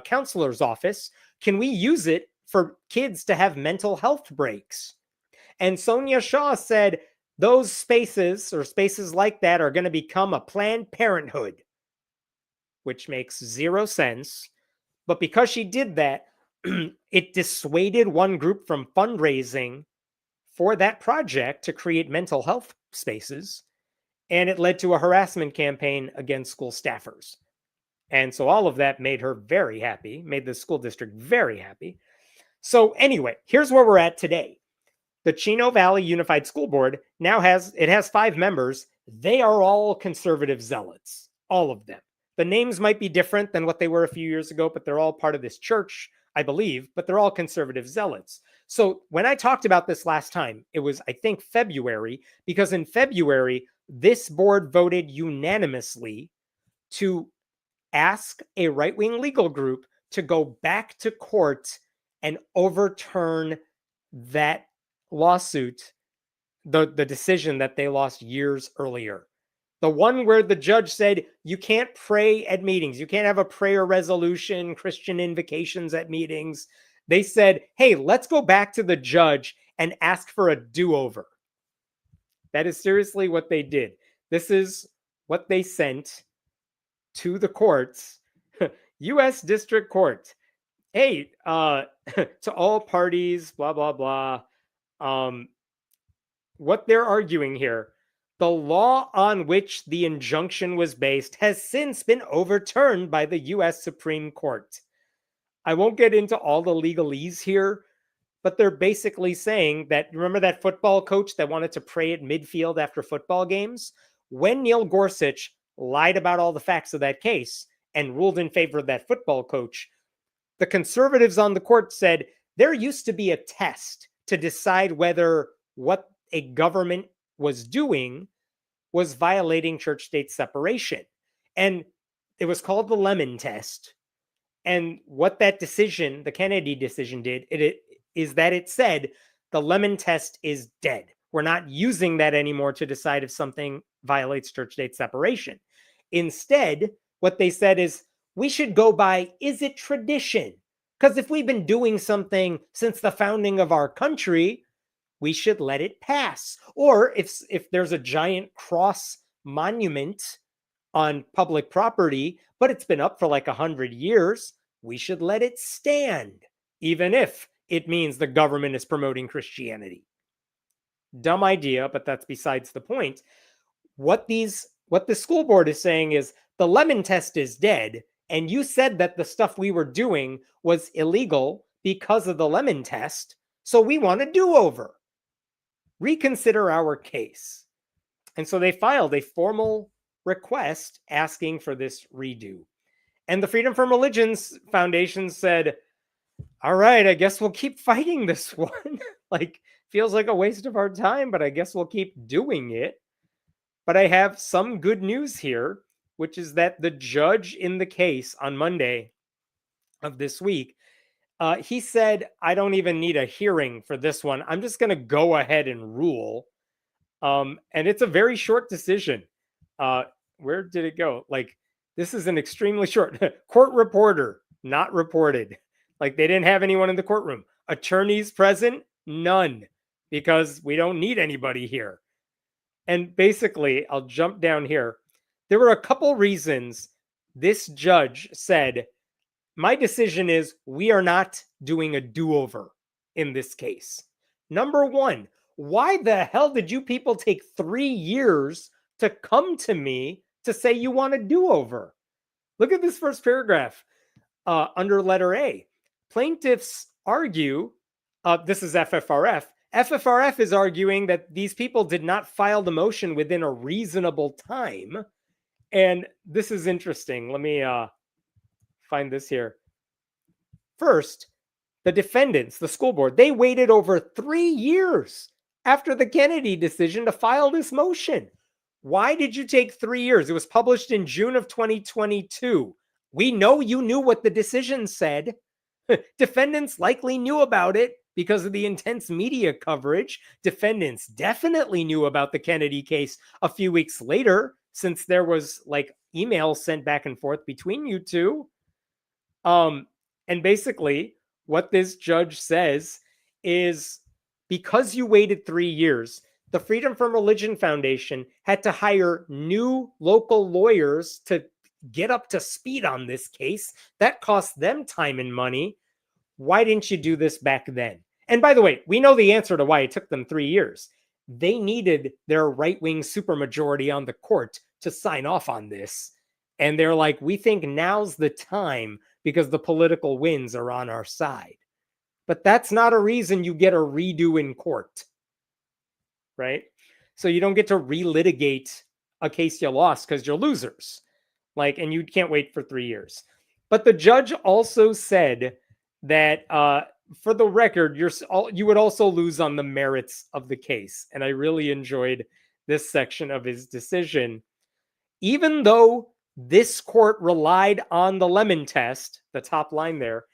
counselor's office. Can we use it for kids to have mental health breaks? And Sonia Shaw said those spaces or spaces like that are going to become a Planned Parenthood, which makes zero sense. But because she did that, it dissuaded one group from fundraising for that project to create mental health spaces. And it led to a harassment campaign against school staffers. And so all of that made her very happy, made the school district very happy. So anyway, here's where we're at today. The Chino Valley Unified School Board now has 5 members. They are all conservative zealots, all of them. The names might be different than what they were a few years ago, but they're all part of this church, I believe, but they're all conservative zealots. So when I talked about this last time, it was, I think, February, because in February, this board voted unanimously to ask a right-wing legal group to go back to court and overturn that lawsuit, the decision that they lost years earlier. The one where the judge said, you can't pray at meetings. You can't have a prayer resolution, Christian invocations at meetings. They said, hey, let's go back to the judge and ask for a do-over. That is seriously what they did. This is what they sent to the courts, U.S. District Court. Hey, to all parties, blah, blah, blah. What they're arguing here, the law on which the injunction was based has since been overturned by the U.S. Supreme Court. I won't get into all the legalese here, but they're basically saying that, remember that football coach that wanted to pray at midfield after football games? When Neil Gorsuch lied about all the facts of that case and ruled in favor of that football coach, the conservatives on the court said there used to be a test to decide whether what a government was doing was violating church-state separation. And it was called the Lemon Test. And what that decision, the Kennedy decision did, is that it said the Lemon Test is dead. We're not using that anymore to decide if something violates church-state separation. Instead, what they said is, we should go by, is it tradition? Because if we've been doing something since the founding of our country, we should let it pass. Or if there's a giant cross monument on public property, but it's been up for like 100 years, we should let it stand, even if it means the government is promoting Christianity. Dumb idea, but that's besides the point. What the school board is saying is the Lemon Test is dead, and you said that the stuff we were doing was illegal because of the Lemon Test, so we want a do-over. Reconsider our case. And so they filed a formal request asking for this redo. And the Freedom from Religions Foundation said, all right, I guess we'll keep fighting this one. Like, feels like a waste of our time, but I guess we'll keep doing it. But I have some good news here, which is that the judge in the case on Monday of this week, he said, I don't even need a hearing for this one. I'm just going to go ahead and rule. And it's a very short decision. Where did it go? Like, This is an extremely short court reporter, not reported. Like they didn't have anyone in the courtroom. Attorneys present? None, because we don't need anybody here. And basically, I'll jump down here. There were a couple reasons this judge said, my decision is we are not doing a do-over in this case. Number one, why the hell did you people take 3 years to come to me to say you want a do-over? Look at this first paragraph under letter A. Plaintiffs argue, this is FFRF. FFRF is arguing that these people did not file the motion within a reasonable time. And this is interesting. Let me find this here. First, the defendants, the school board, they waited over 3 years after the Kennedy decision to file this motion. Why did you take 3 years? It was published in June of 2022. We know you knew what the decision said. Defendants likely knew about it because of the intense media coverage. Defendants definitely knew about the Kennedy case a few weeks later, since there was like emails sent back and forth between you two. And basically, what this judge says is because you waited 3 years, the Freedom from Religion Foundation had to hire new local lawyers to get up to speed on this case. That cost them time and money. Why didn't you do this back then? And by the way, we know the answer to why it took them 3 years. They needed their right-wing supermajority on the court to sign off on this. And they're like, we think now's the time because the political winds are on our side. But that's not a reason you get a redo in court, right? So you don't get to relitigate a case you lost because you're losers. Like, and you can't wait for 3 years. But the judge also said that for the record, you would also lose on the merits of the case. And I really enjoyed this section of his decision. Even though this court relied on the Lemon test, the top line there,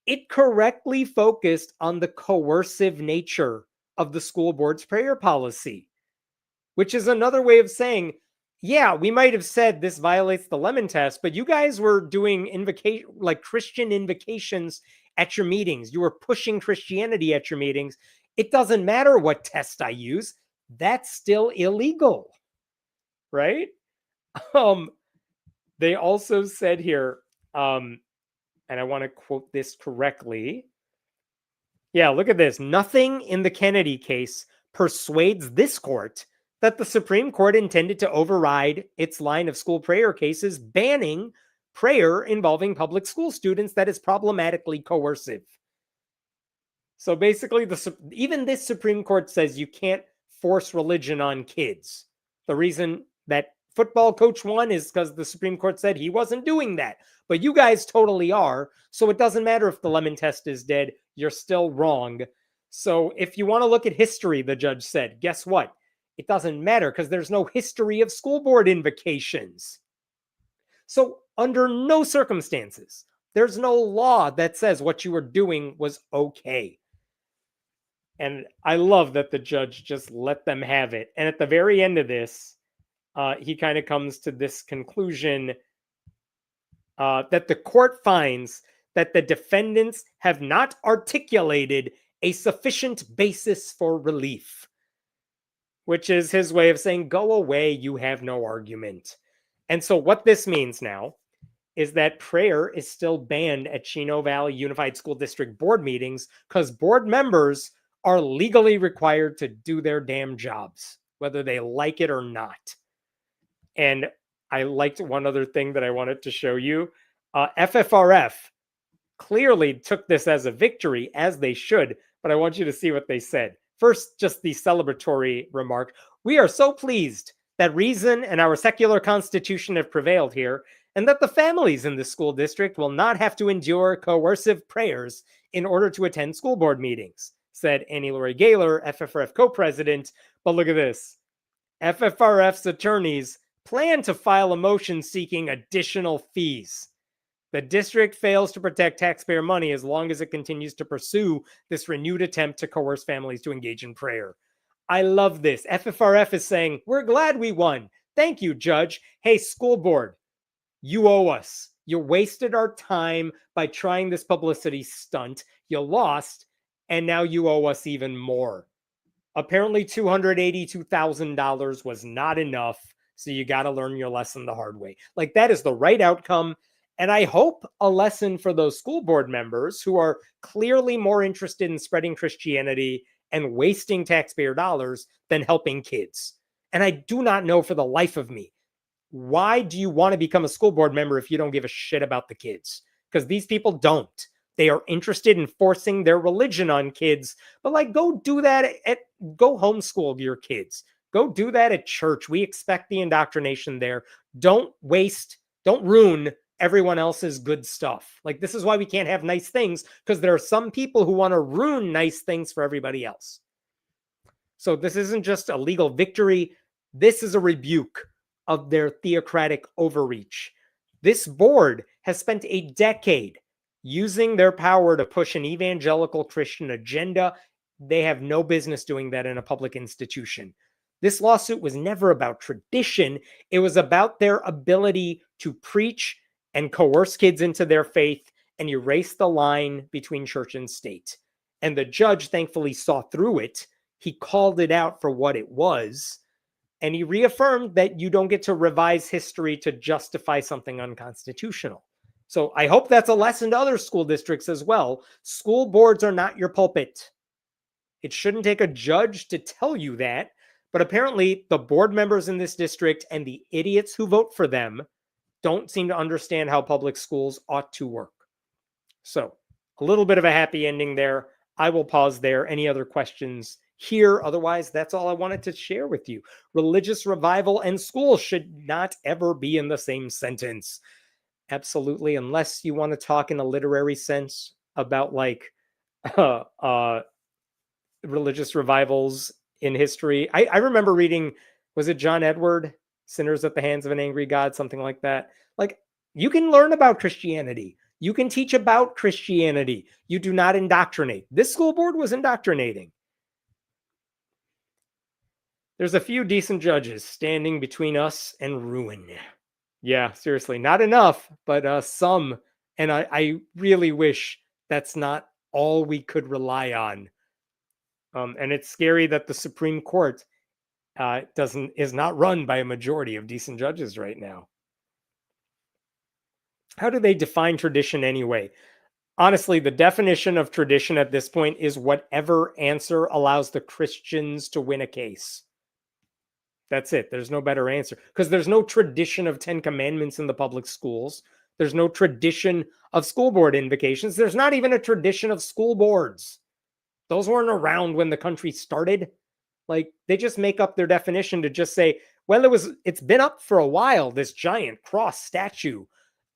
it correctly focused on the coercive nature of the school board's prayer policy, which is another way of saying, yeah, we might have said this violates the Lemon test, but you guys were doing Christian invocations at your meetings. You were pushing Christianity at your meetings. It doesn't matter what test I use. That's still illegal, right? They also said here, and I want to quote this correctly. Yeah, look at this. Nothing in the Kennedy case persuades this court that the Supreme Court intended to override its line of school prayer cases banning prayer involving public school students that is problematically coercive. So basically, even this Supreme Court says you can't force religion on kids. The reason that football coach won is because the Supreme Court said he wasn't doing that. But you guys totally are. So it doesn't matter if the Lemon test is dead. You're still wrong. So if you want to look at history, the judge said, guess what? It doesn't matter because there's no history of school board invocations. So under no circumstances, there's no law that says what you were doing was okay. And I love that the judge just let them have it. And at the very end of this, he kind of comes to this conclusion that the court finds that the defendants have not articulated a sufficient basis for relief, which is his way of saying, go away, you have no argument. And so what this means now is that prayer is still banned at Chino Valley Unified School District board meetings because board members are legally required to do their damn jobs, whether they like it or not. And I liked one other thing that I wanted to show you. FFRF clearly took this as a victory, as they should, but I want you to see what they said. First, just the celebratory remark. We are so pleased that reason and our secular constitution have prevailed here, and that the families in the school district will not have to endure coercive prayers in order to attend school board meetings, said Annie Lori Gaylor, FFRF co-president. But look at this. FFRF's attorneys plan to file a motion seeking additional fees. The district fails to protect taxpayer money as long as it continues to pursue this renewed attempt to coerce families to engage in prayer. I love this. FFRF is saying, we're glad we won. Thank you, Judge. Hey, school board, You owe us. You wasted our time by trying this publicity stunt. You lost, and now you owe us even more. Apparently, $282,000 was not enough, so you got to learn your lesson the hard way. Like, that is the right outcome. And I hope a lesson for those school board members who are clearly more interested in spreading Christianity and wasting taxpayer dollars than helping kids. And I do not know for the life of me, why do you want to become a school board member if you don't give a shit about the kids? Because these people don't. They are interested in forcing their religion on kids, but like, go do that go homeschool your kids. Go do that at church. We expect the indoctrination there. Don't ruin everyone else's good stuff. Like, this is why we can't have nice things, because there are some people who want to ruin nice things for everybody else. So this isn't just a legal victory. This is a rebuke of their theocratic overreach. This board has spent a decade using their power to push an evangelical Christian agenda. They have no business doing that in a public institution. This lawsuit was never about tradition. It was about their ability to preach and coerce kids into their faith and erase the line between church and state. And the judge thankfully saw through it. He called it out for what it was. And he reaffirmed that you don't get to revise history to justify something unconstitutional. So I hope that's a lesson to other school districts as well. School boards are not your pulpit. It shouldn't take a judge to tell you that. But apparently the board members in this district and the idiots who vote for them don't seem to understand how public schools ought to work. So a little bit of a happy ending there. I will pause there. Any other questions here? Otherwise, that's all I wanted to share with you. Religious revival and school should not ever be in the same sentence. Absolutely, unless you want to talk in a literary sense about like religious revivals in history. I remember reading, was it John Edward, Sinners at the Hands of an Angry God, something like that. Like, you can learn about Christianity. You can teach about Christianity. You do not indoctrinate. This school board was indoctrinating. There's a few decent judges standing between us and ruin. Yeah, seriously, not enough, but some. And I really wish that's not all we could rely on. And it's scary that the Supreme Court is not run by a majority of decent judges right now. How do they define tradition anyway? Honestly, the definition of tradition at this point is whatever answer allows the Christians to win a case. That's it. There's no better answer, because there's no tradition of 10 commandments in the public schools. There's no tradition of school board invocations. There's not even a tradition of school boards. Those weren't around when the country started. Like, they just make up their definition to just say, well, it's been up for a while, this giant cross statue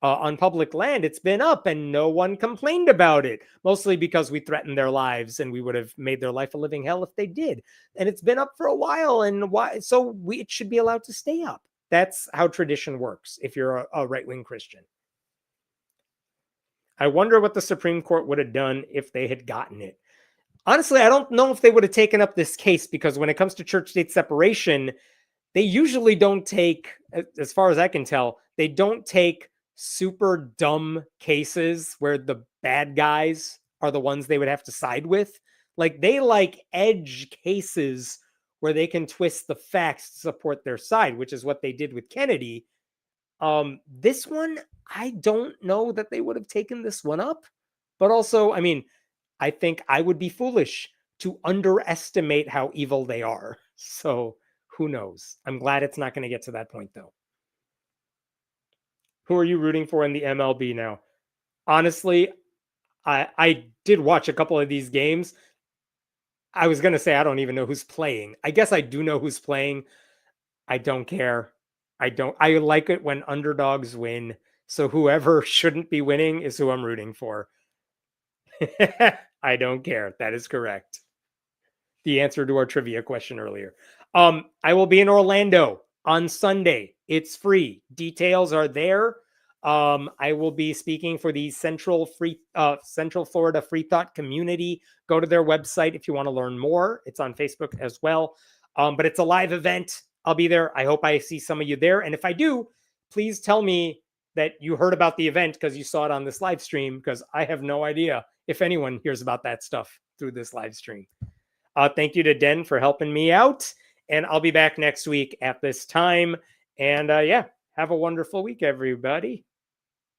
on public land. It's been up and no one complained about it, mostly because we threatened their lives and we would have made their life a living hell if they did. And it's been up for a while, and it should be allowed to stay up. That's how tradition works if you're a right-wing Christian. I wonder what the Supreme Court would have done if they had gotten it. Honestly, I don't know if they would have taken up this case, because when it comes to church-state separation, they usually don't take, as far as I can tell, they don't take super dumb cases where the bad guys are the ones they would have to side with. Like, they like edge cases where they can twist the facts to support their side, which is what they did with Kennedy. This one, I don't know that they would have taken this one up. But also, I mean, I think I would be foolish to underestimate how evil they are. So who knows? I'm glad it's not going to get to that point, though. Who are you rooting for in the MLB now? Honestly, I did watch a couple of these games. I was going to say I don't even know who's playing. I guess I do know who's playing. I don't care. I like it when underdogs win. So whoever shouldn't be winning is who I'm rooting for. I don't care. That is correct. The answer to our trivia question earlier. I will be in Orlando on Sunday. It's free. Details are there. I will be speaking for the Central Florida Free Thought community. Go to their website if you want to learn more. It's on Facebook as well. But it's a live event. I'll be there. I hope I see some of you there. And if I do, please tell me that you heard about the event because you saw it on this live stream, because I have no idea if anyone hears about that stuff through this live stream. Thank you to Den for helping me out, and I'll be back next week at this time. And yeah, have a wonderful week, everybody.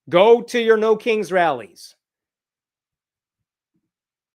Go to your No Kings rallies.